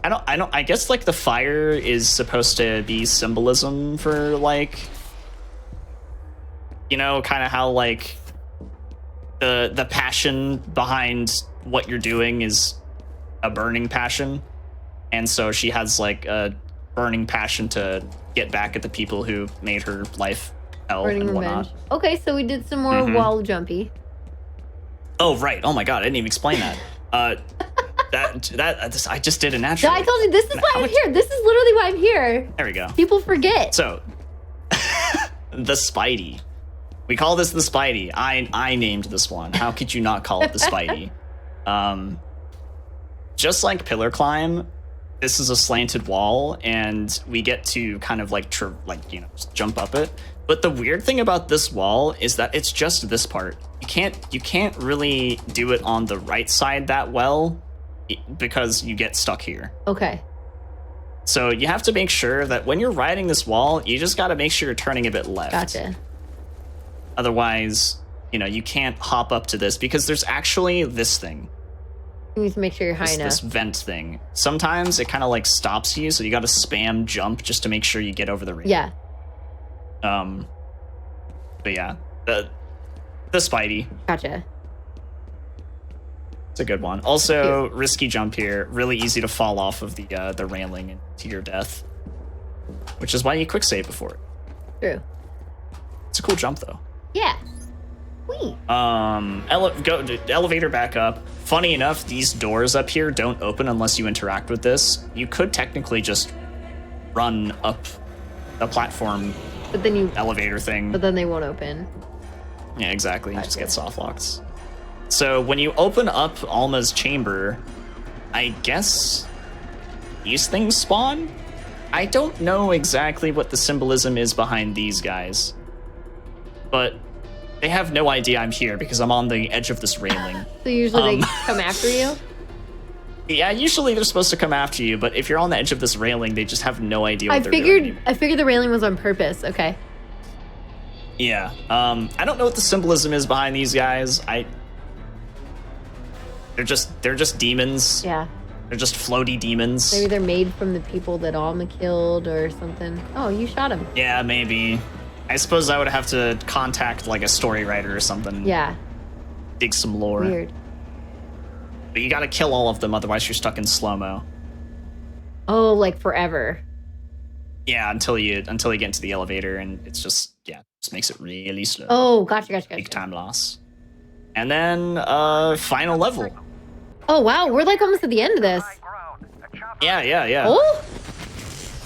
I guess like the fire is supposed to be symbolism for like, you know, kind of how like the passion behind what you're doing is a burning passion. And so she has like a burning passion to get back at the people who made her life hell Burning and revenge. whatnot. Okay, so we did some more wall jumpy. Oh, right. Oh my god, I didn't even explain that. I just did it naturally. I told you, this is why I'm here. This is literally why I'm here. There we go. People forget. So, the Spidey. We call this the Spidey. I named this one. How could you not call it the Spidey? Just like Pillar Climb, this is a slanted wall, and we get to kind of like just jump up it. But the weird thing about this wall is that it's just this part. You can't really do it on the right side that well because you get stuck here. Okay. So you have to make sure that when you're riding this wall, you just got to make sure you're turning a bit left. Gotcha. Otherwise, you can't hop up to this because there's actually this thing. You need to make sure you're high enough. This vent thing. Sometimes it kind of like stops you, so you got to spam jump just to make sure you get over the ring. Yeah. But yeah, the Spidey. Gotcha. It's a good one. Also, risky jump here. Really easy to fall off of the railing and to your death, which is why you quick save before it. True. It's a cool jump though. Yeah. Sweet. Elevator back up. Funny enough, these doors up here don't open unless you interact with this. You could technically just run up the platform But then elevator thing. But then they won't open. Yeah, exactly. You just get soft locks. So when you open up Alma's chamber, I guess these things spawn. I don't know exactly what the symbolism is behind these guys, but they have no idea I'm here because I'm on the edge of this railing. So usually they come after you? Yeah, usually they're supposed to come after you, but if you're on the edge of this railing, they just have no idea what they're doing. I figured the railing was on purpose. Okay. Yeah. I don't know what the symbolism is behind these guys. They're just demons. Yeah. They're just floaty demons. Maybe they're made from the people that Alma killed or something. Oh, you shot him. Yeah, maybe. I suppose I would have to contact like a story writer or something. Yeah. Dig some lore. Weird. But you gotta kill all of them, otherwise you're stuck in slow-mo. Oh, like forever. Yeah, until you get into the elevator, and it's just makes it really slow. Oh, gotcha. Big time loss. And then final level. Oh wow, we're like almost at the end of this. High ground. A chopper. Yeah. Oh.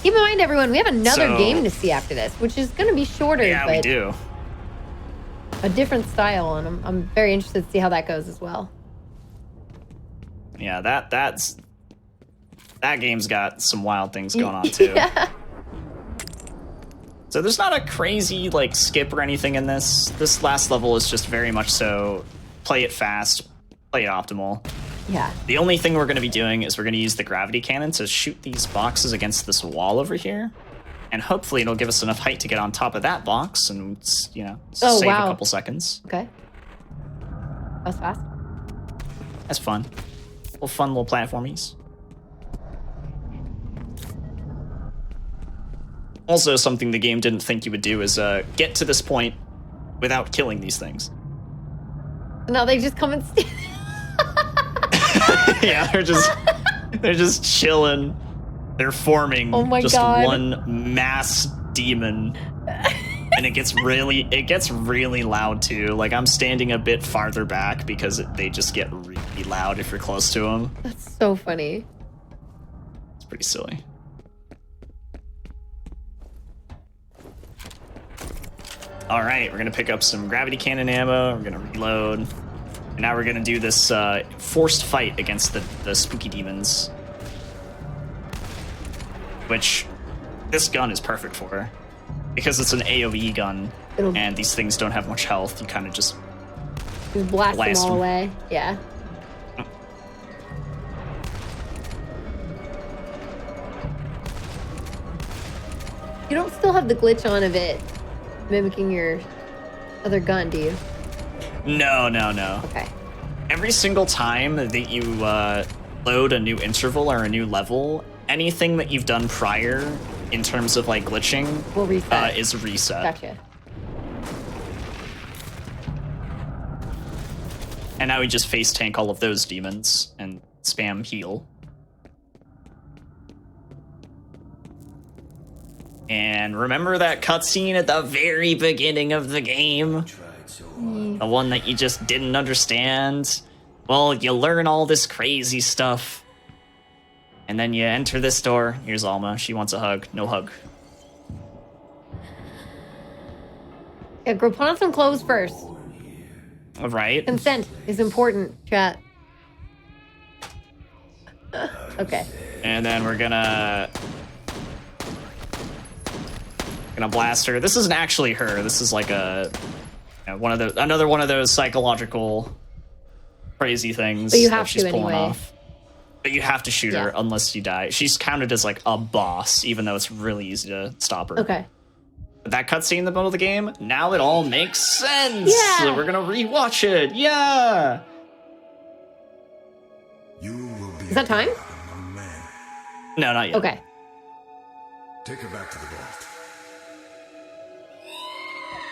Keep in mind, everyone, we have another So- game to see after this, which is going to be shorter, Yeah, but we do. a different style, and I'm very interested to see how that goes as well. Yeah, that game's got some wild things going on too. Yeah. So there's not a crazy like skip or anything in this. This last level is just very much so play it fast, play it optimal. Yeah. The only thing we're going to be doing is we're going to use the gravity cannon to shoot these boxes against this wall over here. And hopefully it'll give us enough height to get on top of that box and, Oh, save wow. a couple seconds. Okay. That was fast. That's fun. Fun little platformies. Also, something the game didn't think you would do is get to this point without killing these things. Now they just come and Yeah, they're just chilling. They're forming Oh my just God. one mass demon. And it gets really loud too. Like I'm standing a bit farther back because they just get really loud if you're close to them. That's so funny. It's pretty silly. All right, we're gonna pick up some gravity cannon ammo. We're gonna reload. And now we're gonna do this forced fight against the spooky demons. Which this gun is perfect for. Because it's an AoE gun, and these things don't have much health, you kind of just Blast them Blast all them. away. Yeah. You don't still have the glitch on of it mimicking your other gun, do you? No. Okay. Every single time that you load a new interval or a new level, anything that you've done prior in terms of like glitching We'll reset. is reset. Gotcha. And now we just face tank all of those demons and spam heal. And remember that cutscene at the very beginning of the game? The one that you just didn't understand? Well, you learn all this crazy stuff. And then you enter this door. Here's Alma. She wants a hug. No hug. Yeah, girl, put on some clothes first. Right? Consent is important, chat. Okay. And then we're gonna blast her. This isn't actually her. This is like another one of those psychological crazy things But you that have she's to pulling anyway. off. But you have to shoot her Yeah. unless you die. She's counted as like a boss, even though it's really easy to stop her. Okay. But that cutscene in the middle of the game, now it all makes sense. Yeah. So we're gonna rewatch it. Yeah. You will be Is that time? a man. No, not yet. Okay. Take her back to the vault.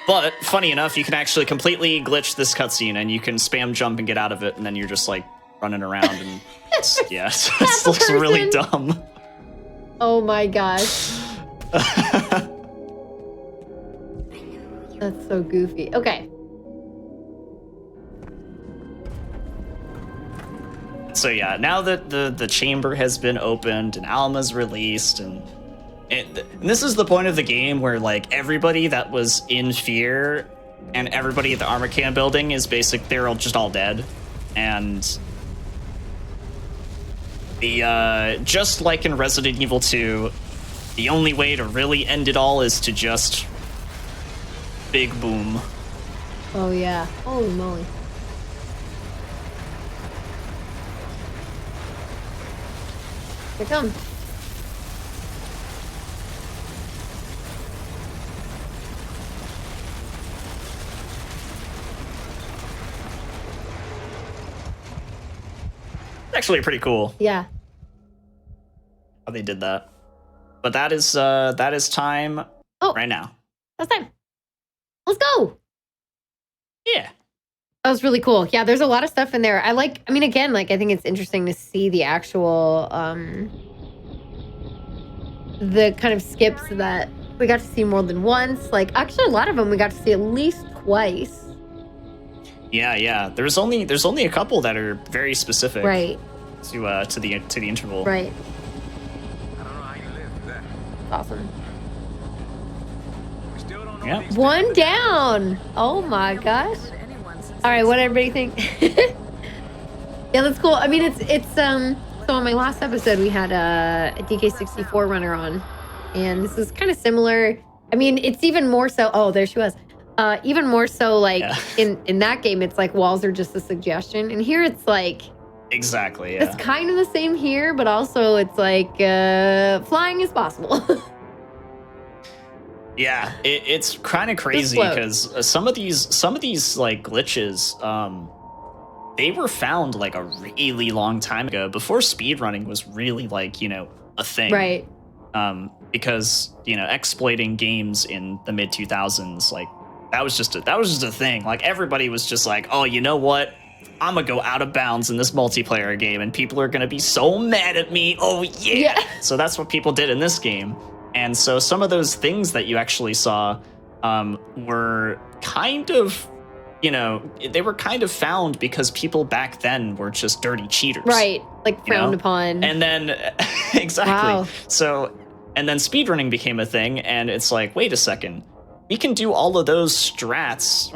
But funny enough, you can actually completely glitch this cutscene, and you can spam jump and get out of it, and then you're just like running around, and it looks really dumb. Oh my gosh. That's so goofy. Okay. So yeah, now that the chamber has been opened and Alma's released, and this is the point of the game where like everybody that was in F.E.A.R and everybody at the armor can building is they're all just all dead, and The just like in Resident Evil 2, the only way to really end it all is to just big boom. Oh yeah. Holy moly. Here it comes. Actually pretty cool Yeah. how they did that. But that is time Oh, right now. that's time. Let's go. Yeah. That was really cool. Yeah, there's a lot of stuff in there. I mean, again, like, I think it's interesting to see the actual, the kind of skips that we got to see more than once. Like, actually, a lot of them we got to see at least twice. Yeah. There's only a couple that are very specific Right. to the interval. Right. I don't know how you live through that. Awesome. We still don't know Yeah. these One down. Oh my gosh. All right, what everybody think? Yeah, that's cool. I mean, it's so on my last episode we had a DK64 runner on, and this is kind of similar. I mean, it's even more so. Oh, there she was. Even more so, like in that game, it's like walls are just a suggestion, and here it's like Exactly. Yeah. it's kind of the same here, but also it's like flying is possible. Yeah, it's kind of crazy float. because some of these like glitches, they were found like a really long time ago before speedrunning was really like a thing, Right. Because exploiting games in the mid 2000s, like that was just a thing. Like everybody was just like, oh, you know what? I'm gonna go out of bounds in this multiplayer game, and people are gonna be so mad at me. Oh yeah. So that's what people did in this game. And so some of those things that you actually saw were kind of, they were kind of found because people back then were just dirty cheaters. Right. Like frowned upon. And then, exactly. Wow. So, and then speedrunning became a thing, and it's like, wait a second. We can do all of those strats,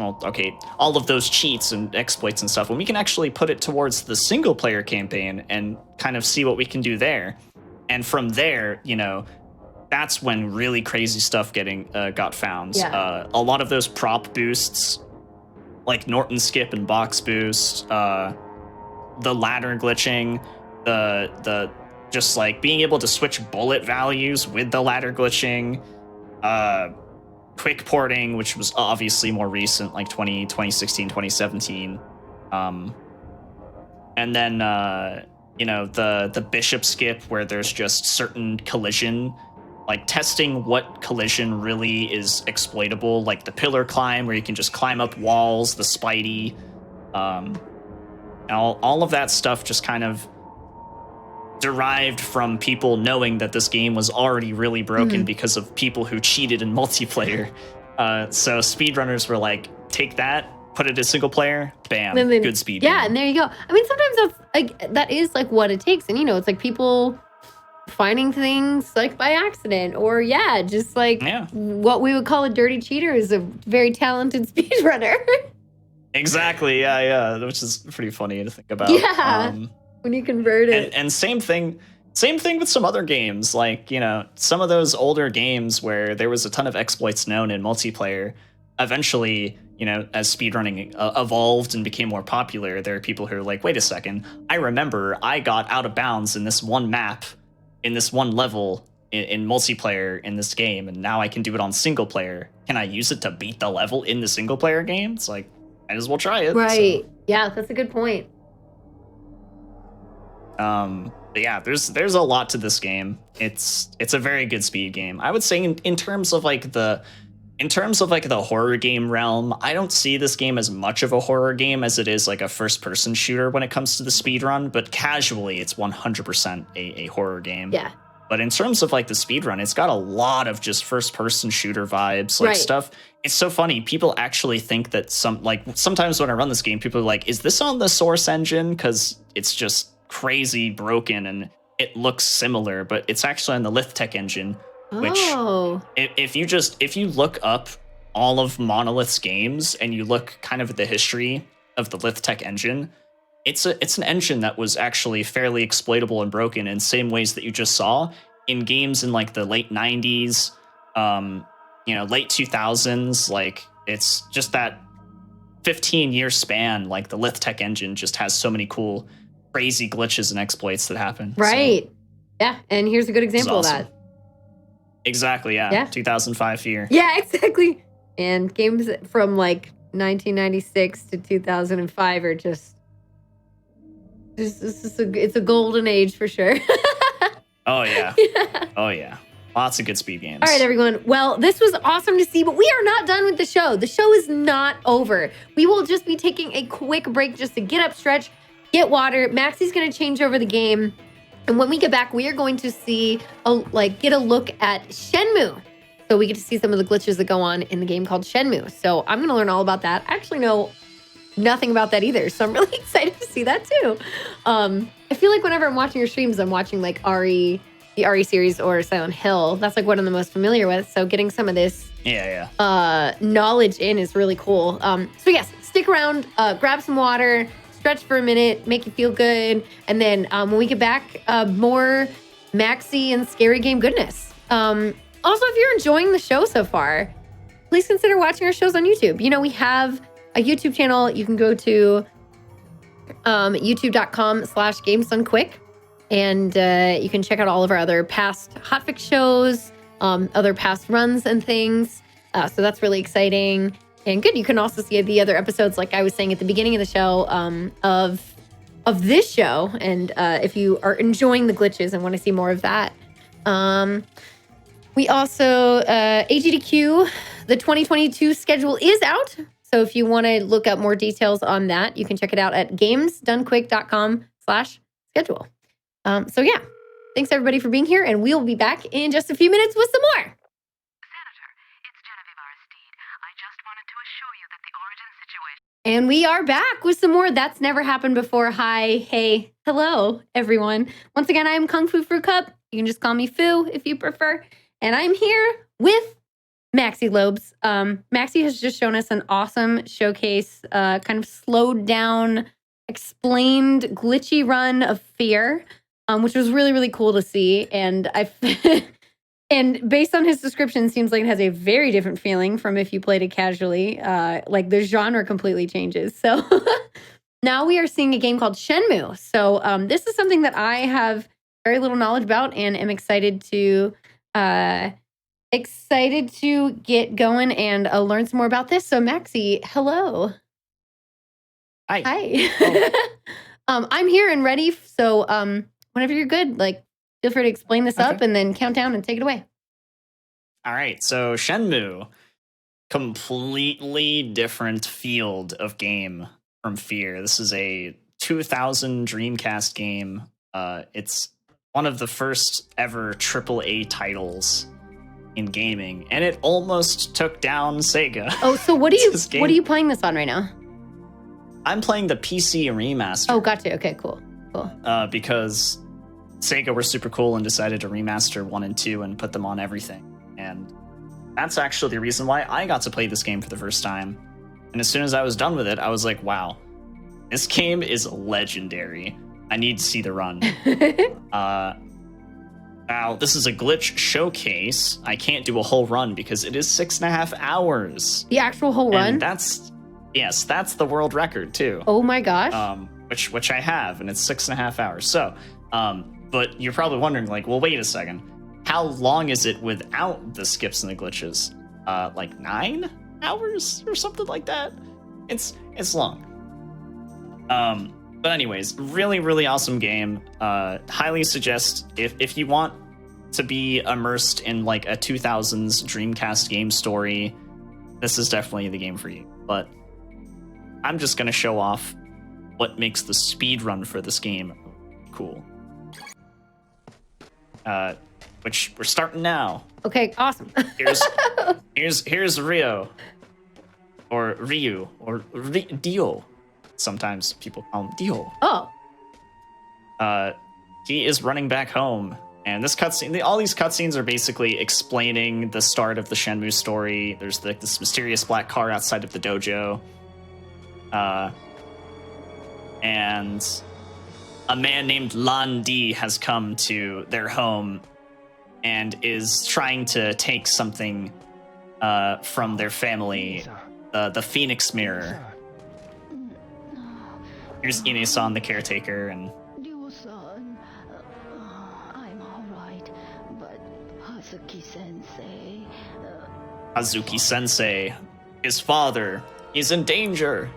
all of those cheats and exploits and stuff, and we can actually put it towards the single player campaign and kind of see what we can do there. And from there, that's when really crazy stuff got found. Yeah. A lot of those prop boosts, like Norton skip and box boost, the ladder glitching, the just like being able to switch bullet values with the ladder glitching, quick porting, which was obviously more recent, like 2016, 2017. And then the bishop skip, where there's just certain collision, like testing what collision really is exploitable, like the pillar climb, where you can just climb up walls, the Spidey, all of that stuff just kind of derived from people knowing that this game was already really broken because of people who cheated in multiplayer. So speedrunners were like, take that, put it as single player, bam, Then good speed. Yeah, and there you go. I mean, sometimes that is like what it takes, and it's like people finding things like by accident, or just like what we would call a dirty cheater is a very talented speedrunner. Exactly, yeah, which is pretty funny to think about. Yeah, when you convert it. And same thing with some other games, like, some of those older games where there was a ton of exploits known in multiplayer. Eventually, as speedrunning evolved and became more popular, there are people who are like, wait a second, I remember I got out of bounds in this one map, in this one level, in multiplayer in this game, and now I can do it on single player. Can I use it to beat the level in the single player game? It's like, might as well try it. Right. So. Yeah, that's a good point. But yeah, there's a lot to this game. It's a very good speed game. I would say in terms of like the horror game realm, I don't see this game as much of a horror game as it is like a first person shooter when it comes to the speed run, but casually it's 100% a horror game. Yeah. But in terms of like the speed run, it's got a lot of just first person shooter vibes, like stuff. It's so funny. People actually think that sometimes when I run this game, people are like, is this on the Source engine? Because it's just crazy broken and it looks similar, but it's actually on the Lithtech engine, which if you look up all of Monolith's games and you look kind of at the history of the Lithtech engine, it's an engine that was actually fairly exploitable and broken in same ways that you just saw in games in like the late 90s, late 2000s. Like it's just that 15-year span. Like the Lithtech engine just has so many cool, crazy glitches and exploits that happen. Right. So, yeah. And here's a good example awesome. of that. Exactly. Yeah. 2005 F.E.A.R. Yeah, exactly. And games from like 1996 to 2005 are just it's a golden age for sure. Oh, yeah. Oh, yeah. Lots of good speed games. All right, everyone. Well, this was awesome to see, but we are not done with the show. The show is not over. We will just be taking a quick break just to get up, stretch, get water. Maxie's going to change over the game. And when we get back, we are going to get a look at Shenmue. So we get to see some of the glitches that go on in the game called Shenmue. So I'm going to learn all about that. I actually know nothing about that either. So I'm really excited to see that too. I feel like whenever I'm watching your streams, I'm watching like the RE series or Silent Hill. That's like what I'm the most familiar with. So getting some of this knowledge in is really cool. So yes, stick around, grab some water, stretch for a minute, make you feel good. And then when we get back, more Maxie and scary game goodness. Also, if you're enjoying the show so far, please consider watching our shows on YouTube. We have a YouTube channel. You can go to youtube.com/gamesdonequick. And you can check out all of our other past hotfix shows, other past runs and things. So that's really exciting and good. You can also see the other episodes, like I was saying at the beginning of the show, of this show. And if you are enjoying the glitches and want to see more of that. We also, AGDQ, the 2022 schedule is out. So if you want to look up more details on that, you can check it out at gamesdonequick.com/schedule. So yeah, thanks everybody for being here, and we'll be back in just a few minutes with some more. Senator, it's Genevieve Aristide. I just wanted to assure you that the origin situation... And we are back with some more. That's never happened before. Hi, hey, hello, everyone. Once again, I'm Kungfufruitcup. You can just call me Fu if you prefer. And I'm here with Maxie Lobes. Maxie has just shown us an awesome showcase, kind of slowed down, explained glitchy run of F.E.A.R, which was really, really cool to see. And and based on his description, seems like it has a very different feeling from if you played it casually. Like the genre completely changes. So now we are seeing a game called Shenmue. So this is something that I have very little knowledge about and am excited to get going and learn some more about this. So Maxie, hello. Hi. I'm here and ready. So whenever you're good, feel free to explain this up and then count down and take it away. All right. So Shenmue, completely different field of game from F.E.A.R. This is a 2000 Dreamcast game. It's one of the first ever AAA titles in gaming, and it almost took down Sega. Oh, so what are you playing this on right now? I'm playing the PC remaster. Oh, gotcha. Okay, cool. Because Sega were super cool and decided to remaster 1 and 2 and put them on everything. And that's actually the reason why I got to play this game for the first time. And as soon as I was done with it, I was like, wow, this game is legendary. I need to see the run. Now, this is a glitch showcase. I can't do a whole run because it is 6.5 hours. The actual whole run? And that's the world record too. Oh my gosh. Which I have, and it's 6.5 hours. So, but you're probably wondering, well, wait a second. How long is it without the skips and the glitches? 9 hours or something like that? It's long. But anyways, really, really awesome game. Highly suggest if you want to be immersed in a 2000s Dreamcast game story, this is definitely the game for you. But I'm just going to show off what makes the speed run for this game cool. Which we're starting now. Okay, awesome. Here's Rio. Or Ryu. Or Dio. Sometimes people call him Dio. Oh. He is running back home. And this cutscene, all these cutscenes are basically explaining the start of the Shenmue story. There's this mysterious black car outside of the dojo. and a man named Lan Di has come to their home and is trying to take something from their family, the Phoenix Mirror. Here's Ine-san, the caretaker, and Ryu-san, I'm all right, but Hazuki-sensei... Hazuki-sensei, his father, is in danger.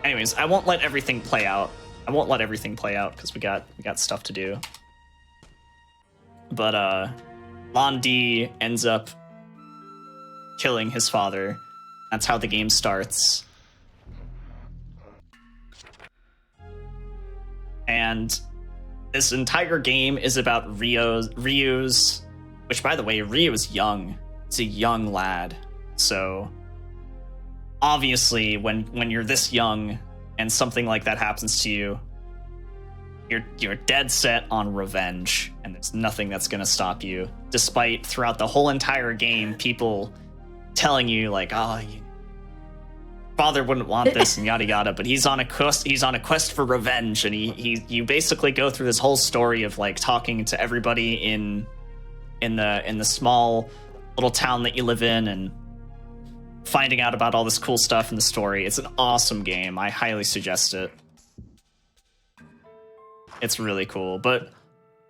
Anyways, I won't let everything play out. Because we got stuff to do. But Lan Di ends up killing his father. That's how the game starts. And this entire game is about Ryu's, which, by the way, Ryu is young. He's a young lad. So obviously when you're this young and something like that happens to you, you're dead set on revenge, and there's nothing that's going to stop you, despite throughout the whole entire game people telling you like, oh, father wouldn't want this and yada yada, but he's on a quest for revenge, and you basically go through this whole story of like talking to everybody in the small little town that you live in and finding out about all this cool stuff in the story. It's an awesome game. I highly suggest it. It's really cool, but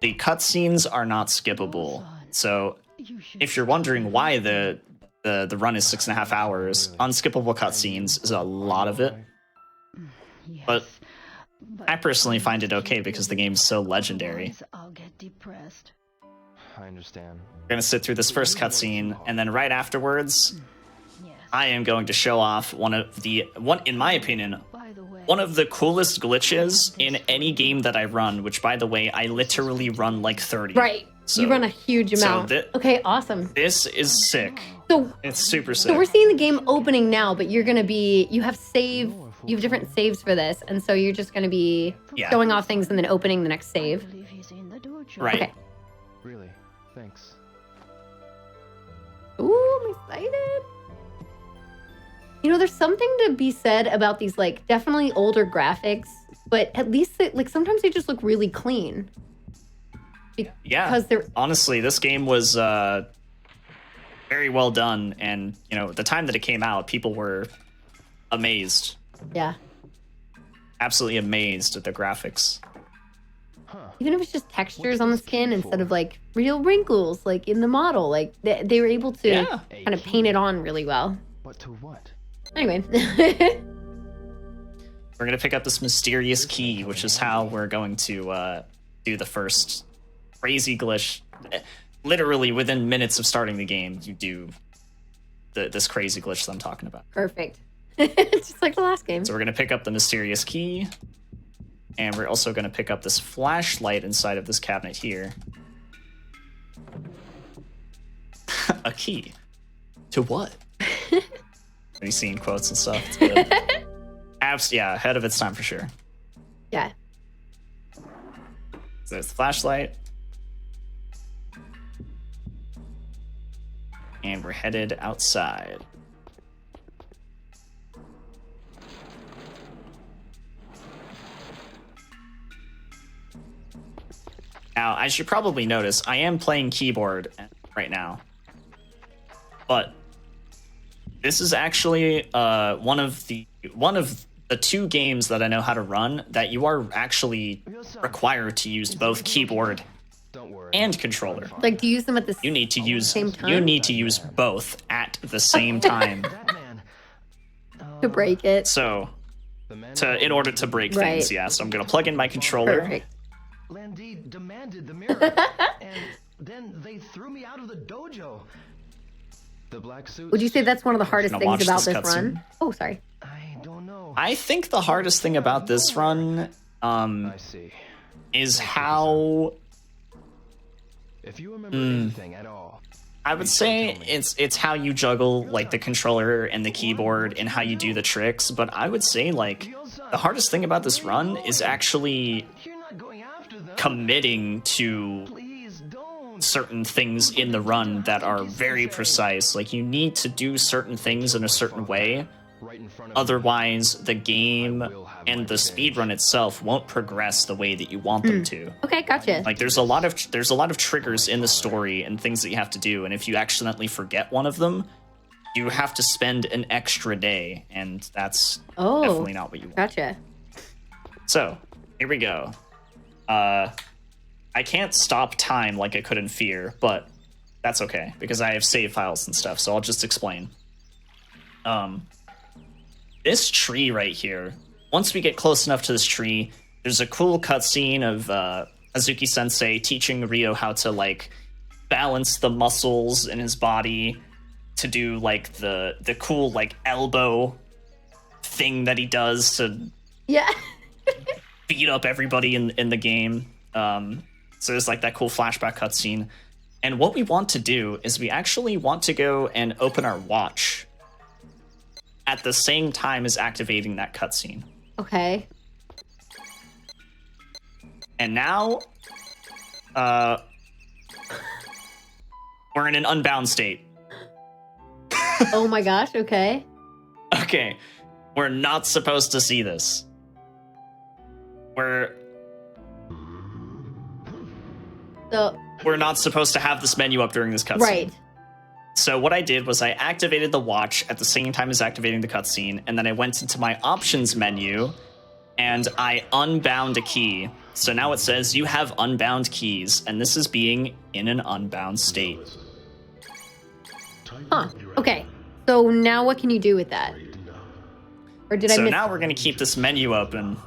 the cutscenes are not skippable. So if you're wondering why the run is 6.5 hours, unskippable cutscenes is a lot of it. But I personally find it okay because the game is so legendary. I'll get depressed. I understand. We're going to sit through this first cutscene, and then right afterwards, I am going to show off one, in my opinion, one of the coolest glitches in any game that I run, which, by the way, I literally run like 30. Right. You run a huge amount. Okay, awesome. This is sick. So it's super sick. So we're seeing the game opening now, but you have different saves for this, and so you're just going to be showing off things and then opening the next save. Right. Okay. Really? Thanks. Ooh, I'm excited. You know, there's something to be said about these, like, definitely older graphics, but at least, sometimes they just look really clean. Because honestly, this game was very well done, and, you know, the time that it came out, people were amazed. Yeah. Absolutely amazed at the graphics. Even if it's just textures on the skin instead of, like, real wrinkles, like, in the model. Like, they were able to kind of paint it on really well. What to what? Anyway. We're going to pick up this mysterious key, which is how we're going to do the first crazy glitch. Literally within minutes of starting the game, you do this crazy glitch that I'm talking about. Perfect. Just like the last game. So we're going to pick up the mysterious key, and we're also going to pick up this flashlight inside of this cabinet here. A key. To what? Are you seeing quotes and stuff? It's good. Yeah, ahead of its time for sure. Yeah. So there's the flashlight. And we're headed outside. Now, as you probably notice, I am playing keyboard right now. But this is actually one of the two games that I know how to run that you are actually required to use both keyboard and controller. Like, to use them at the you need to use same time? You need to use both at the same time. To break it. So, in order to break things, yeah. So I'm gonna plug in my controller. Perfect. Landy demanded the mirror, and then they threw me out of the dojo. The black suit. Would you say that's one of the hardest things about this cutscene. run? Oh, sorry. I don't know. I think the hardest thing about this run I see. is how If you remember anything at all, I would say it's how you juggle like the controller and the keyboard and how you do the tricks, but I would say like the hardest thing about this run is actually committing to certain things in the run that are very precise. Like, you need to do certain things in a certain way right in front of otherwise the game I will have and my the revenge. speedrun itself won't progress the way that you want them to. Okay, gotcha. Like there's a lot of triggers in the story and things that you have to do, and if you accidentally forget one of them, you have to spend an extra day, and that's definitely not what you want. Gotcha. So, here we go. I can't stop time like I could in F.E.A.R, but that's okay, because I have save files and stuff, so I'll just explain. This tree right here, once we get close enough to this tree, there's a cool cutscene of Azuki-sensei teaching Ryo how to, like, balance the muscles in his body to do, like, the cool, like, elbow thing that he does to Yeah. beat up everybody in the game. So there's like that cool flashback cutscene. And what we want to do is we actually want to go and open our watch at the same time as activating that cutscene. Okay. And now, we're in an unbound state. Oh my gosh, okay. Okay, we're not supposed to see this. So, We're not supposed to have this menu up during this cutscene. right. So what I did was I activated the watch at the same time as activating the cutscene, and then I went into my options menu, and I unbound a key. So now it says you have unbound keys, and this is being in an unbound state. Huh. Okay. So now what can you do with that? Or did I So miss? now we're going to keep this menu open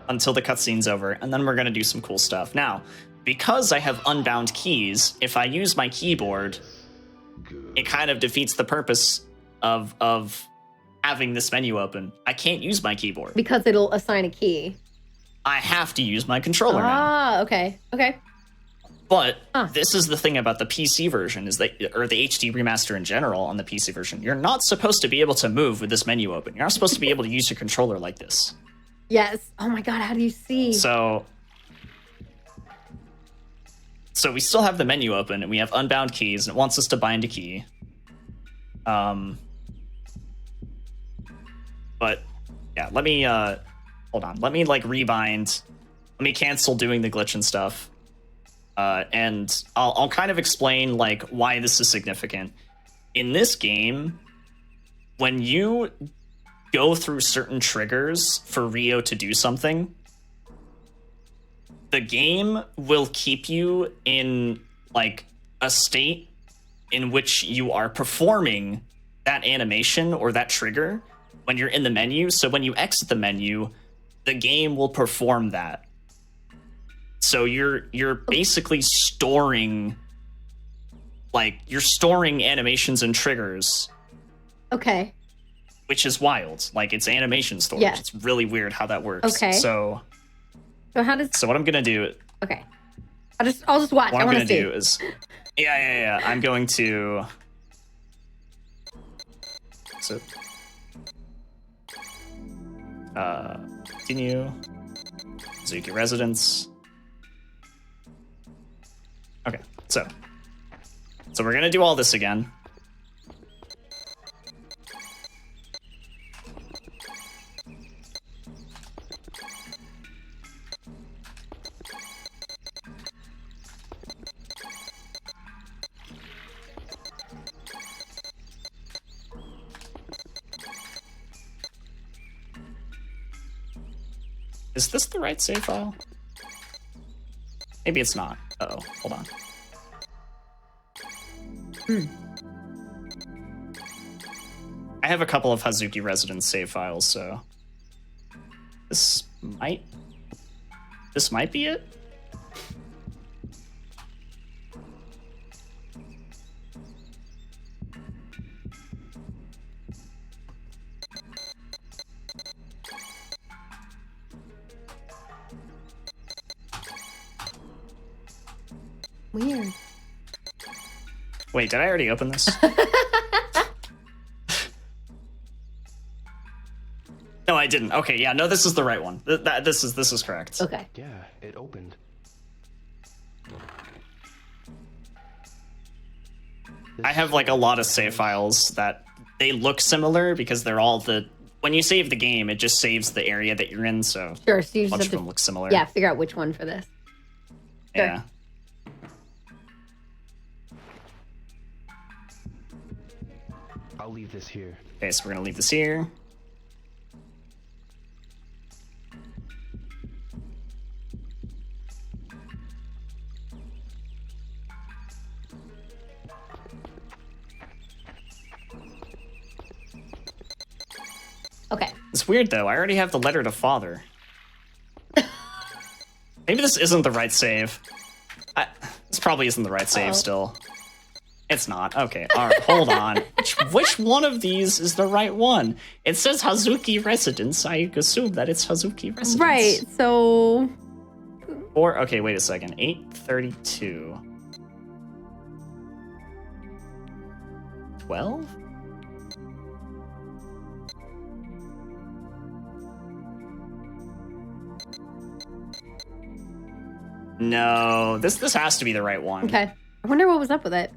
until the cutscene's over, and then we're going to do some cool stuff. Now, because I have unbound keys, if I use my keyboard, it kind of defeats the purpose of having this menu open. I can't use my keyboard. Because it'll assign a key. I have to use my controller now. Ah, okay. Okay. But this is the thing about the PC version, is that, or the HD remaster in general on the PC version, you're not supposed to be able to move with this menu open. You're not supposed to be able to use your controller like this. Yes. Oh my god, how do you see? So we still have the menu open, and we have unbound keys, and it wants us to bind a key. But yeah, let me hold on. Let me like rebind. Let me cancel doing the glitch and stuff. And I'll kind of explain like why this is significant. In this game, when you go through certain triggers for Ryo to do something, the game will keep you in like a state in which you are performing that animation or that trigger when you're in the menu. So when you exit the menu, the game will perform that. So you're basically storing animations and triggers. Okay. Which is wild. Like, it's animation storage. Yeah. It's really weird how that works. Okay. So how does? what I'm gonna do? Okay. I'll just watch. What I I'm want gonna to see. do is, yeah. I'm going to. So. Continue. Zuki residence. Okay, so we're gonna do all this again. Is this the right save file? Maybe it's not. Uh-oh, hold on. I have a couple of Hazuki residence save files, so this might be it. Weird. Wait, did I already open this? No, I didn't. Okay, yeah, no, this is the right one. This is correct. Okay. Yeah, it opened. I have like a lot of save files that they look similar because they're all when you save the game, it just saves the area that you're in. So Sure, so you a just bunch have of to them look similar. yeah, figure out which one for this. Sure. Yeah. I'll leave this here. Okay, so we're gonna leave this here. Okay. It's weird though. I already have the letter to father. Maybe this isn't the right save. This probably isn't the right save still. It's not. Okay. All right. Hold on. Which one of these is the right one? It says Hazuki Residence. I assume that it's Hazuki Residence. Right. So. Or okay. Wait a second. 832. 12. No, this has to be the right one. Okay. I wonder what was up with it.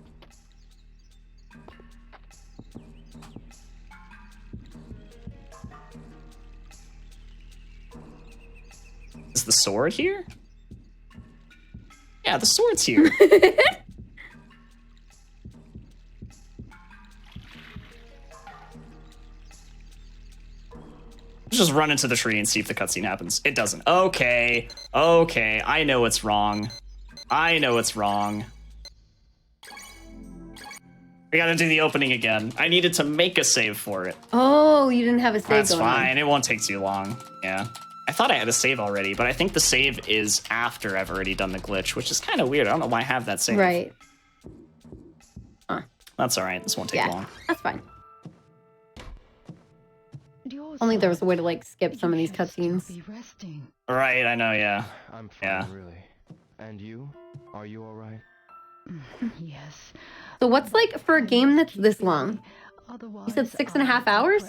Is the sword here? Yeah, the sword's here. Just run into the tree and see if the cutscene happens. It doesn't. Okay. Okay. I know it's wrong. I know it's wrong. We gotta do the opening again. I needed to make a save for it. Oh, you didn't have a save That's going fine. on. It won't take too long. Yeah. I thought I had a save already, but I think the save is after I've already done the glitch, which is kind of weird. I don't know why I have that save. Right. Huh. That's all right. This won't take long. That's fine. Only there was a way to like skip some of these cutscenes. Right, I know, yeah. I'm fine, Yeah. really. And you? Are you all right? Yes. So what's like for a game that's this long? You said 6.5 hours?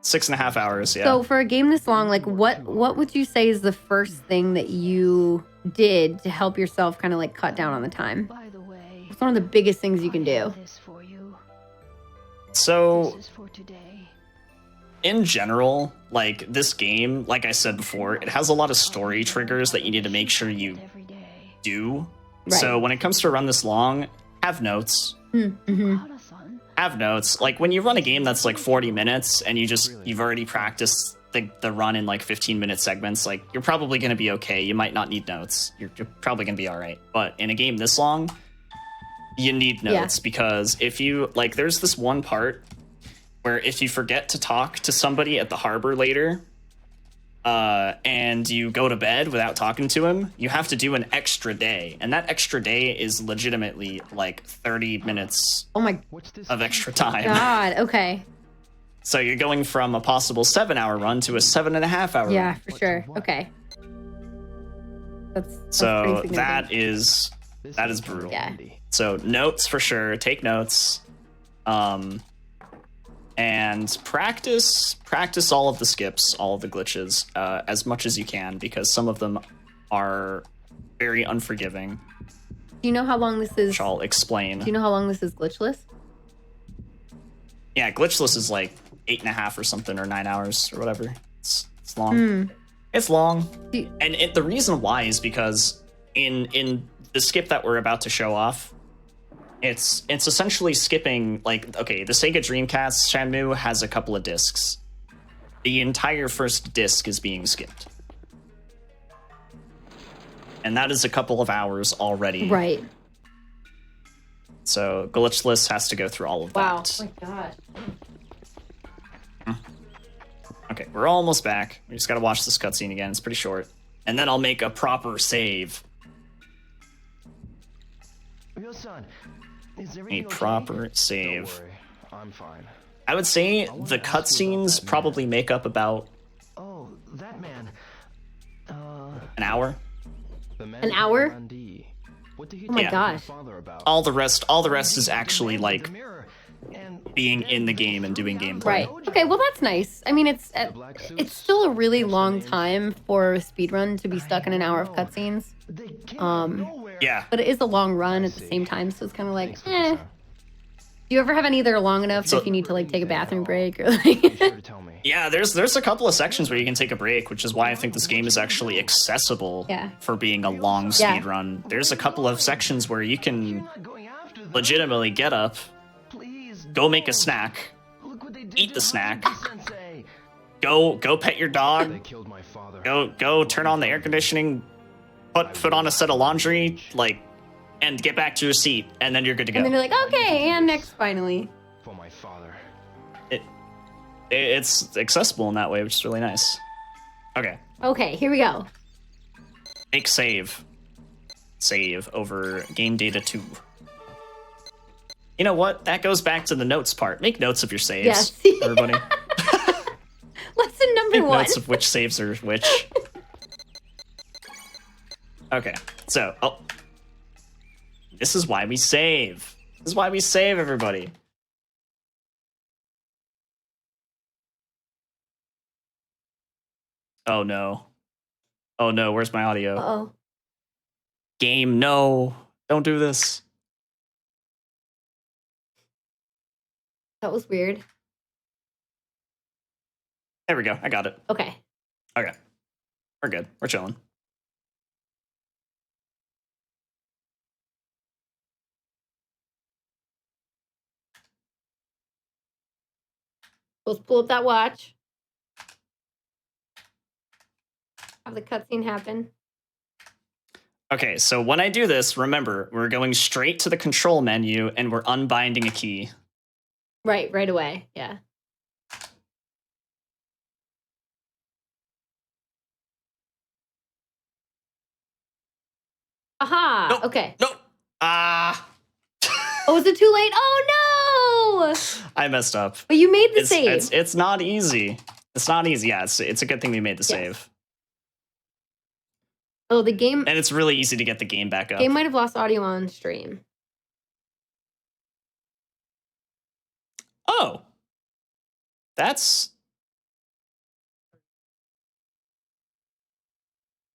6.5 hours, yeah. So for a game this long, like what would you say is the first thing that you did to help yourself kind of like cut down on the time? By the way, It's one of the biggest things you can do. this for you. So, This is for today. in general, like this game, like I said before, it has a lot of story triggers that you need to make sure you Every day. do. Right. So when it comes to a run this long, have notes. Mm-hmm. Have notes. Like when you run a game that's like 40 minutes and you've already practiced the run in like 15-minute segments, like you're probably going to be okay. You might not need notes. You're probably going to be all right. But in a game this long, you need notes because if you like, there's this one part where if you forget to talk to somebody at the harbor later, and you go to bed without talking to him, you have to do an extra day. And that extra day is legitimately like 30 minutes of extra time. God, okay. So you're going from a possible 7-hour run to a 7.5 hour Yeah, run. for sure. Okay. That's pretty So significant. that is brutal. Yeah. So notes for sure. Take notes. And practice all of the skips, all of the glitches, as much as you can, because some of them are very unforgiving. Do you know how long this is? Which I'll explain. Do you know how long this is glitchless? Yeah, glitchless is like 8.5 or something, or 9 hours or whatever. It's long. It's long. And the reason why is because in the skip that we're about to show off, it's essentially skipping, like, okay, the Sega Dreamcast Shenmue has a couple of discs. The entire first disc is being skipped. And that is a couple of hours already. Right. So glitchless has to go through all of that. Oh my god. Okay, we're almost back. We just gotta watch this cutscene again. It's pretty short. And then I'll make a proper save. Your son, is A everything okay? proper save. Don't worry, I'm fine. I would say the cutscenes probably make up about Oh, that man. an hour. An hour? What did he Oh my tell gosh. your father about? All the rest is actually like being in the game and doing gameplay. Right. Okay, well that's nice. I mean, it's still a really long time for a speedrun to be stuck in an hour of cutscenes. Yeah. But it is a long run at the same time, so it's kind of like, Do you ever have any that are long enough So- if you need to like take a bathroom break or Be like? sure to tell me. Yeah, there's a couple of sections where you can take a break, which is why I think this game is actually accessible Yeah. for being a long Yeah. speed run. There's a couple of sections where you can Not going after them. legitimately get up, Please. go make a don't. snack, Look what they did eat to the snack. Haruki-sensei. go pet your They dog, killed my father. go turn on the air conditioning, put on a set of laundry, like, and get back to your seat, and then you're good to go. And then you're like, okay, and next finally. For my father. It's accessible in that way, which is really nice. Okay, Okay, here we go. make save. Save over game data 2. You know what? That goes back to the notes part. Make notes of your saves, Yes. everybody. Lesson number Make 1. notes of which saves are which. Okay, so, this is why we save. This is why we save, everybody. Oh no. Oh no, where's my audio? Uh-oh. Game, no. Don't do this. That was weird. There we go. I got it. Okay. Okay. We're good. We're chilling. Let's pull up that watch. Have the cutscene happen. Okay, so when I do this, remember, we're going straight to the control menu and we're unbinding a key. Right away. Yeah. Aha. Nope. Okay. Nope. Ah. Oh, is it too late? Oh no! I messed up. But you made the save. It's not easy. It's not easy. Yeah, it's a good thing we made the Yes. save. Oh, the game And it's really easy to get the game back up. might have lost audio on stream. Oh. That's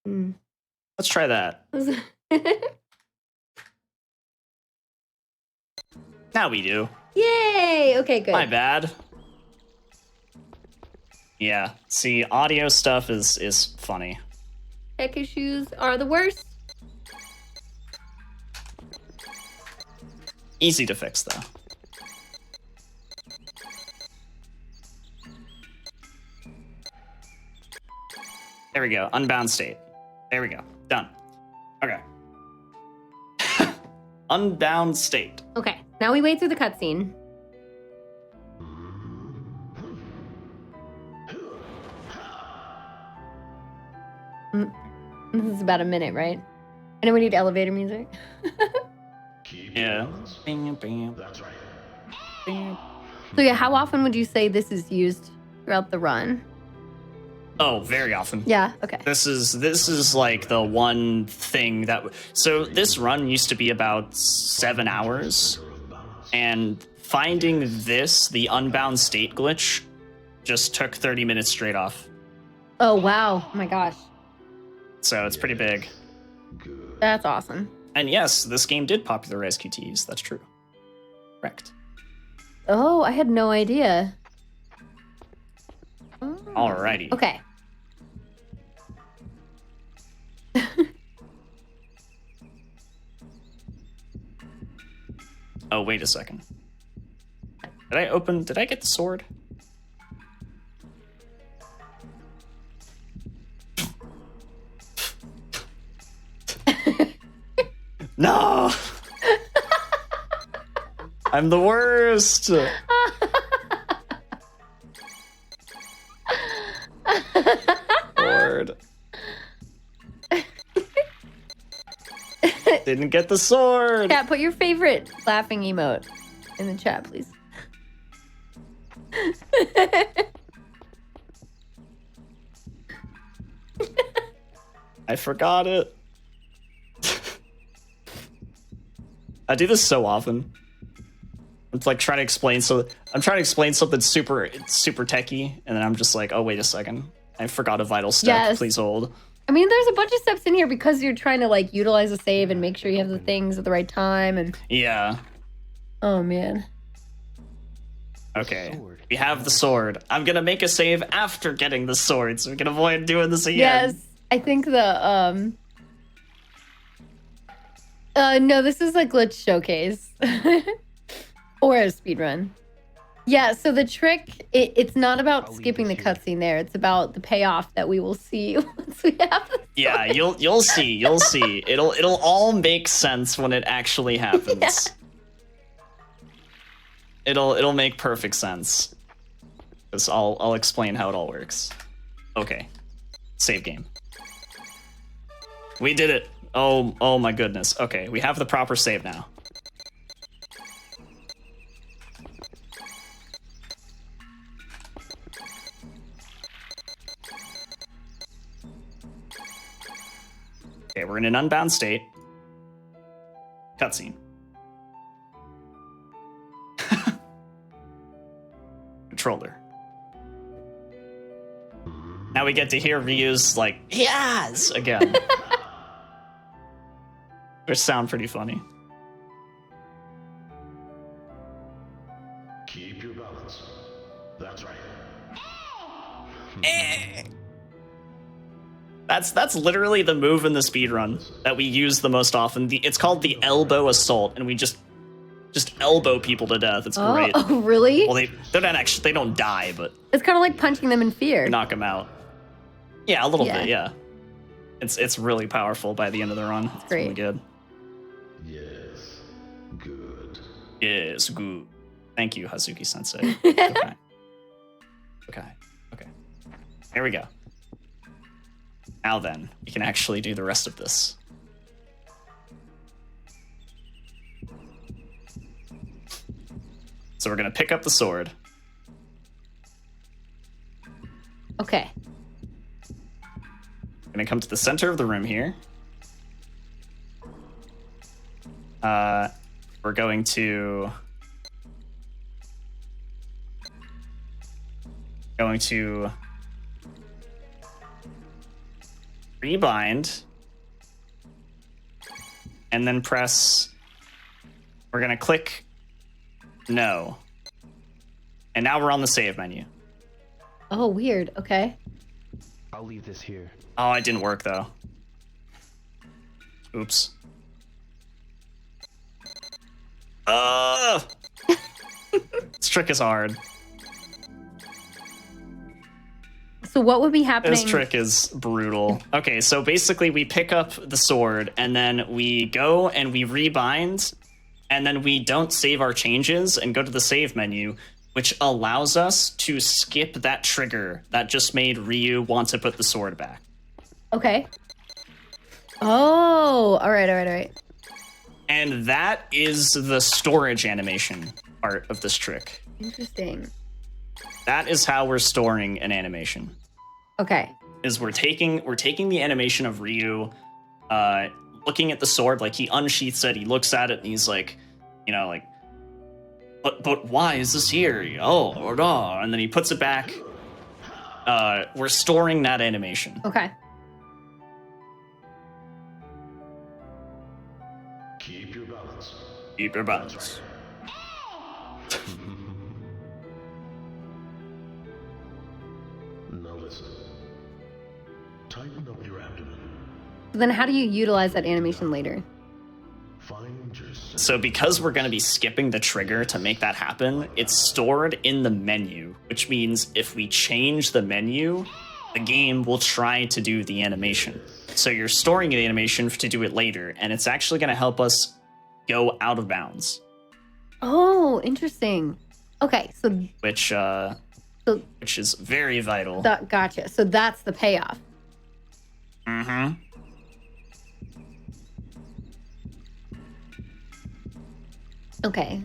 Hmm. let's try that. Now we do. Yay! Okay, good. My bad. Yeah. See, audio stuff is funny. Tech issues are the worst. Easy to fix though. There we go. Unbound state. There we go. Done. Okay. Unbound state. Okay, now we wait through the cutscene. This is about a minute, right? I know we need elevator music. Yeah. Bam, bam. That's right. Bam. So yeah, how often would you say this is used throughout the run? Oh, very often. Yeah, okay. This is like the one thing that so this run used to be about 7 hours, and finding the unbound state glitch just took 30 minutes straight off. Oh wow, oh my gosh. So it's pretty big. That's awesome. And yes, this game did popularize QTEs. That's true. Correct. Oh, I had no idea. Oh. Alrighty. Okay. Oh, wait a second. Did I get the sword? No! I'm the worst! Lord. Didn't get the sword! Cat, put your favorite laughing emote in the chat, please. I forgot it. I do this so often. I'm like trying to explain something super techie, and then I'm just like, oh wait a second, I forgot a vital step. Yes. Please hold. I mean, there's a bunch of steps in here because you're trying to like utilize a save and make sure you have the things at the right time. And Yeah. oh man, Okay, sword. we have the sword. I'm gonna make a save after getting the sword, so we can avoid doing this again. Yes, I think the no, this is a glitch showcase or a speedrun. Yeah, so the trick, it's not about I'll leave skipping the this here. cutscene there. It's about the payoff that we will see once we have the Yeah, you'll see. You'll see. It'll all make sense when it actually happens. It'll make perfect sense. 'Cause I'll explain how it all works. Okay. Save game. We did it. Oh my goodness. Okay, we have the proper save now. Okay, we're in an unbound state. Cutscene. Controller. Now we get to hear Ryu's like, yes, again. Which sound pretty funny. Keep your balance. That's right. That's literally the move in the speedrun that we use the most often. It's called the elbow assault, and we just elbow people to death. It's great. Oh, really? Well, they don't die, but It's kind of like punching them in fear. we knock them out. Yeah, a little Yeah. bit. Yeah, it's really powerful by the end of the run. It's great. really good. Yes. Good. Yes, good. Thank you, Hazuki Sensei. Okay. Okay. Here we go. Now then, we can actually do the rest of this. So we're gonna pick up the sword. Okay. Gonna come to the center of the room here. We're going to rebind and then we're gonna click no. And now we're on the save menu. Oh, weird. Okay. I'll leave this here. Oh, it didn't work though. Oops. This trick is hard. So what would be happening? This trick is brutal. Okay, so basically we pick up the sword and then we go and we rebind and then we don't save our changes and go to the save menu, which allows us to skip that trigger that just made Ryu want to put the sword back. Okay. Oh, all right. And that is the storage animation part of this trick. Interesting. That is how we're storing an animation. Okay. Is we're taking the animation of Ryu looking at the sword, like he unsheaths it, he looks at it, and he's like, but why is this here? Oh, or no, and then he puts it back. We're storing that animation. Okay. Keep your balance. Keep your balance. Now listen. Tighten up your abdomen. So then how do you utilize that animation later? Find your center. So because we're going to be skipping the trigger to make that happen, it's stored in the menu, which means if we change the menu, the game will try to do the animation. So you're storing the animation to do it later, and it's actually going to help us go out of bounds. Oh, interesting. Okay, so Which is very vital. gotcha. So that's the payoff. Mm-hmm. Okay.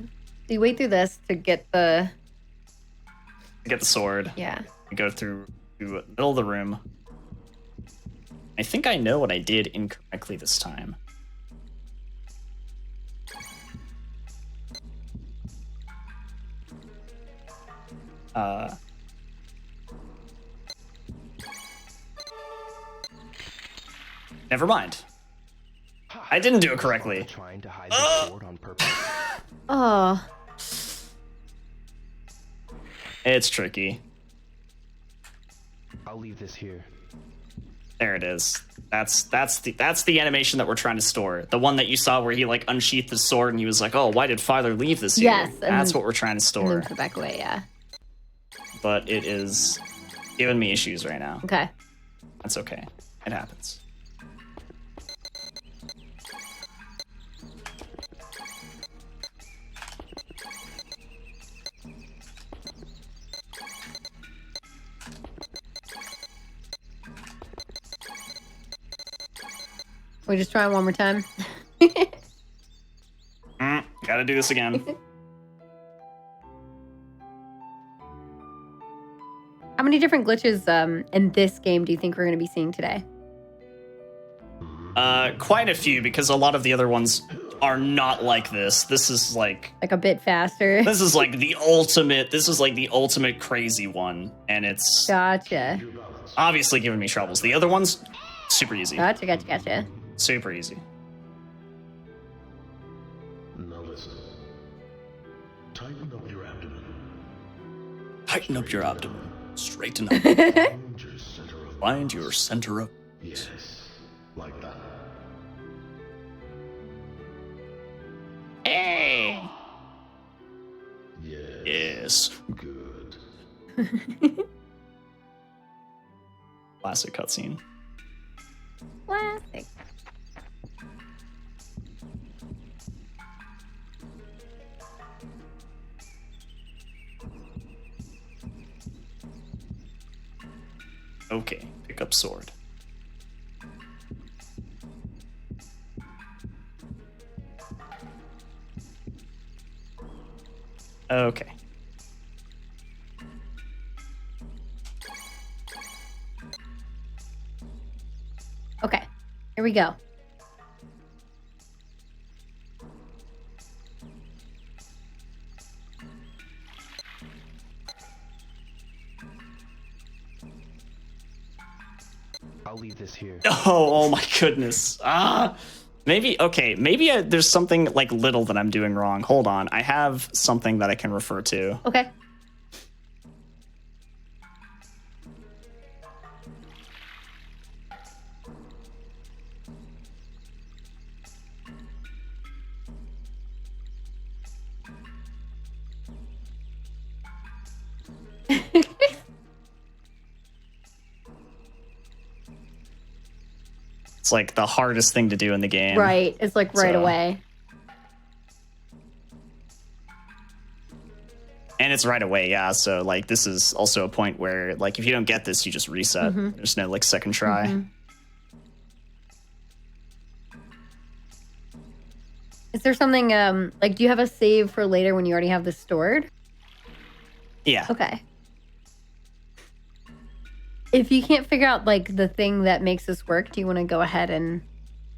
So you wait through this to get the Get the sword. yeah. We go through to the middle of the room. I think I know what I did incorrectly this time. Never mind. I didn't do it correctly. Trying to hide the sword on purpose. Oh. It's tricky. I'll leave this here. There it is. That's the animation that we're trying to store. The one that you saw where he like unsheathed the sword and he was like, "Oh, why did father leave this here?" Yes, and That's what we're trying to And store. then put it back away, yeah. But it is giving me issues right now. Okay. That's okay. It happens. We just try one more time. Gotta do this again. How many different glitches in this game do you think we're going to be seeing today? Quite a few, because a lot of the other ones are not like this. This is like a bit faster. This is like the ultimate. This is like the ultimate crazy one, and it's Gotcha. obviously giving me troubles. The other ones, super easy. Gotcha. Super easy. Now listen. Tighten up your abdomen. Tighten up your abdomen. Straighten up. Find your center of Find your center of. Yes, like that. Hey. Yes. Yes. Good. Classic cutscene. Classic. Okay, pick up sword. Okay. Okay. Here we go. I'll leave this here. Oh my goodness. Maybe there's something like little that I'm doing wrong. Hold on. I have something that I can refer to. Okay. It's like the hardest thing to do in the game. Right. It's like right So- away. And it's right away, yeah. So like this is also a point where like if you don't get this, you just reset. Mhm. There's no like second try. Mhm. Is there something like do you have a save for later when you already have this stored? Yeah. Okay. If you can't figure out like the thing that makes this work, do you want to go ahead and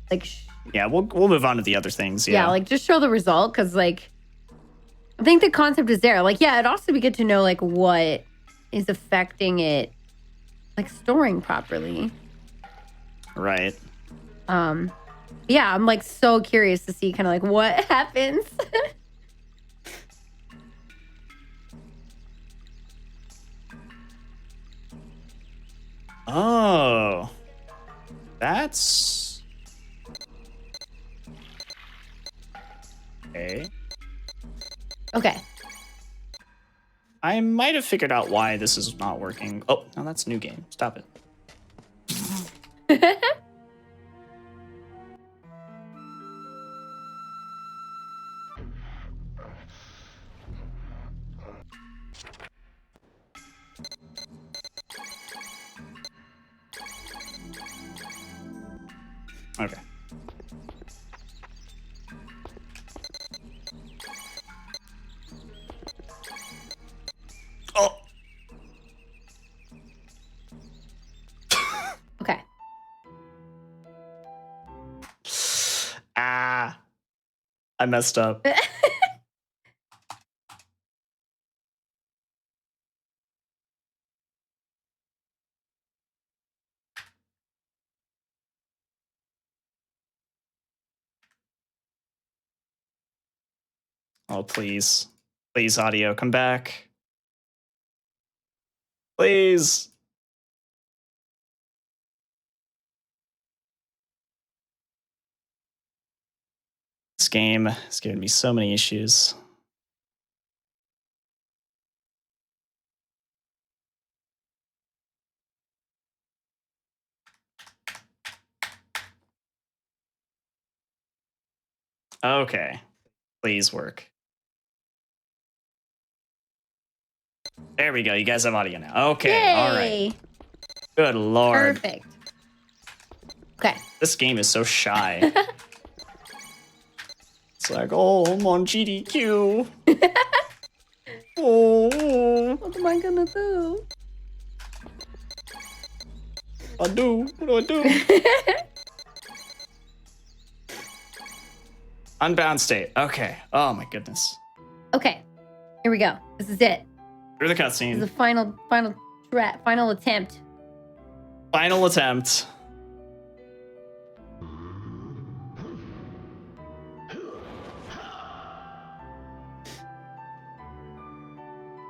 like Yeah, we'll move on to the other things. yeah, like just show the result because like I think the concept is there. Like, yeah, it'd also be good to know like what is affecting it, like storing properly. Right. Yeah, I'm like so curious to see kind of like what happens. Oh. That's okay. Okay. I might have figured out why this is not working. Oh, no, that's new game. Stop it. Okay. Oh. Okay. I messed up. Oh, please. Please, audio, come back. Please. This game has given me so many issues. Okay. Please work. There we go. You guys have audio now. Okay. All right. Yay! Good lord. Perfect. Okay. This game is so shy. It's like, oh, I'm on GDQ. Oh, What am I gonna do? What do I do? Unbound state. Okay. Oh my goodness. Okay. Here we go. This is it. Through the This is the cutscene. final attempt. Final attempt.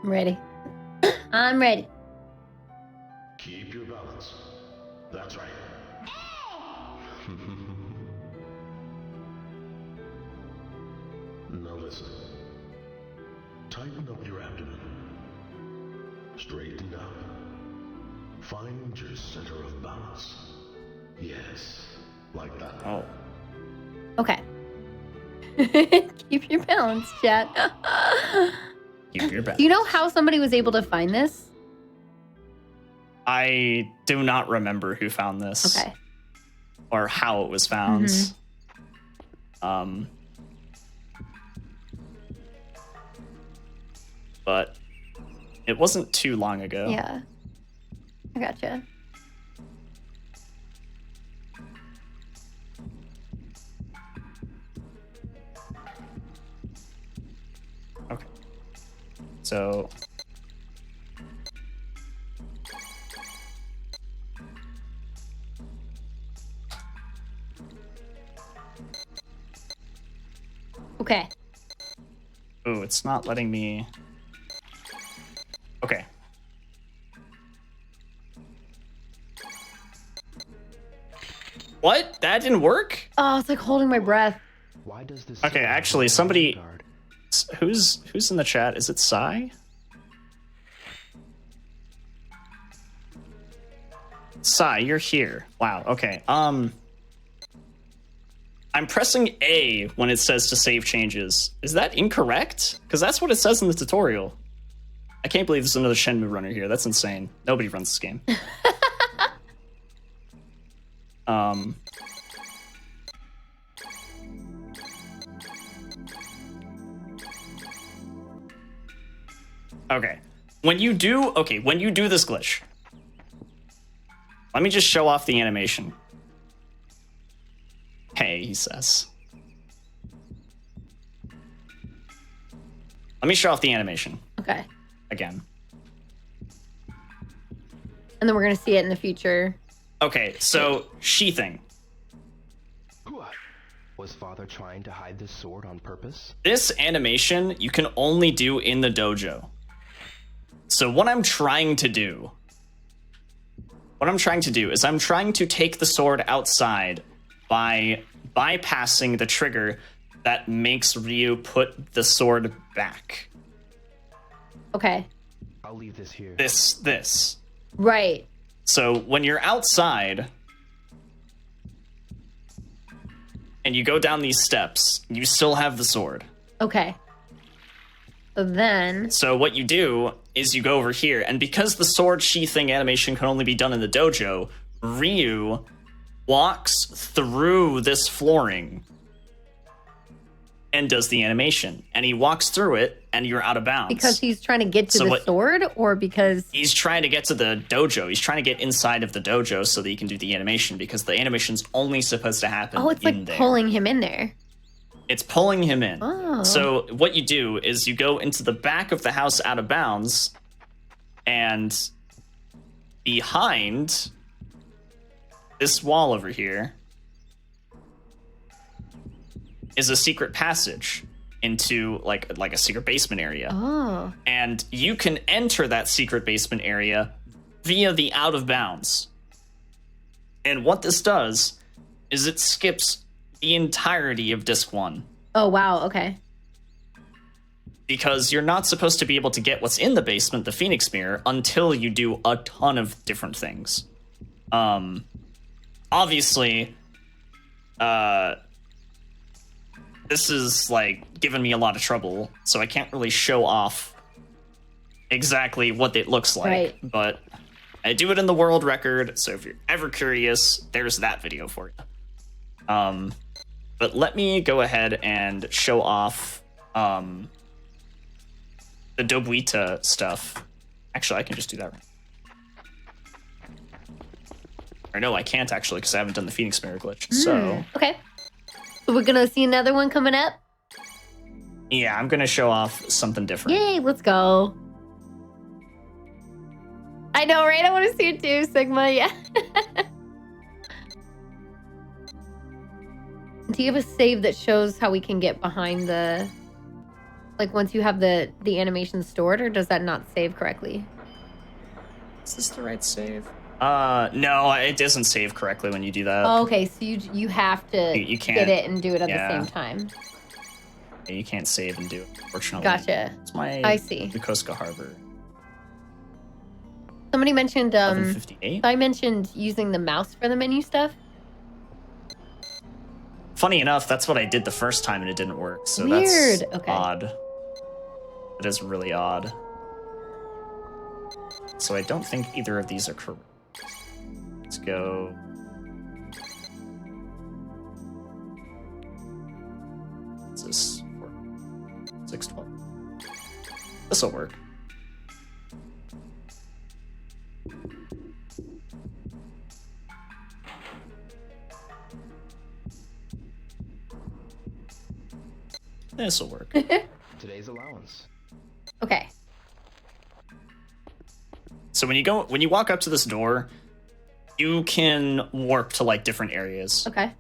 I'm ready. I'm ready. Keep your balance. That's right. Now listen. Tighten up your abdomen. Straighten up. Find your center of balance. Yes, like that. Oh. Okay. Keep your balance, chat. Keep your balance. Do you know how somebody was able to find this? I do not remember who found this. Okay. Or how it was found. But it wasn't too long ago. Yeah. I gotcha. Okay. So Okay. ooh, it's not letting me. Okay. What? That didn't work? Oh, it's like holding my breath. Why does this? Okay, actually, somebody. Who's in the chat? Is it Sai? Sai, you're here. Wow. Okay. I'm pressing A when it says to save changes. Is that incorrect? Because that's what it says in the tutorial. I can't believe there's another Shenmue runner here. That's insane. Nobody runs this game. Okay. When you do this glitch, let me just show off the animation. Hey, he says. Let me show off the animation Okay. again. And then we're going to see it in the future. Okay, so sheathing. Was Father trying to hide this sword on purpose? This animation you can only do in the dojo. So what I'm trying to do is I'm trying to take the sword outside by bypassing the trigger that makes Ryu put the sword back. Okay. I'll leave this here. This. Right. So when you're outside and you go down these steps, you still have the sword. Okay. So then... So what you do is you go over here, and because the sword sheathing animation can only be done in the dojo, Ryu walks through this flooring and does the animation. And he walks through it, and you're out of bounds. Because he's trying to get to the sword, or because... He's trying to get to the dojo. He's trying to get inside of the dojo so that he can do the animation, because the animation's only supposed to happen Oh, it's in like there. pulling him in there. It's pulling him in. Oh. So what you do is you go into the back of the house out of bounds, and behind this wall over here is a secret passage. into like a secret basement area. Oh. And you can enter that secret basement area via the out of bounds. And what this does is it skips the entirety of disc 1. Oh, wow. Okay. Because you're not supposed to be able to get what's in the basement, the Phoenix Mirror, until you do a ton of different things. Obviously, this is, like, giving me a lot of trouble, so I can't really show off exactly what it looks like. Right. But I do it in the world record, so if you're ever curious, there's that video for you. But let me go ahead and show off the Dobuita stuff. Actually, I can just do that right. Or no, I can't actually, because I haven't done the Phoenix Mirror glitch. So Okay. So we're gonna see another one coming up. yeah, I'm gonna show off something different. Yay, let's go. I know, right? I want to see it too, Sigma. Yeah. Do you have a save that shows how we can get behind the, like, once you have the animation stored, or does that not save correctly? Is this the right save? No, it doesn't save correctly when you do that. Oh, okay, so you have to You can't- get it and do it at yeah. the same time. You can't save and do it, unfortunately. Gotcha. It's my I see. Yokosuka Harbor. Somebody mentioned 1158. I mentioned using the mouse for the menu stuff. Funny enough, that's what I did the first time and it didn't work. So Weird. that's Okay. odd. It is really odd. So I don't think either of these are correct. Let's go. What's this? 612. This'll work. This'll work. Today's allowance. Okay. So when you walk up to this door, you can warp to like different areas. Okay.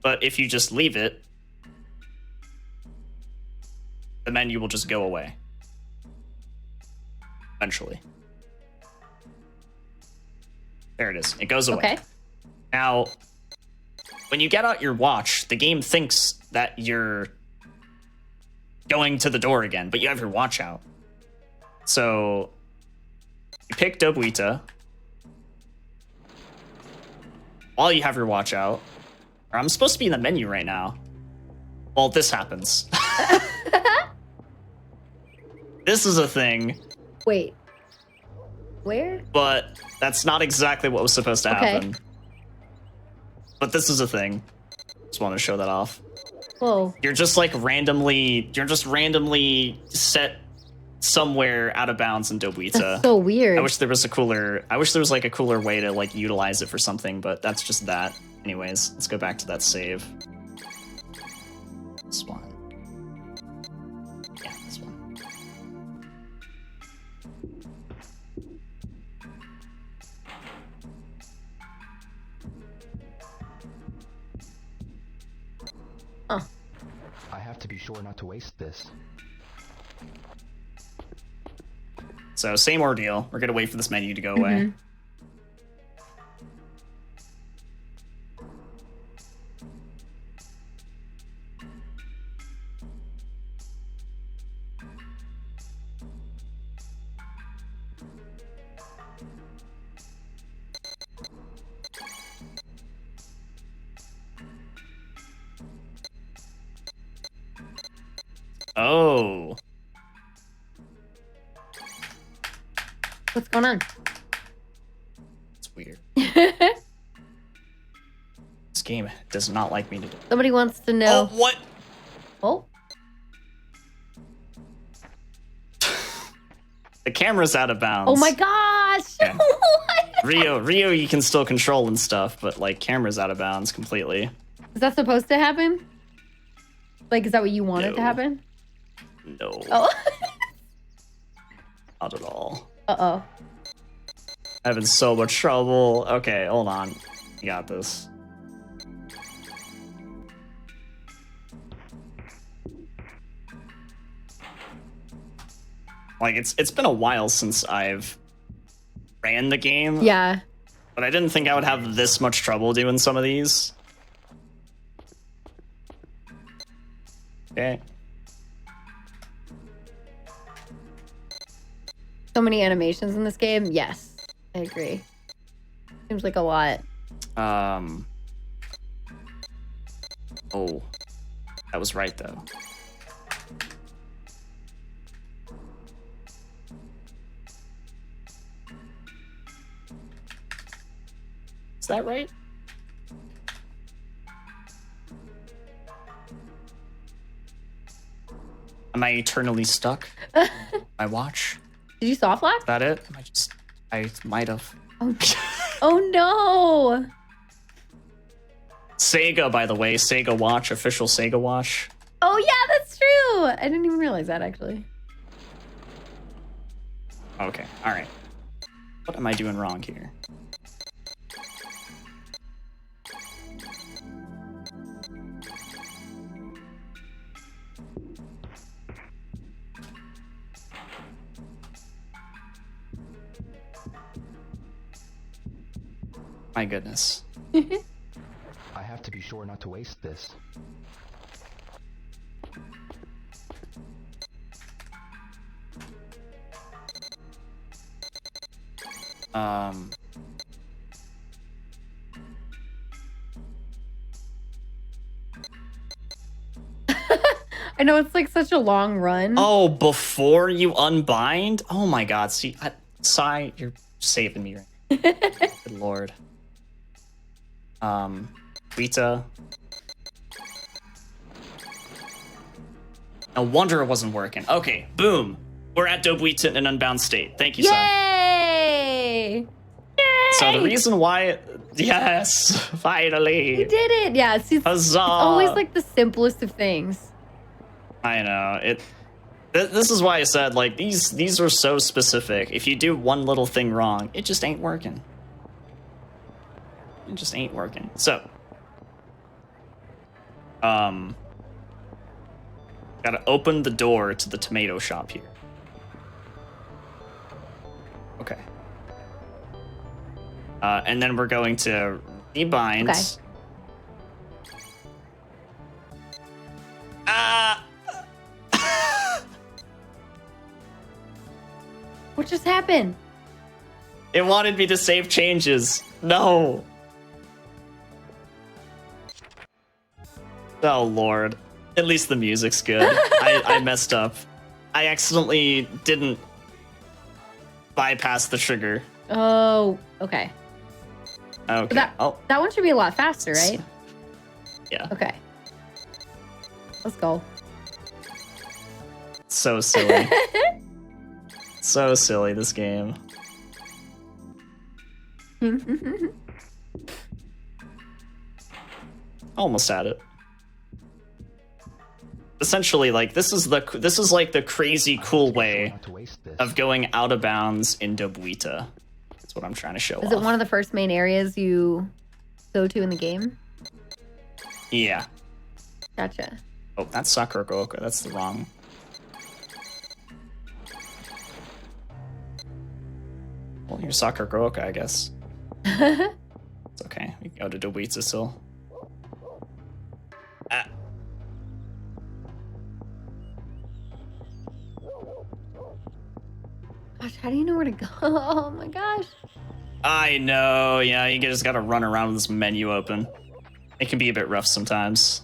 But if you just leave it, the menu will just go away. Eventually. There it is. It goes away. Okay. Now, when you get out your watch, the game thinks that you're going to the door again, but you have your watch out. So you pick Dobuita while you have your watch out. Or I'm supposed to be in the menu right now. Well, this happens. This is a thing, Wait. Where? but that's not exactly what was supposed to Okay. happen. But this is a thing. Just want to show that off. Whoa. You're just randomly set somewhere out of bounds in Dobuita. That's so weird. I wish there was a cooler way to like utilize it for something, but that's just that. Anyways, let's go back to that save. This one. Yeah, this one. Huh. I have to be sure not to waste this. So same ordeal. We're gonna wait for this menu to go away. Oh. What's going on? It's weird. This game does not like me to do. Somebody wants to know. Oh, what? Oh. The camera's out of bounds. Oh my gosh. Yeah. What? Rio, you can still control and stuff, but like camera's out of bounds completely. Is that supposed to happen? Like, is that what you wanted to No. happen? No, Oh. not at all. Uh-oh. I'm in so much trouble. Okay, hold on. You got this. Like, it's been a while since I've ran the game. Yeah. But I didn't think I would have this much trouble doing some of these. Okay. So many animations in this game. Yes, I agree. Seems like a lot. Oh, that was right though. Is that right? Am I eternally stuck? My watch? Did you soft lock? Is that it? I might have. Oh, oh no! Sega, by the way, Sega Watch, official Sega Watch. Oh yeah, that's true. I didn't even realize that actually. Okay, all right. What am I doing wrong here? My goodness. I have to be sure not to waste this. I know it's like such a long run. Oh, before you unbind? Oh my god, see, Sai, you're saving me right now. Good lord. Rita. No wonder it wasn't working. Okay, boom. We're at Dobuita in an unbound state. Thank you, Sai. Yay! Yay! So the reason why... Yes, finally. We did it! Yeah, it's Huzzah! always like the simplest of things. I know. This is why I said, like, these are so specific. If you do one little thing wrong, it just ain't working. It just ain't working. So, gotta open the door to the tomato shop here. Okay. And then we're going to rebind. Okay. What just happened? It wanted me to save changes. No. Oh, Lord. At least the music's good. I messed up. I accidentally didn't bypass the trigger. Oh, okay. Okay. That one should be a lot faster, right? Yeah. Okay. Let's go. So silly. So silly, this game. Almost at it. Essentially, like, this is like the crazy cool way of going out of bounds in Dobuita. That's what I'm trying to show off. Is it one of the first main areas you go to in the game? Yeah. Gotcha. Oh, that's Sakuragaoka. That's the wrong. Well, you're Sakuragaoka, I guess. It's okay. We can go to Dobuita still. Gosh, how do you know where to go? Oh my gosh. I know, yeah, you just gotta run around with this menu open. It can be a bit rough sometimes.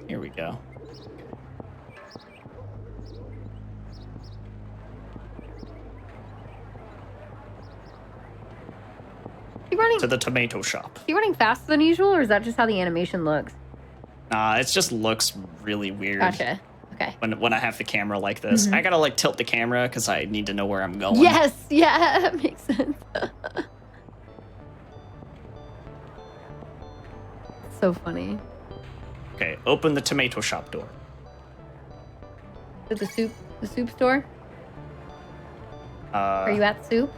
Here we go. You running To the tomato shop. you running faster than usual, or is that just how the animation looks? It just looks really weird. Gotcha. Okay. When I have the camera like this. I gotta like tilt the camera because I need to know where I'm going. Yes, yeah, that makes sense. So funny. Okay, open the tomato shop door. Is it the soup store? Are you at soup?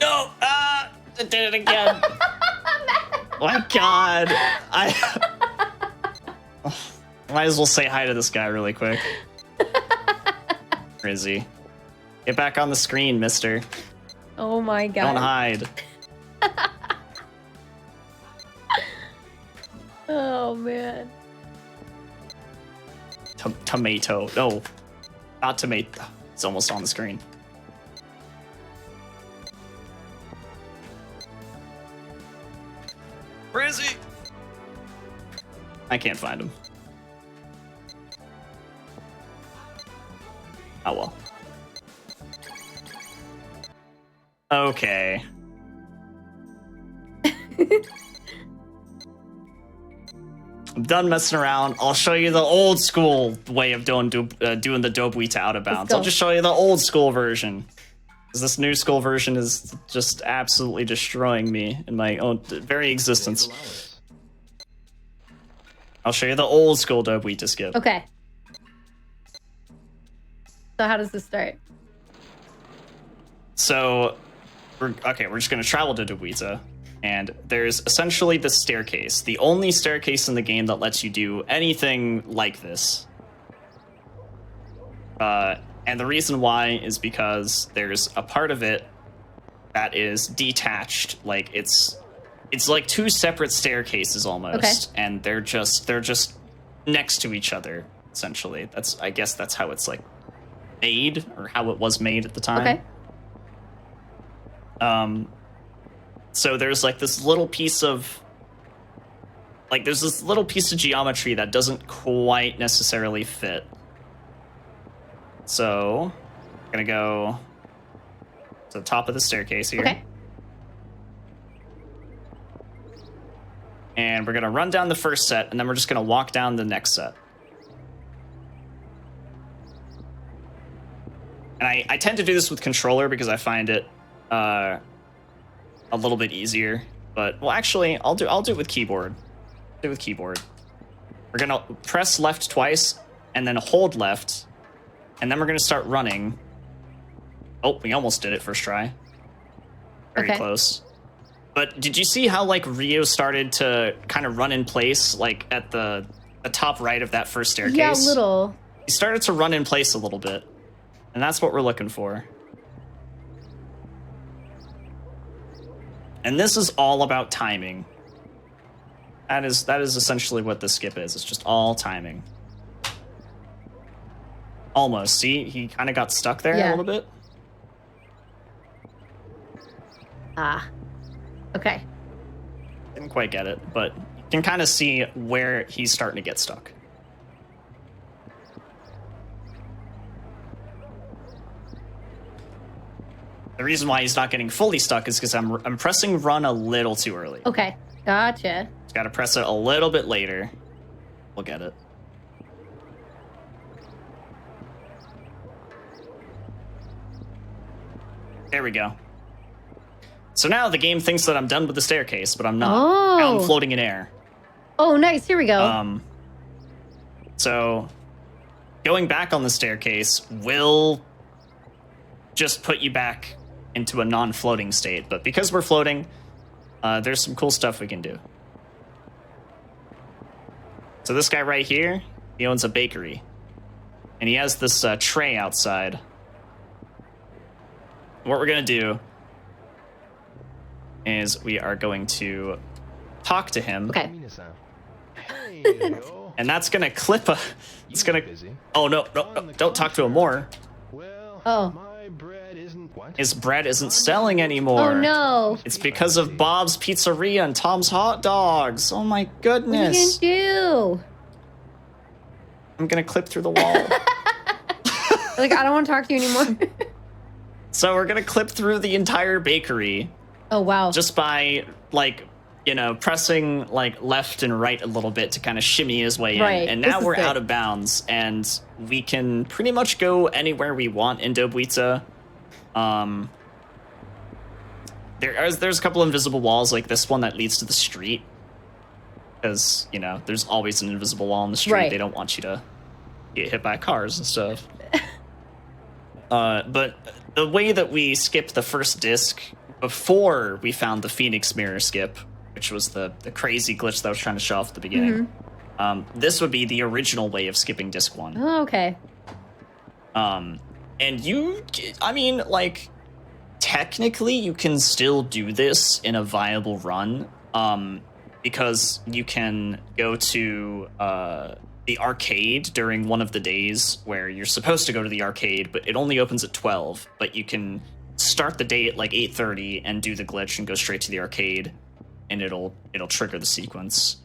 No! I did it again. My God. I might as well say hi to this guy really quick. Where is he? Get back on the screen, mister. Oh my god. Don't hide. Oh man. Tomato. No, not tomato. It's almost on the screen. Where is he? I can't find him. Oh well. Okay. I'm done messing around. I'll show you the old school way of doing the Dobwita out of bounds. I'll just show you the old school version. Because this new school version is just absolutely destroying me in my own very existence. I'll show you the old school Dobwita skip. Okay. So how does this start? So, we're just going to travel to Dobwita. And there's essentially the staircase. The only staircase in the game that lets you do anything like this. And the reason why is because there's a part of it that is detached. Like it's like two separate staircases almost. Okay. And they're just next to each other, essentially. I guess that's how it's like made, or how it was made at the time. Okay. So there's like this little piece of geometry that doesn't quite necessarily fit. So I'm gonna go to the top of the staircase here. Okay. And we're gonna run down the first set, and then we're just gonna walk down the next set. And I tend to do this with controller because I find it a little bit easier, but well, actually, I'll do it with keyboard. We're gonna press left twice, and then hold left, and then we're gonna start running. Oh, we almost did it first try. Very close. But did you see how like Rio started to kind of run in place, like at the top right of that first staircase? Yeah, a little. He started to run in place a little bit, and that's what we're looking for. And this is all about timing. That is essentially what this skip is. It's just all timing. Almost. See, he kind of got stuck there a little bit. Ah. Okay. Didn't quite get it, but you can kind of see where he's starting to get stuck. The reason why he's not getting fully stuck is because I'm pressing run a little too early. Okay, gotcha. Just gotta press it a little bit later. We'll get it. There we go. So now the game thinks that I'm done with the staircase, but I'm not. Oh. Now I'm floating in air. Oh, nice. Here we go. So going back on the staircase will just put you back into a non-floating state, but because we're floating, there's some cool stuff we can do. So this guy right here, he owns a bakery, and he has this tray outside. What we're gonna do is we are going to talk to him. Okay. And that's gonna clip a. It's gonna. Oh no! Don't talk to him more. Oh. His bread isn't selling anymore. Oh no! It's because of Bob's Pizzeria and Tom's Hot Dogs. Oh my goodness! What are you gonna do? I'm gonna clip through the wall. Like, I don't want to talk to you anymore. So we're gonna clip through the entire bakery. Oh wow! Just by like, pressing like left and right a little bit to kind of shimmy his way in. And now we're out of bounds, and we can pretty much go anywhere we want in Dobwita. There's a couple invisible walls, like this one that leads to the street, because there's always an invisible wall on the street. They don't want you to get hit by cars and stuff. But the way that we skipped the first disc before we found the Phoenix Mirror skip, which was the crazy glitch that I was trying to show off at the beginning. This would be the original way of skipping disc 1. Oh, okay. And I mean, like, technically you can still do this in a viable run, because you can go to the arcade during one of the days where you're supposed to go to the arcade, but it only opens at 12, but you can start the day at like 8:30 and do the glitch and go straight to the arcade, and it'll trigger the sequence.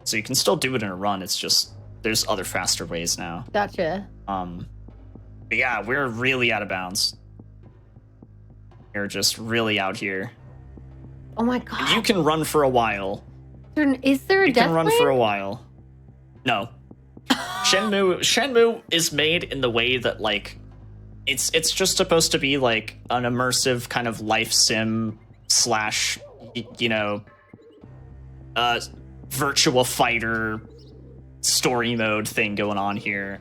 So you can still do it in a run, it's just there's other faster ways now. Gotcha. But yeah, we're really out of bounds. We're just really out here. Oh my god. And you can run for a while. Is there a You death can run lane? for a while. No. Shenmue is made in the way that, like, it's just supposed to be like an immersive kind of life sim slash, you know, virtua fighter story mode thing going on here.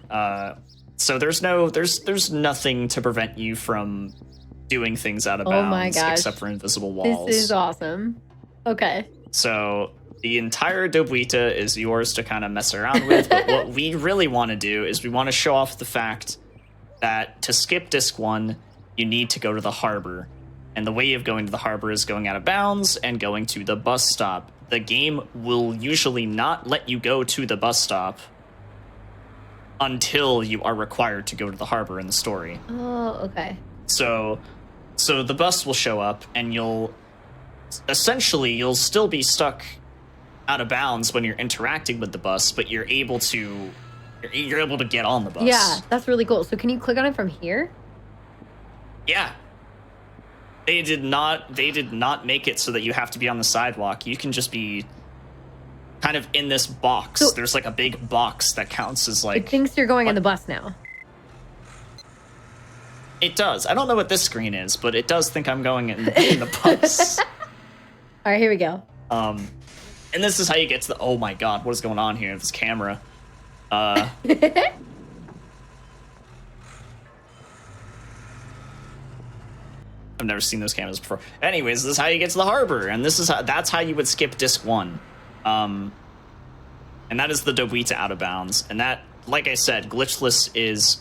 So there's nothing to prevent you from doing things out of Oh my bounds gosh. except for invisible walls. This is awesome. Okay. So the entire Dobuita is yours to kind of mess around with, but what we really want to do is we want to show off the fact that to skip disc 1, you need to go to the harbor. And the way of going to the harbor is going out of bounds and going to the bus stop. The game will usually not let you go to the bus stop until you are required to go to the harbor in the story. Oh, okay. So the bus will show up, and you'll still be stuck out of bounds when you're interacting with the bus, but you're able to get on the bus. Yeah, that's really cool. So can you click on it from here? Yeah. They did not make it so that you have to be on the sidewalk. You can just be kind of in this box. So- There's like a big box that counts as It like thinks you're going on the bus now. it does. I don't know what this screen is, but it does think I'm going in the bus. All right, here we go. And this is how you get to the... Oh my god, what is going on here? This camera. I've never seen those cameras before. Anyways, this is how you get to the harbor, and that's how you would skip disc 1. And that is the Dobuita out of bounds. And that, like I said, glitchless is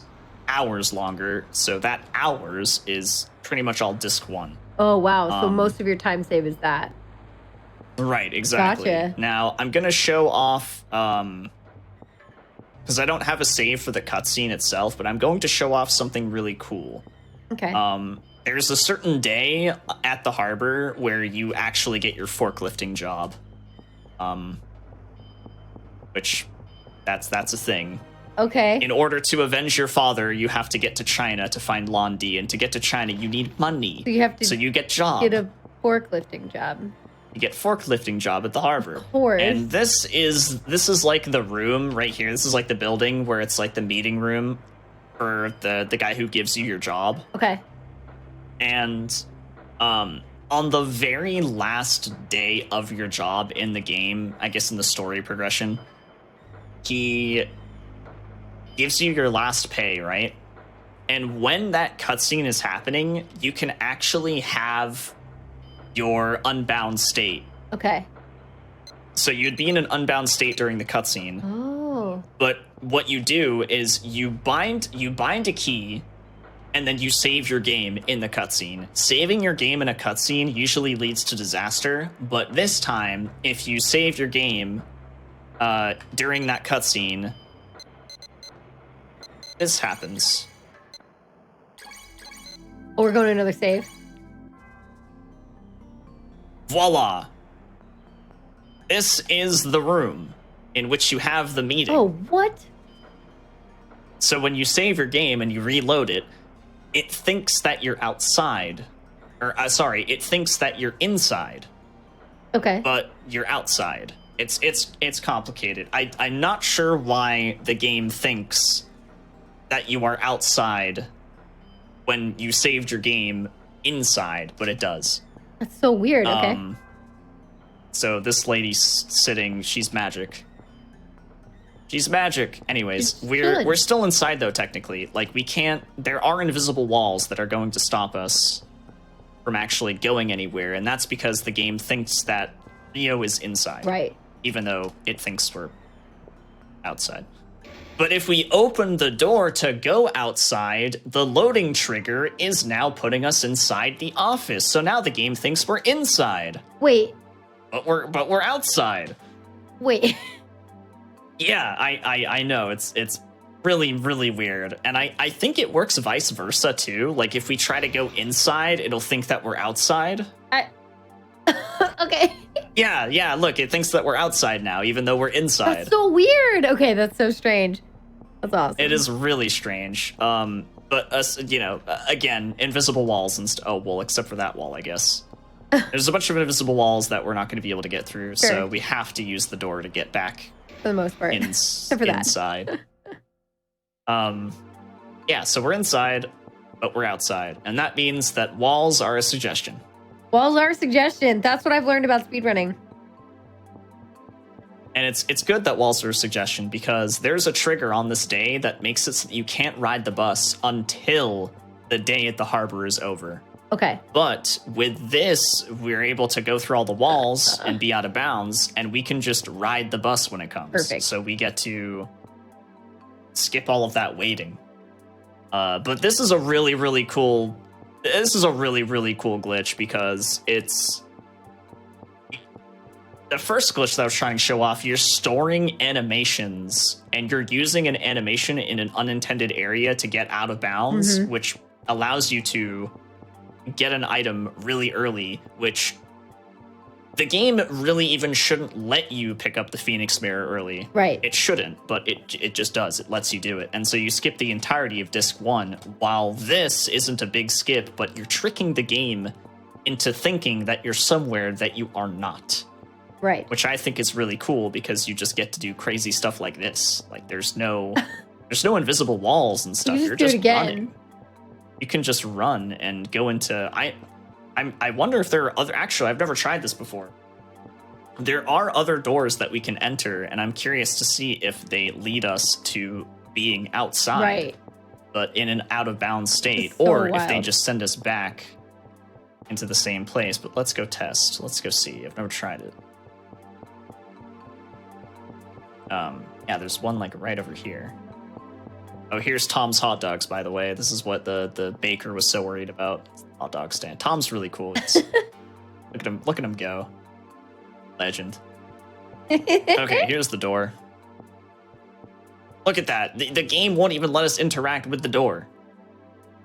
hours longer, so that hours is pretty much all disc 1. Oh, wow. So most of your time save is that. Right, exactly. Gotcha. Now, I'm going to show off, because I don't have a save for the cutscene itself, but I'm going to show off something really cool. Okay. There's a certain day at the harbor where you actually get your forklifting job. Which, that's a thing. Okay. In order to avenge your father, you have to get to China to find Londi, and to get to China, you need money. So you have to So you get job. get a forklifting job. You get forklifting job at the harbor. Of course. And this is like the room right here. This is like the building where it's like the meeting room for the guy who gives you your job. Okay. And on the very last day of your job in the game, I guess in the story progression, he gives you your last pay, right? And when that cutscene is happening, you can actually have your unbound state. Okay. So you'd be in an unbound state during the cutscene, Oh. but what you do is you bind a key, and then you save your game in the cutscene. Saving your game in a cutscene usually leads to disaster, but this time, if you save your game during that cutscene, this happens. Oh, we're going to another save. Voila! This is the room in which you have the meeting. Oh, what? So when you save your game and you reload it, it thinks that you're outside. Or, it thinks that you're inside, Okay. but you're outside. It's complicated. I'm not sure why the game thinks that you are outside when you saved your game inside, but it does. That's so weird. Okay. So this lady's sitting, she's magic. She's magic. Anyways, She's we're good. still inside though, technically. Like, we can't... There are invisible walls that are going to stop us from actually going anywhere, and that's because the game thinks that Rio is inside. Right. Even though it thinks we're outside. But if we open the door to go outside, the loading trigger is now putting us inside the office. So now the game thinks we're inside. Wait. But we're outside. Wait. Yeah, I know. It's really, really weird. And I think it works vice versa too. Like if we try to go inside, it'll think that we're outside. Okay. Yeah, look, it thinks that we're outside now, even though we're inside. That's so weird. Okay, that's so strange. That's awesome. It is really strange. But us, again, invisible walls and oh, well, except for that wall, I guess. There's a bunch of invisible walls that we're not going to be able to get through, Sure. so we have to use the door to get back For the most part. Except for that. inside. Yeah, so we're inside, but we're outside, and that means that walls are a suggestion. Walls are a suggestion. That's what I've learned about speedrunning. And it's good that walls are a suggestion because there's a trigger on this day that makes it so that you can't ride the bus until the day at the harbor is over. Okay. But with this, we're able to go through all the walls and be out of bounds, and we can just ride the bus when it comes. Perfect. So we get to skip all of that waiting. But this is a really, really cool... This is a really, really cool glitch because it's... The first glitch that I was trying to show off, you're storing animations, and you're using an animation in an unintended area to get out of bounds, which allows you to get an item really early, which the game really even shouldn't let you pick up the Phoenix Mirror early. Right. It shouldn't, but it just does. It lets you do it. And so you skip the entirety of Disc 1, while this isn't a big skip, but you're tricking the game into thinking that you're somewhere that you are not. Right. Which I think is really cool because you just get to do crazy stuff like this. Like there's no invisible walls and stuff. You just do it again. Running. You can just run and go into I wonder if there are other... Actually, I've never tried this before. There are other doors that we can enter, and I'm curious to see if they lead us to being outside, Right. but in an out-of-bounds state, so or if they wild. just send us back into the same place. But let's go test. Let's go see. I've never tried it. Yeah, there's one like right over here. Oh, here's Tom's hot dogs, by the way. This is what the baker was so worried about. Hot dog stand. Tom's really cool. Look at him go. Legend. Okay, here's the door. Look at that. The game won't even let us interact with the door.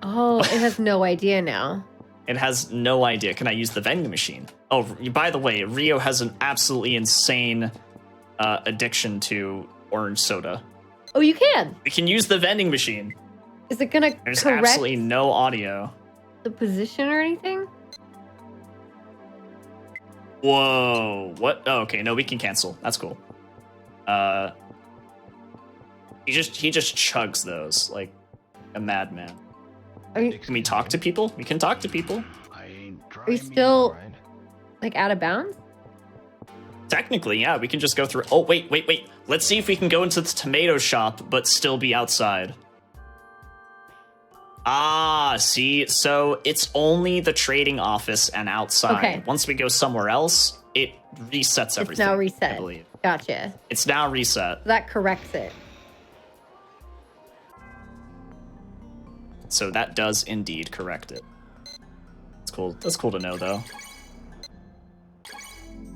Oh, it has no idea now. It has no idea. Can I use the vending machine? Oh, by the way, Rio has an absolutely insane addiction to orange soda. Oh, you can. We can use the vending machine. Is it gonna There's correct absolutely no audio. the position or anything? Whoa. What? Oh, okay. No, we can cancel. That's cool. He just chugs those like a madman. Can we talk to people? We can talk to people. Are you still like out of bounds? Technically, yeah, we can just go through. Oh, wait. Let's see if we can go into the tomato shop, but still be outside. Ah, see? So it's only the trading office and outside. Okay. Once we go somewhere else, it resets everything. It's now reset. I believe. Gotcha. It's now reset. That corrects it. So that does indeed correct it. That's cool. That's cool to know, though.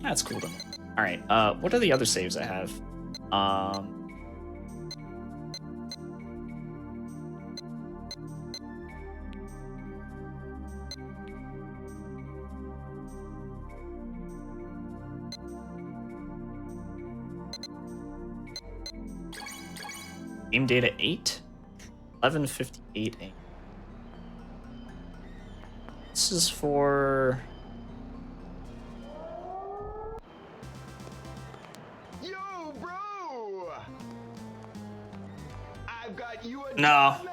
That's cool to know. All right. What are the other saves I have? Game data 8, 11:58 a.m. This is for. Yo, bro! I've got you a No. job,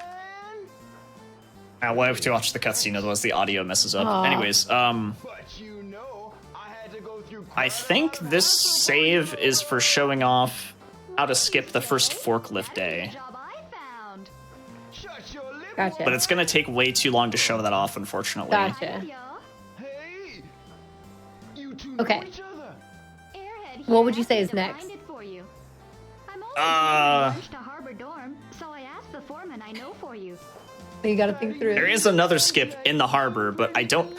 man! We'll have to watch the cutscene, otherwise the audio messes up. Aw. Anyways, But you know, I had to go through I think this save is for showing off how to skip the first forklift day. Job I found. Shut your lip, Gotcha. But it's gonna take way too long to show that off, unfortunately. Gotcha. Hey! You two Okay. know each other. What would you say is To next? find it for you. I'm only Uh, lunch to Harbor Dorm, so I asked the foreman I know for you. You gotta think through there it. is another skip in the harbor, but I don't.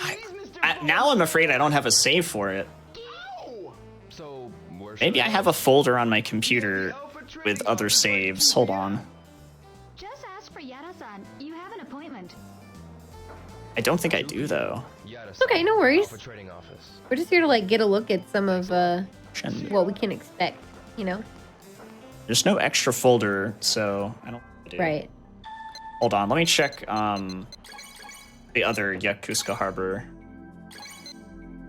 Now I'm afraid I don't have a save for it. So, where Maybe should I have a folder on my computer with other saves. Hold on. Just ask for Yada-san. You have an appointment. I don't think I do though. Okay, no worries. Alpha Trading Office. We're just here to like get a look at some of Shenmue. what we can expect, you know? There's no extra folder, so I don't know what to do. Right. Hold on, let me check the other Yokosuka Harbor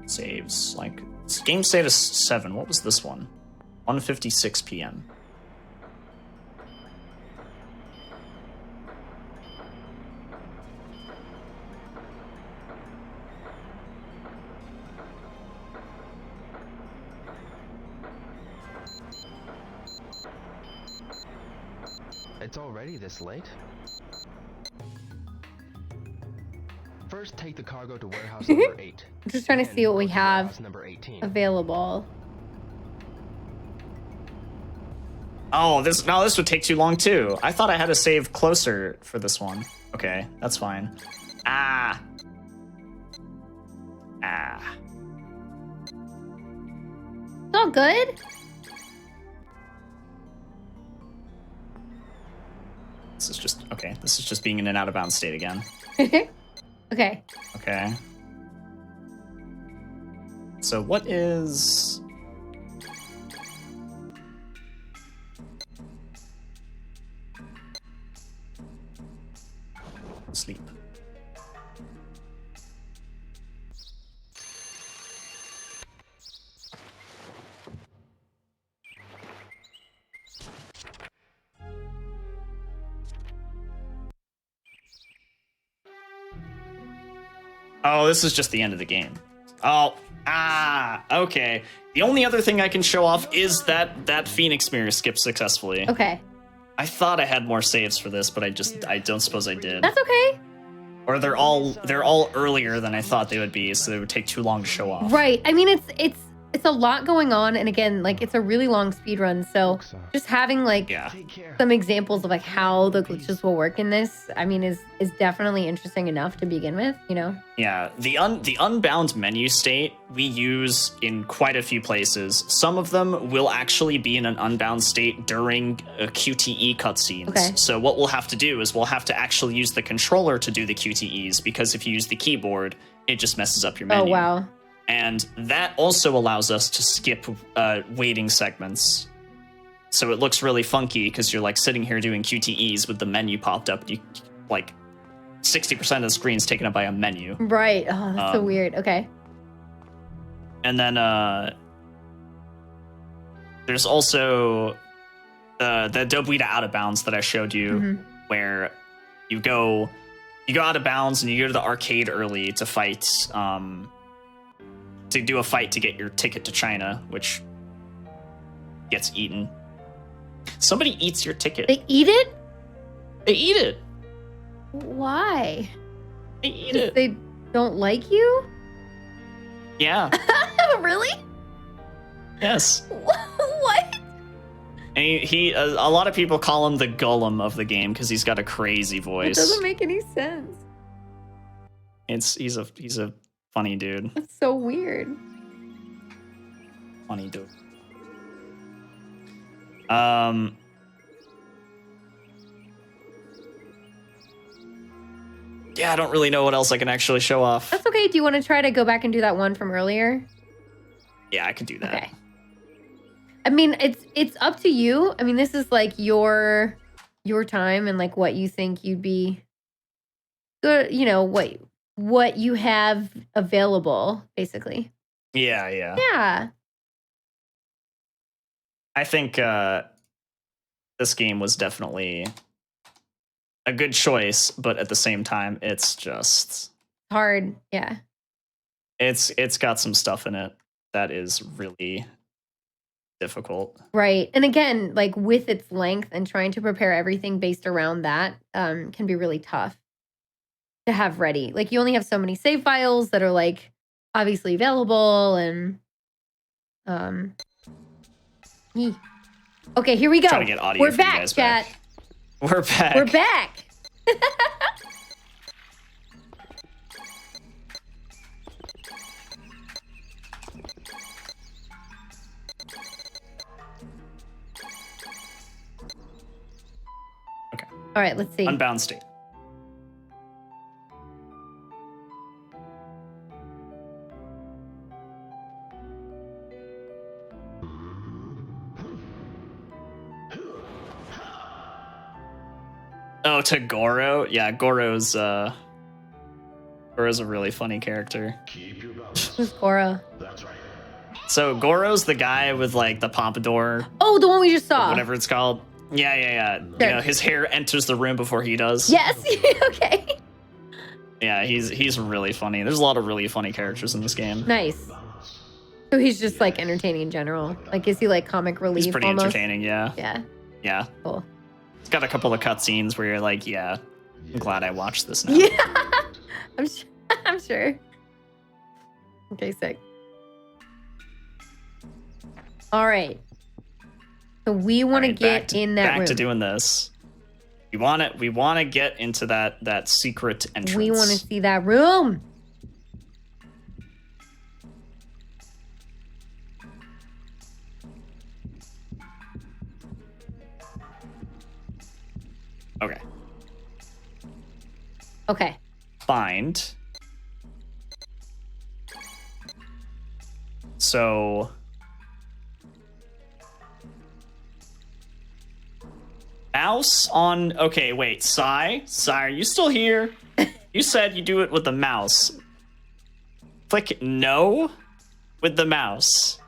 saves. Like, game status 7. What was this one? 1:56 p.m. It's already this late? First, take the cargo to warehouse number 8. I'm just trying to Then see what we go to have warehouse number 18. available. Oh, this would take too long too. I thought I had to save closer for this one. Okay, that's fine. Ah. It's all good. This is just okay. This is just being in an out of bounds state again. Okay. Okay. So what is... Sleep. Oh, this is just the end of the game. Oh, okay. The only other thing I can show off is that Phoenix mirror skip successfully. Okay. I thought I had more saves for this, but I don't suppose I did. That's okay. Or they're all earlier than I thought they would be, so they would take too long to show off. Right. I mean, it's a lot going on, and again, like it's a really long speed run. So just having like Yeah. Take care. some examples of like how the glitches will work in this, I mean, is definitely interesting enough to begin with. You know. Yeah, the unbound menu state we use in quite a few places. Some of them will actually be in an unbound state during QTE cutscenes. Okay. So what we'll have to do is we'll have to actually use the controller to do the QTEs, because if you use the keyboard, it just messes up your menu. Oh wow. And that also allows us to skip waiting segments. So it looks really funky because you're like sitting here doing QTEs with the menu popped up. You like 60% of the screen's taken up by a menu. Right. Oh, that's so weird. Okay. And then there's also the Dobuita out of bounds that I showed you, where you go out of bounds and you go to the arcade early to fight, to do a fight to get your ticket to China, which gets eaten. Somebody eats your ticket. They eat it? They eat it. Why? They eat 'Cause it. they don't like you? Yeah. Really? Yes. What? And he a lot of people call him the Gollum of the game because he's got a crazy It voice. doesn't make any sense. He's a funny dude. That's so weird. Funny dude. Yeah, I don't really know what else I can actually show off. That's okay. Do you want to try to go back and do that one from earlier? Yeah, I could do that. Okay. I mean, it's up to you. I mean, this is like your time and like what you think you'd be good, you know, what you have available, basically. Yeah. Yeah. I think this game was definitely a good choice, but at the same time, it's just Hard. Yeah. it's got some stuff in it that is really difficult. Right. And again, like with its length and trying to prepare everything based around that can be really tough to have ready. Like you only have so many save files that are like obviously available, and Okay, here we go. Trying to get audio We're for you back, guys chat. back. We're back. We're back. Okay. All right, let's see. Unbound state. Oh, to Goro? Yeah, Goro's a really funny character. Keep your balance. Who's Goro? That's right. So Goro's the guy with like the pompadour, Oh, the one we just saw. whatever it's called. Yeah. Sure. You know, his hair enters the room before he does. Yes. Okay. Yeah, he's really funny. There's a lot of really funny characters in this game. Nice. Balance. So he's just like entertaining in general. Like, is he like comic relief? He's pretty almost? entertaining, yeah. Yeah. Yeah. Cool. It's got a couple of cutscenes where you're like, yeah, I'm glad I watched this now. Yeah. I'm sure. Okay, sick. All right. So we want to Alright, get in that room. Back to doing this. We want to get into that secret entrance. We want to see that room. Okay. Okay. Find. So mouse on. Okay, wait. Sai, are you still here? You said you do it with the mouse. Click no with the mouse.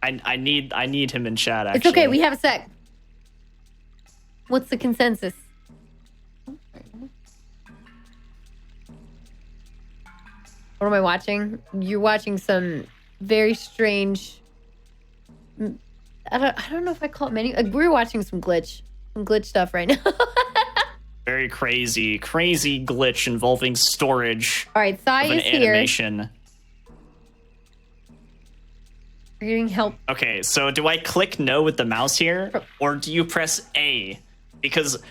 I need him in chat. Actually, It's okay. We have a sec. What's the consensus? What am I watching? You're watching some very strange. I don't know if I call it menu. Like, we're watching some glitch stuff right now. very crazy glitch involving storage All right, Sai of an is here. animation. We're getting help. Okay, so do I click no with the mouse here, or do you press A? Because,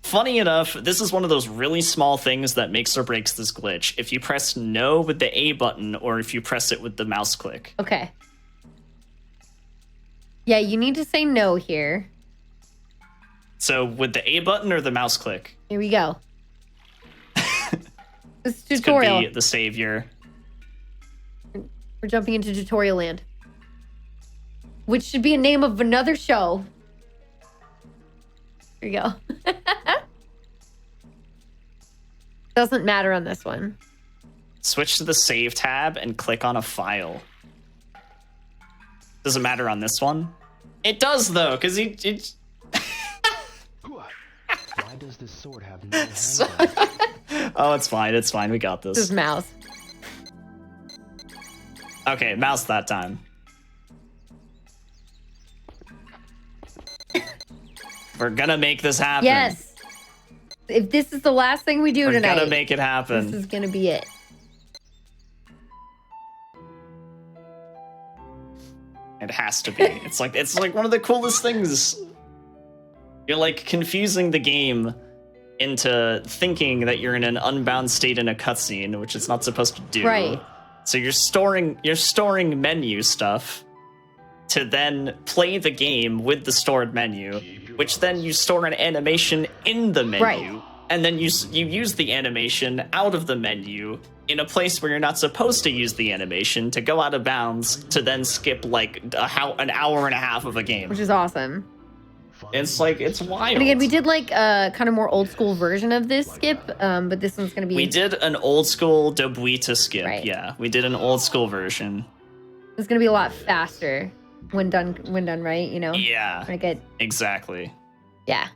funny enough, this is one of those really small things that makes or breaks this glitch. If you press no with the A button, or if you press it with the mouse click. Okay. Yeah, you need to say no here. So, with the A button or the mouse click? Here we go. This This tutorial. could be the savior. We're jumping into tutorial land. Which should be a name of another show. Here we go. Doesn't matter on this one. Switch to the save tab and click on a file. Does it matter on this one? It does, though, because Why does this sword have no hands? Oh, it's fine. We got This is this. mouse. Okay, mouse that time. We're gonna make this happen. Yes. If this is the last thing we do We're tonight, gonna make it happen. this is gonna be it. It has to be. It's like one of the coolest things. You're like confusing the game into thinking that you're in an unbound state in a cutscene, which it's not supposed to do. Right. So you're storing menu stuff to then play the game with the stored menu, which then you store an animation in the menu, Right. and then you use the animation out of the menu in a place where you're not supposed to use the animation to go out of bounds to then skip like an hour and a half of a game. Which is awesome. It's wild. And again, we did like a kind of more old school version of this skip, but this one's gonna be. We did an old school Dobuita skip. Right. Yeah, we did an old school version. It's gonna be a lot faster when done right. You know. Yeah, Like it. exactly. Yeah.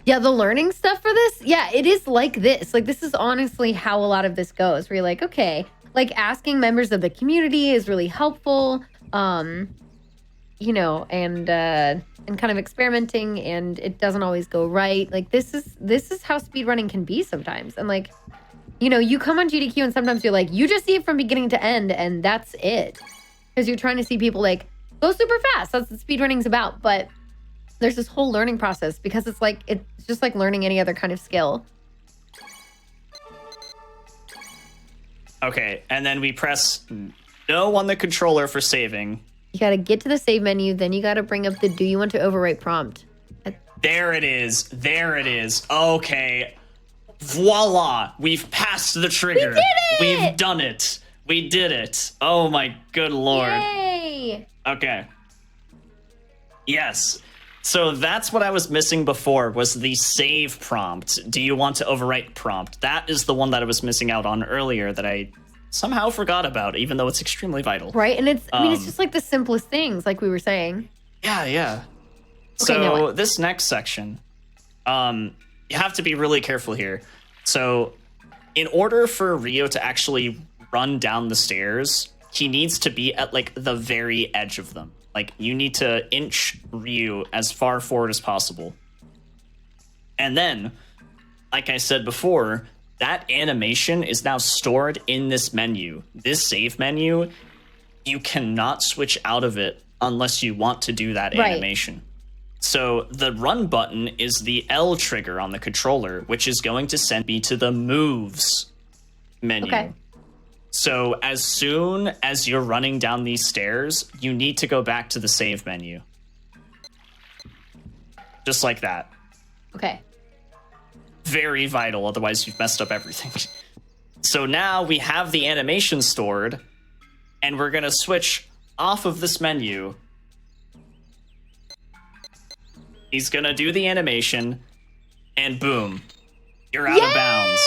Yeah, the learning stuff for this, yeah, it is like this. Like, this is honestly how a lot of this goes. Where you're like, okay, like asking members of the community is really helpful. You know, and kind of experimenting, and it doesn't always go right. Like, this is how speedrunning can be sometimes. And like, you know, you come on GDQ and sometimes you're like, you just see it from beginning to end, and that's it. Because you're trying to see people like go super fast. That's what speedrunning's about. But there's this whole learning process because it's just like learning any other kind of skill. Okay, and then we press no on the controller for saving. You got to get to the save menu. Then you got to bring up the do you want to overwrite prompt. There it is. There it is. Okay. Voila. We've passed the trigger. We did it! We've done it. We did it. Oh my good lord. Yay! Okay. Yes. So that's what I was missing before was the save prompt. Do you want to overwrite prompt? That is the one that I was missing out on earlier that I somehow forgot about, even though it's extremely vital. Right? And it's just like the simplest things, like we were saying. Yeah, yeah. Okay, now So what? this next section, you have to be really careful here. So in order for Rio to actually run down the stairs, he needs to be at like the very edge of them. Like you need to inch Ryu as far forward as possible. And then, like I said before, that animation is now stored in this menu. This save menu, you cannot switch out of it unless you want to do that Right. animation. So the run button is the L trigger on the controller, which is going to send me to the moves menu. Okay. So as soon as you're running down these stairs, you need to go back to the save menu. Just like that. Okay. Very vital, otherwise you've messed up everything. So now we have the animation stored, and we're going to switch off of this menu. He's going to do the animation, and boom, you're out of bounds.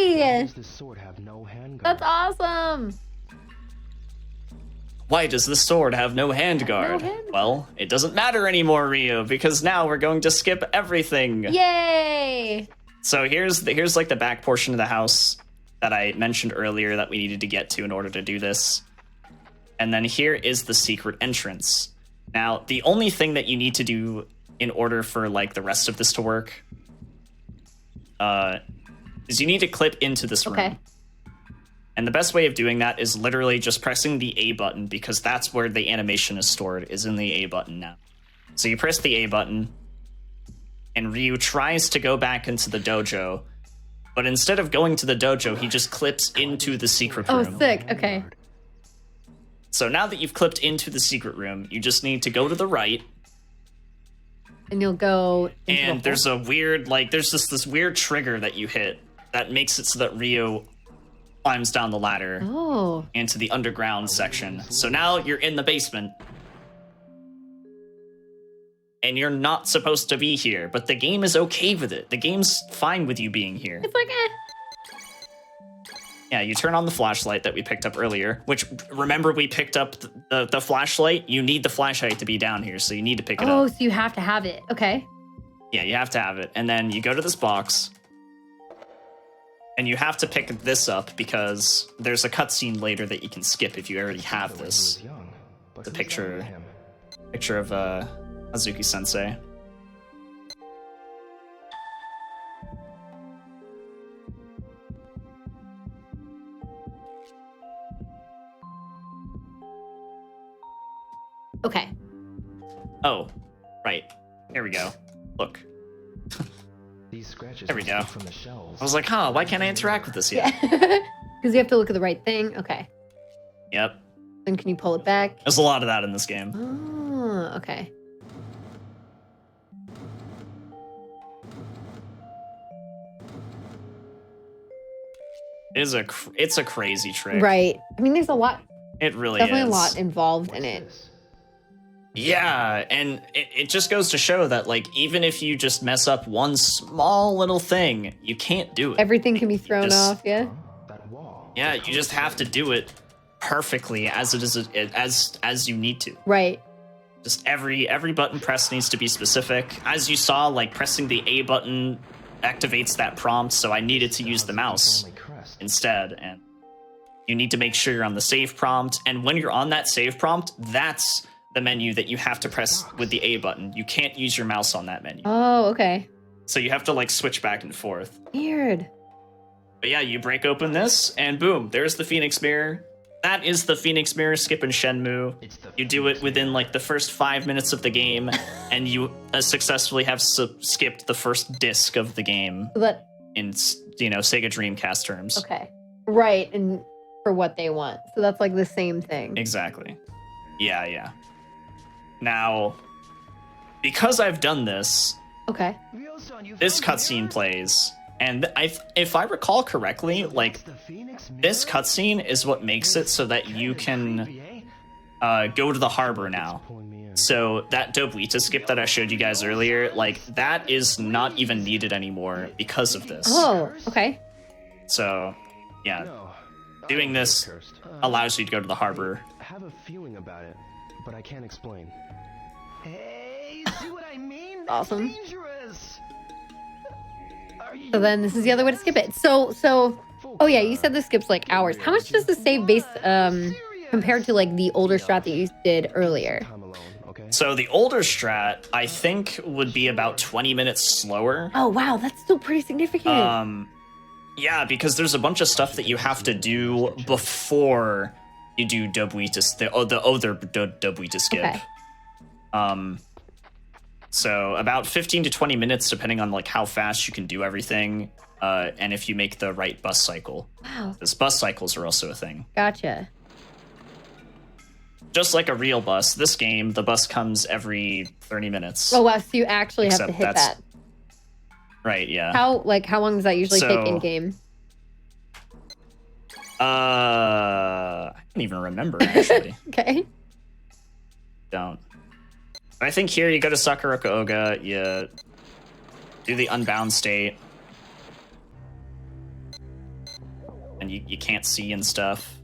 Yay! Does this sword have no handguard? That's awesome. Why does the sword have no handguard? No handguard. Well, it doesn't matter anymore, Rio, because now we're going to skip everything. Yay! So here's like the back portion of the house that I mentioned earlier that we needed to get to in order to do this. And then here is the secret entrance. Now, the only thing that you need to do in order for like the rest of this to work is you need to clip into this room. Okay. And the best way of doing that is literally just pressing the A button, because that's where the animation is stored, is in the A button now. So you press the A button, and Ryu tries to go back into the dojo, but instead of going to the dojo, he just clips into the secret Oh, room. sick. Okay. So now that you've clipped into the secret room, you just need to go to the right, And you'll go into and the there's a weird, like, there's just this weird trigger that you hit that makes it so that Ryu climbs down the ladder Oh. into the underground section. So now you're in the basement. And you're not supposed to be here, but the game is okay with it. The game's fine with you being here. It's like, Yeah, you turn on the flashlight that we picked up earlier, which, remember, we picked up the flashlight? You need the flashlight to be down here, so you need to pick it Oh, up. so you have to have it. Okay. Yeah, you have to have it. And then you go to this box, and you have to pick this up because there's a cutscene later that you can skip if you already have He this. was young, but The who's picture- younger than him? Picture of Azuki Sensei. Okay. Oh, right. Here we go. Look. These scratches There we must go. be from the shells. I was like, huh, why can't I interact with this yet? Yeah. Because you have to look at the right thing. Okay. Yep. Then can you pull it back? There's a lot of that in this game. Oh, okay. It's a crazy trick. Right. I mean, there's a lot, It really definitely is. a lot involved What's in it. this? Yeah, and it just goes to show that, like, even if you just mess up one small little thing, you can't do it. Everything can be thrown Just- off. Yeah. Huh? That wall. Yeah, you just have to do it perfectly as it is as you need to. Right. Just every button press needs to be specific. As you saw, like, pressing the A button activates that prompt, so I needed to use the mouse Family crest. instead, and you need to make sure you're on the save prompt, and when you're on that save prompt, that's the menu that you have to press with the A button. You can't use your mouse on that menu. Oh, okay. So you have to, like, switch back and forth. Weird. But yeah, you break open this, and boom, there's the Phoenix Mirror. That is the Phoenix Mirror skip in Shenmue. You do it within like the first 5 minutes of the game, and you successfully have skipped the first disc of the game But in Sega Dreamcast terms. okay, right, and for what they want. So that's like the same thing. Exactly. Yeah. Now, because I've done this, Okay. this cutscene plays, and if I recall correctly, like this cutscene is what makes it so that you can go to the harbor now. So that Dobwita skip that I showed you guys earlier, like that is not even needed anymore because of this. Oh, okay. So, yeah, doing this allows you to go to the harbor. I have a feeling about it, but I can't explain. Hey, see what I mean? Awesome. Dangerous. So then this is the other way to skip it. So oh yeah, you said this skips like hours. How much does the save base compared to like the older strat that you did earlier? So the older strat, I think, would be about 20 minutes slower. Oh wow, that's still pretty significant. Yeah, because there's a bunch of stuff that you have to do before you do Dobwita, the other Dobwita skip. Okay. So about 15 to 20 minutes, depending on like how fast you can do everything, and if you make the right bus cycle. Wow. Because bus cycles are also a thing. Gotcha. Just like a real bus, this game, the bus comes every 30 minutes. Oh wow, so you actually have to Except hit that's- that. Right, yeah. How long does that usually take in game? I don't even remember, actually. Okay. Don't. I think here you go to Sakuraka Oga, you do the unbound state, and you can't see and stuff.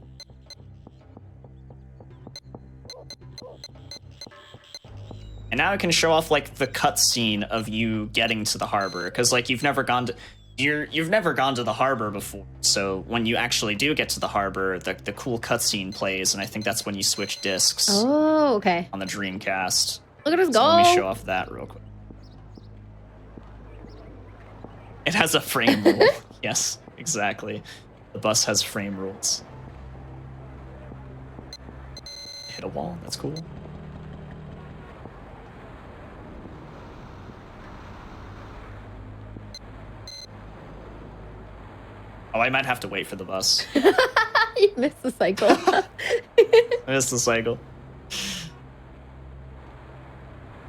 And now I can show off like the cutscene of you getting to the harbor, because like you've never gone to the harbor before. So when you actually do get to the harbor, the cool cutscene plays, and I think that's when you switch discs. Oh, okay. On the Dreamcast. Look at us So go. let me show off that real quick. It has a frame rule. Yes, exactly. The bus has frame rules. Hit a wall. That's cool. Oh, I might have to wait for the bus. You missed the cycle. I missed the cycle.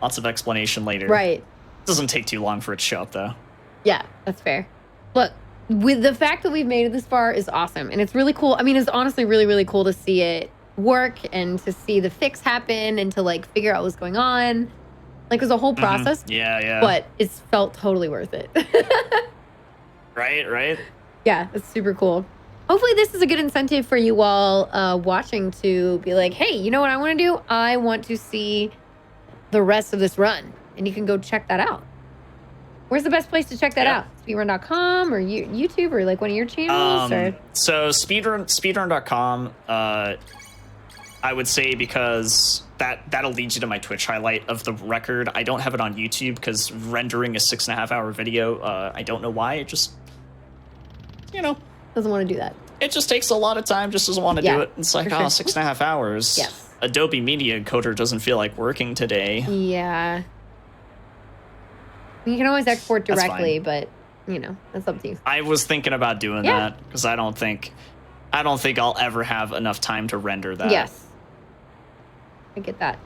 Lots of explanation later. Right. Doesn't take too long for it to show up, though. Yeah, that's fair. Look, with the fact that we've made it this far is awesome. And it's really cool. I mean, it's honestly really, really cool to see it work and to see the fix happen and to like figure out what's going on. Like, there's a whole process. Yeah. But it's felt totally worth it. Right? Yeah, it's super cool. Hopefully this is a good incentive for you all watching to be like, hey, you know what I want to do? I want to see the rest of this run. And you can go check that out. Where's the best place to check that out? Speedrun.com or YouTube or like one of your channels? So speedrun.com, I would say, because that'll lead you to my Twitch highlight of the record. I don't have it on YouTube because rendering a 6.5 hour video, I don't know why. It just, doesn't want to do that. It just takes a lot of time, just doesn't want to do it. It's like, for sure. 6.5 hours. Yes. Adobe Media Encoder doesn't feel like working today. Yeah. You can always export That's directly, fine. but that's up to you. I was thinking about doing that because I don't think I'll ever have enough time to render that. Yes. I get that.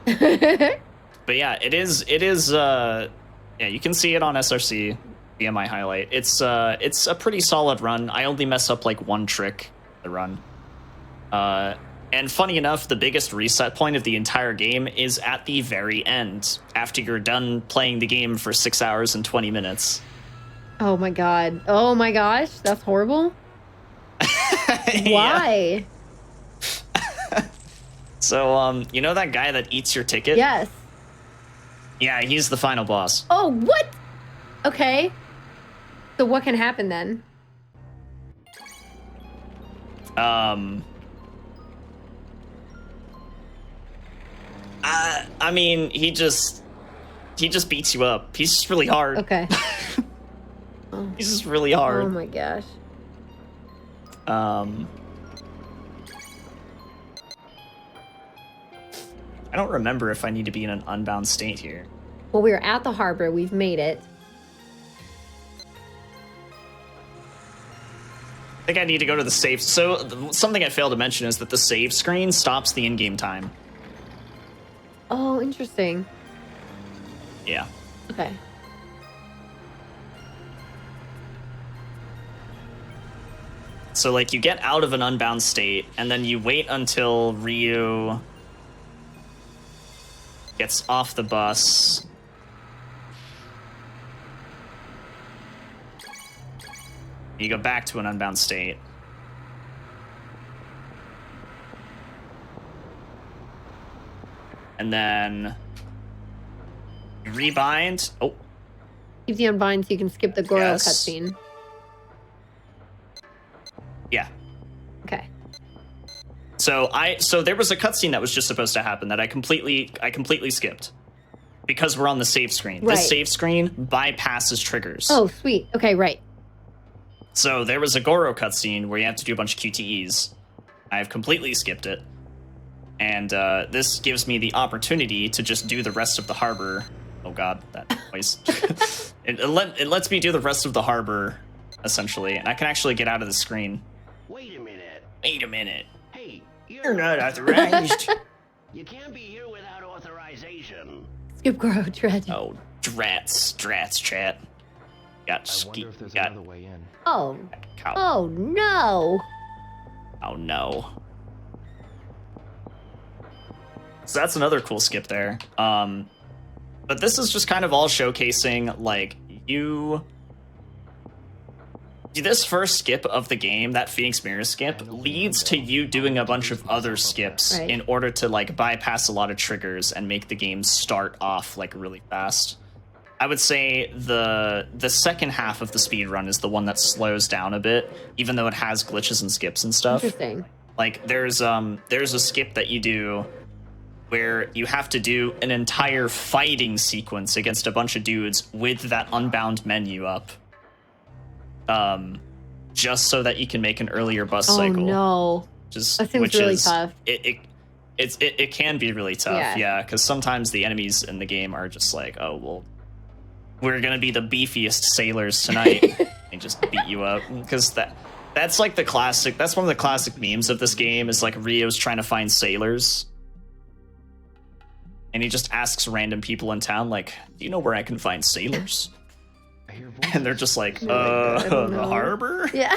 But yeah, it is yeah, you can see it on SRC via my highlight. It's a pretty solid run. I only mess up like one trick the run. And funny enough, the biggest reset point of the entire game is at the very end, after you're done playing the game for 6 hours and 20 minutes. Oh my god. Oh my gosh. That's horrible. Why? So, you know that guy that eats your ticket? Yes. Yeah, he's the final boss. Oh, what? Okay. So what can happen then? I mean, he just beats you up. He's just really hard. Okay. He's just really hard. Oh my gosh. I don't remember if I need to be in an unbound state here. Well, we're at the harbor. We've made it. I think I need to go to the save. So something I failed to mention is that the save screen stops the in-game time. Oh, interesting. Yeah. Okay. So, like, you get out of an unbound state, and then you wait until Ryu gets off the bus. You go back to an unbound state. And then you rebind. Oh. Keep the unbind so you can skip the Goro Yes. cutscene. Yeah. Okay. So there was a cutscene that was just supposed to happen that I completely skipped because we're on the save screen. Right. The save screen bypasses triggers. Oh, sweet. Okay, right. So there was a Goro cutscene where you have to do a bunch of QTEs. I've completely skipped it. And this gives me the opportunity to just do the rest of the harbor. Oh god, that noise. it lets me do the rest of the harbor, essentially. And I can actually get out of the screen. Wait a minute. Wait a minute. Hey, You're not authorized. You can't be here without authorization. Skip Goro tragedy. Oh, drats, chat. I wonder if there's another way in. Oh. Cow. Oh, no. Oh no. So that's another cool skip there. But this is just kind of all showcasing, like, this first skip of the game, that Phoenix Mirror skip, leads to you doing a bunch of other skips Right. in order to, like, bypass a lot of triggers and make the game start off, like, really fast. I would say the second half of the speed run is the one that slows down a bit, even though it has glitches and skips and stuff. Interesting. Like, there's a skip that you do where you have to do an entire fighting sequence against a bunch of dudes with that unbound menu up. Just so that you can make an earlier bus cycle. Oh, no. That seems really tough. It can be really tough, Yeah. because sometimes the enemies in the game are just like, oh, well, we're gonna be the beefiest sailors tonight and just beat you up. Because that's like the classic, that's one of the classic memes of this game, is like Rio's trying to find sailors. And he just asks random people in town, like, do you know where I can find sailors? I hear voices. And they're just like, I don't the know. harbor? Yeah.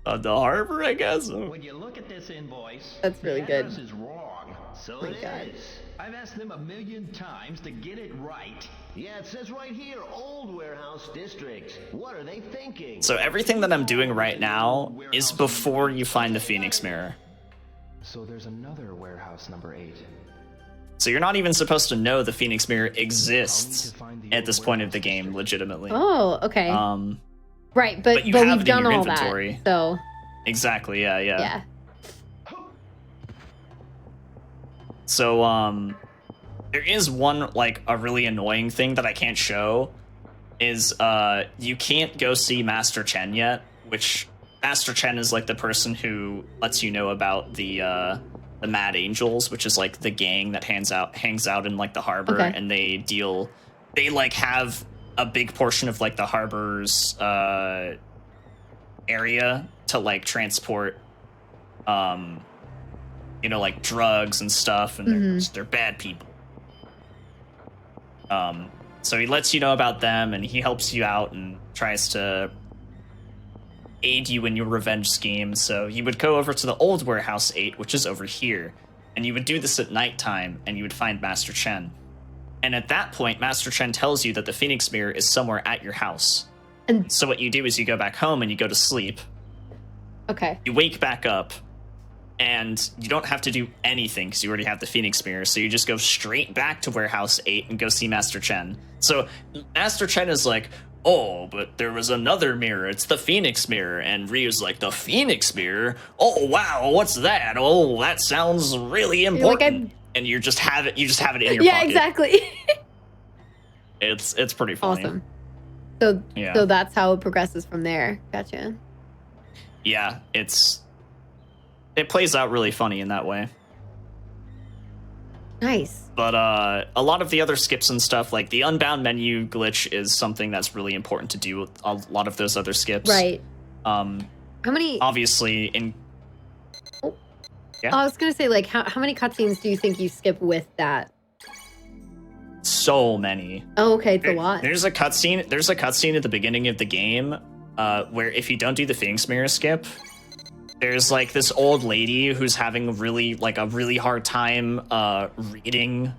The harbor, I guess? When you look at this invoice, That's really the good. address is wrong. So my it God. is. I've asked them 1,000,000 times to get it right. Yeah, it says right here, Old Warehouse District. What are they thinking? So everything that I'm doing right now is before you find the Phoenix Mirror. So there's another warehouse number 8. So you're not even supposed to know the Phoenix Mirror exists at this point of the game, legitimately. Oh, okay. Right, but you have we've it in done your all inventory. that. So, Exactly, yeah. yeah. So, there is one, like, a really annoying thing that I can't show, is, you can't go see Master Chen yet, which Master Chen is, like, the person who lets you know about the Mad Angels, which is, like, the gang that hangs out in, like, the harbor, Okay. and they, like, have a big portion of, like, the harbor's, area to, like, transport, like, drugs and stuff, and they're bad people. So he lets you know about them, and he helps you out and tries to aid you in your revenge scheme. So you would go over to the old Warehouse 8, which is over here, and you would do this at nighttime, and you would find Master Chen. And at that point, Master Chen tells you that the Phoenix Mirror is somewhere at your house. And So what you do is you go back home and you go to sleep. okay. You wake back up, and you don't have to do anything because you already have the Phoenix Mirror, so you just go straight back to Warehouse 8 and go see Master Chen. So Master Chen is like, oh, but there was another mirror, it's the Phoenix Mirror, and Ryu's like, the Phoenix Mirror? Oh, wow, what's that? Oh, that sounds really important. And you just have it in your Yeah, pocket. exactly. It's pretty funny. Awesome. So Yeah. so that's how it progresses from there. Gotcha. Yeah, it plays out really funny in that way. Nice. But a lot of the other skips and stuff, like the unbound menu glitch, is something that's really important to do with a lot of those other skips. Right. How many? Obviously, in I was gonna say, like, how many cutscenes do you think you skip with that? so many. Oh, okay, it's a lot. There's a cutscene at the beginning of the game where if you don't do the Phoenix Mirror skip, there's like this old lady who's having a really hard time reading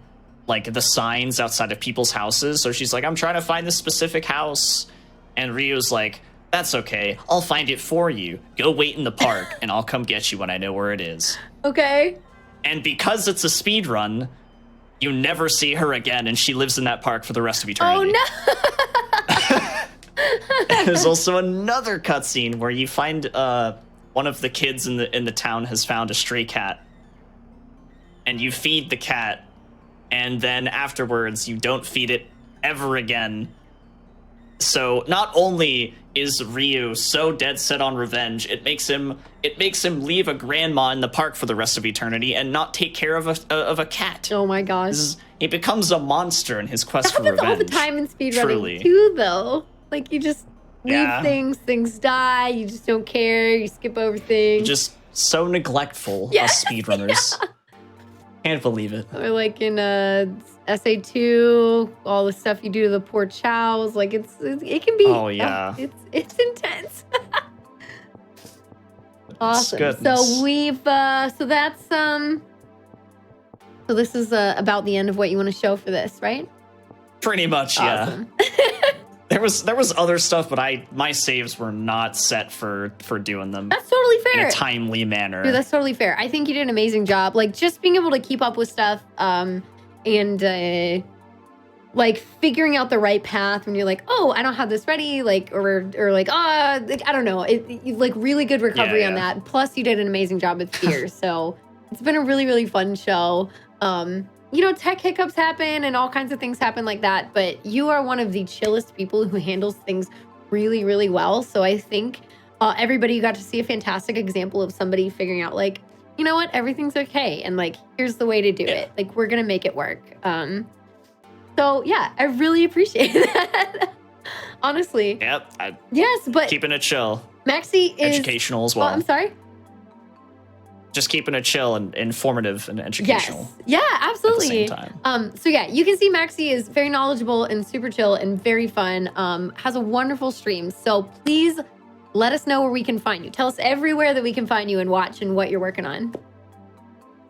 like the signs outside of people's houses. So she's like, I'm trying to find this specific house, and Ryu's like, that's okay, I'll find it for you. Go wait in the park, and I'll come get you when I know where it is. Okay. And because it's a speed run, you never see her again, and she lives in that park for the rest of eternity. Oh no! There's also another cutscene where you find one of the kids in the town has found a stray cat, and you feed the cat, and then afterwards you don't feed it ever again. So not only is Ryu so dead set on revenge, it makes him leave a grandma in the park for the rest of eternity and not take care of a cat. Oh my gosh! He becomes a monster in his quest That for happens revenge. all the time in speedrunning Truly. too, though. Like, you just leave Yeah. things die. You just don't care. You skip over things. Just so neglectful Yes, of speedrunners. Can't believe it. Or like in SA2, all the stuff you do to the poor chows. Like, it can be. Oh, yeah. It's intense. Awesome. Goodness. So we've so that's so this is about the end of what you want to show for this, right? Pretty much, Awesome. yeah. There was other stuff, but my saves were not set for doing them That's totally fair. in a timely manner. Dude, that's totally fair. I think you did an amazing job. Like, just being able to keep up with stuff, and like figuring out the right path when you're like, oh, I don't have this ready, like, or like, I don't know. Like really good recovery on that. Plus, you did an amazing job with F.E.A.R. So it's been a really, really fun show. You know, tech hiccups happen and all kinds of things happen like that, but you are one of the chillest people who handles things really, really well. So I think everybody got to see a fantastic example of somebody figuring out, like, you know what, everything's okay, and like, here's the way to do it. Like, we're gonna make it work. So yeah, I really appreciate that. Honestly. Yep. Yes, but keeping it chill. Maxi is educational as well. Oh, I'm sorry. Just keeping it chill and informative and educational. Yes. Yeah, absolutely. At the same time. So yeah, you can see Maxi is very knowledgeable and super chill and very fun. Has a wonderful stream. So please let us know where we can find you. Tell us everywhere that we can find you and watch and what you're working on.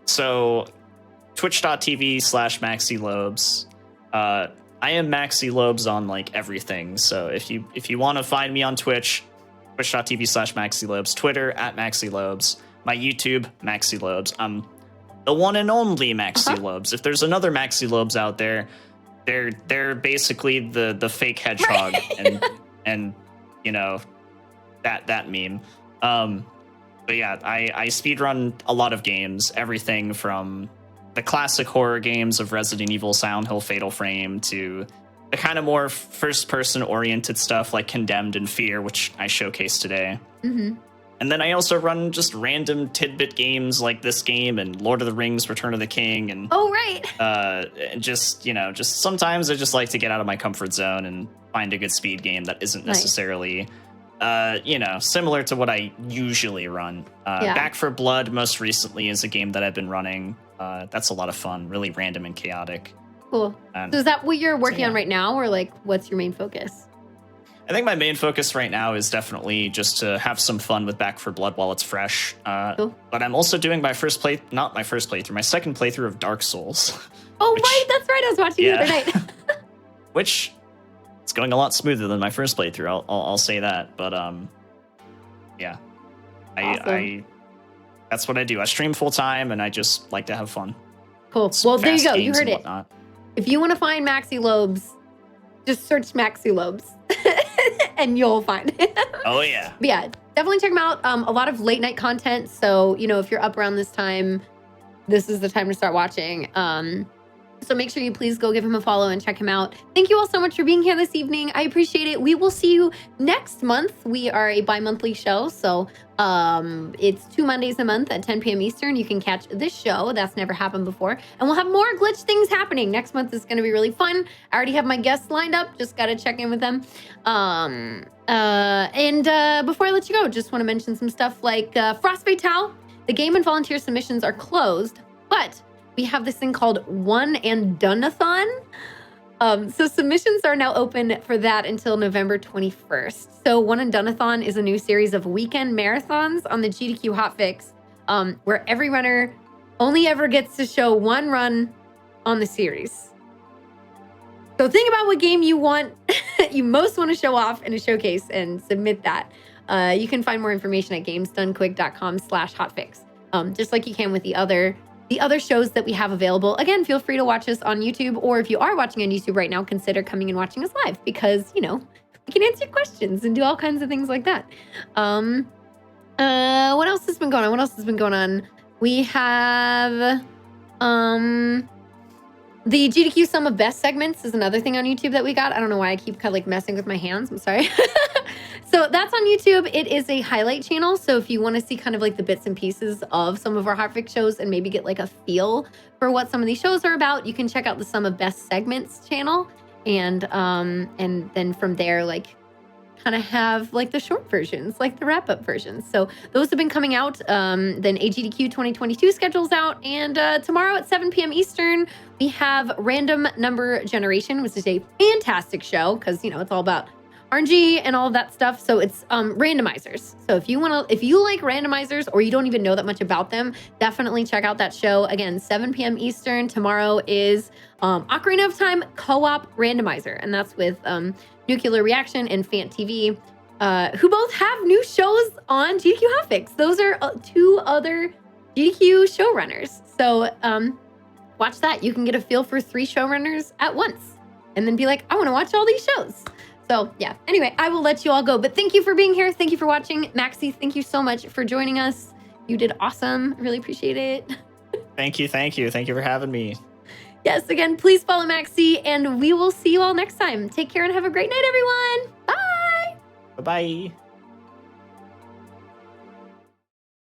So twitch.tv/MaxiLobes. I am Maxi Lobes on like everything. So if you want to find me on Twitch, twitch.tv/MaxiLobes, Twitter @MaxiLobes, my YouTube, Maxi Lobes. I'm the one and only Maxi Lobes. If there's another Maxi Lobes out there, they're basically the fake hedgehog and you know that meme. But yeah, I speedrun a lot of games, everything from the classic horror games of Resident Evil, Silent Hill, Fatal Frame, to the kind of more first-person oriented stuff like Condemned and F.E.A.R, which I showcased today. Mm-hmm. And then I also run just random tidbit games like this game and Lord of the Rings, Return of the King, and oh right, just sometimes I just like to get out of my comfort zone and find a good speed game that isn't necessarily similar to what I usually run. Back for Blood most recently is a game that I've been running. That's a lot of fun, really random and chaotic. Cool. So is that what you're working on right now, or like what's your main focus? I think my main focus right now is definitely just to have some fun with Back for Blood while it's fresh. Cool. But I'm also doing my second playthrough of Dark Souls. Oh, right, that's right. I was watching the other night. Which it's going a lot smoother than my first playthrough. I'll say that. But yeah, Awesome. that's what I do. I stream full time, and I just like to have fun. Cool. Well, there you go. You Games heard and it. whatnot. If you want to find Maxi Lobes, just search Maxi Lobes and you'll find it. Oh, yeah. But yeah, definitely check them out. A lot of late night content. So, if you're up around this time, this is the time to start watching. So make sure you please go give him a follow and check him out. Thank you all so much for being here this evening. I appreciate it. We will see you next month. We are a bi-monthly show, so it's 2 Mondays a month at 10 p.m. Eastern. You can catch this show. That's never happened before. And we'll have more glitch things happening. Next month is going to be really fun. I already have my guests lined up. Just got to check in with them. And before I let you go, just want to mention some stuff like Frost Fatal. The game and volunteer submissions are closed, but we have this thing called One and Done-a-thon. So submissions are now open for that until November 21st. So One and Done-a-thon is a new series of weekend marathons on the GDQ hotfix, where every runner only ever gets to show one run on the series. So think about what game you want, you most want to show off in a showcase and submit that. You can find more information at gamesdonequick.com/hotfix. Just like you can with the other shows that we have available. Again, feel free to watch us on YouTube, or if you are watching on YouTube right now, consider coming and watching us live because, we can answer your questions and do all kinds of things like that. What else has been going on? We have the GDQ Sum of Best segments is another thing on YouTube that we got. I don't know why I keep kind of messing with my hands. I'm sorry. So that's on YouTube. It is a highlight channel. So if you want to see kind of the bits and pieces of some of our hotfix shows and maybe get a feel for what some of these shows are about, you can check out the Sum of Best segments channel. And then from there, kind of have the short versions, the wrap-up versions. So those have been coming out. Then AGDQ 2022 schedule's out. And tomorrow at 7 p.m. Eastern, we have Random Number Generation, which is a fantastic show because, it's all about RNG and all of that stuff. So it's randomizers. So if you like randomizers or you don't even know that much about them, definitely check out that show. Again, 7 p.m. Eastern. Tomorrow is Ocarina of Time co-op randomizer. And that's with Nuclear Reaction and Fant TV, who both have new shows on GDQ Hotfix. Those are 2 other GDQ showrunners. So watch that. You can get a feel for 3 showrunners at once and then be like, I want to watch all these shows. So yeah, anyway, I will let you all go. But thank you for being here. Thank you for watching. Maxie, thank you so much for joining us. You did awesome. Really appreciate it. Thank you. Thank you for having me. Yes, again, please follow Maxie, and we will see you all next time. Take care and have a great night, everyone. Bye. Bye-bye.